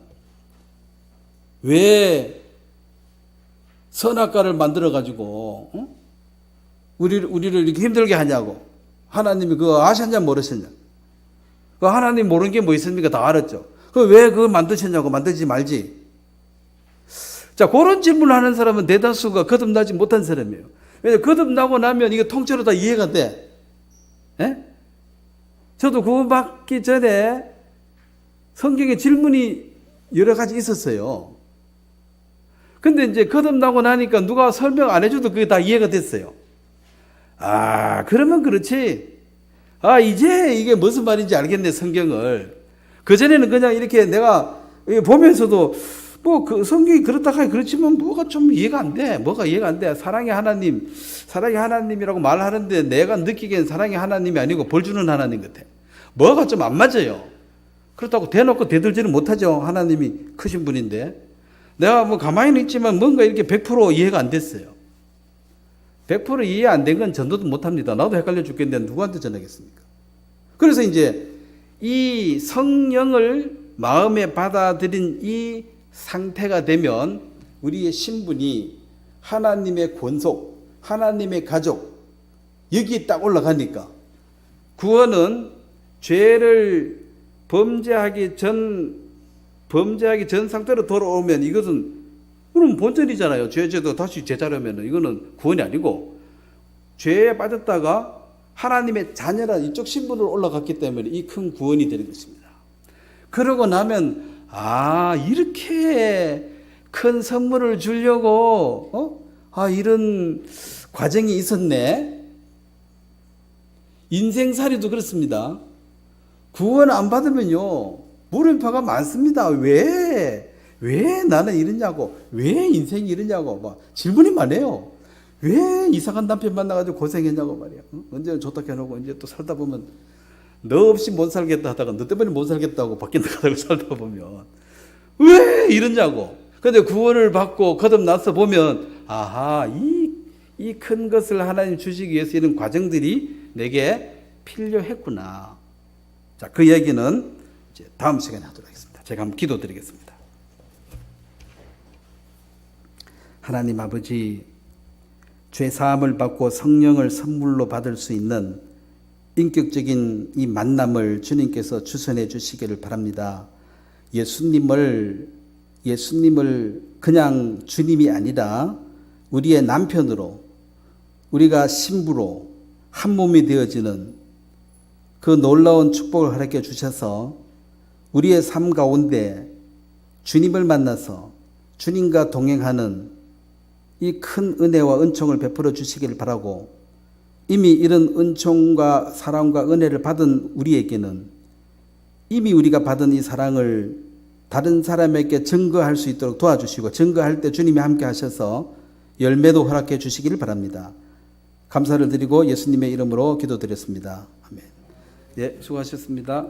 A: 왜 선악과를 만들어가지고 우리를 이렇게 힘들게 하냐고. 하나님이 그거 아셨냐 모르셨냐. 그 하나님 모르는 게 뭐 있습니까? 다 알았죠. 왜 그거 만드셨냐고. 만들지 말지. 자, 그런 질문을 하는 사람은 대다수가 거듭나지 못한 사람이에요. 왜냐하면 거듭나고 나면 이게 통째로 다 이해가 돼. 예? 저도 그거 받기 전에 성경에 질문이 여러 가지 있었어요. 근데 이제 거듭나고 나니까 누가 설명 안 해줘도 그게 다 이해가 됐어요. 아, 그러면 그렇지. 아, 이제 이게 무슨 말인지 알겠네, 성경을. 그전에는 그냥 이렇게 내가 보면서도 뭐 그 성경이 그렇다 하니 그렇지만 뭐가 좀 이해가 안 돼. 뭐가 이해가 안 돼. 사랑의 하나님이라고 말하는데 내가 느끼기엔 사랑의 하나님이 아니고 벌 주는 하나님 같아. 뭐가 좀 안 맞아요. 그렇다고 대놓고 대들지는 못하죠. 하나님이 크신 분인데. 내가 뭐 가만히 있지만 뭔가 이렇게 100% 이해가 안 됐어요. 100% 이해 안 된 건 전도도 못합니다. 나도 헷갈려 죽겠는데 누구한테 전하겠습니까? 그래서 이제 이 성령을 마음에 받아들인 이 상태가 되면 우리의 신분이 하나님의 권속, 하나님의 가족, 여기에 딱 올라가니까 구원은 죄를 범죄하기 전 상태로 돌아오면 이것은 그럼 본전이잖아요. 죄도 다시 제자라면 이거는 구원이 아니고 죄에 빠졌다가 하나님의 자녀라 이쪽 신분으로 올라갔기 때문에 이 큰 구원이 되는 것입니다. 그러고 나면 이렇게 큰 선물을 주려고 이런 과정이 있었네. 인생살이도 그렇습니다. 구원 안 받으면요 물음표가 많습니다. 왜 나는 이러냐고, 왜 인생이 이러냐고 막 질문이 많아요. 왜 이상한 남편 만나가지고 고생했냐고 말이야. 언제는 좋다 해놓고 이제 또 살다 보면 너 없이 못 살겠다 하다가 너 때문에 못 살겠다고 바뀐다 하다가 살다 보면 왜 이러냐고. 근데 구원을 받고 거듭나서 보면 이 큰 것을 하나님 주시기 위해서 이런 과정들이 내게 필요했구나. 자, 그 얘기는 이제 다음 시간에 하도록 하겠습니다. 제가 한번 기도드리겠습니다. 하나님 아버지, 죄 사함을 받고 성령을 선물로 받을 수 있는 인격적인 이 만남을 주님께서 주선해 주시기를 바랍니다. 예수님을 그냥 주님이 아니라 우리의 남편으로, 우리가 신부로 한 몸이 되어지는 그 놀라운 축복을 허락해 주셔서 우리의 삶 가운데 주님을 만나서 주님과 동행하는 이 큰 은혜와 은총을 베풀어 주시기를 바라고, 이미 이런 은총과 사랑과 은혜를 받은 우리에게는 이미 우리가 받은 이 사랑을 다른 사람에게 증거할 수 있도록 도와주시고, 증거할 때 주님이 함께 하셔서 열매도 허락해 주시기를 바랍니다. 감사를 드리고 예수님의 이름으로 기도드렸습니다. 아멘. 예, 수고하셨습니다.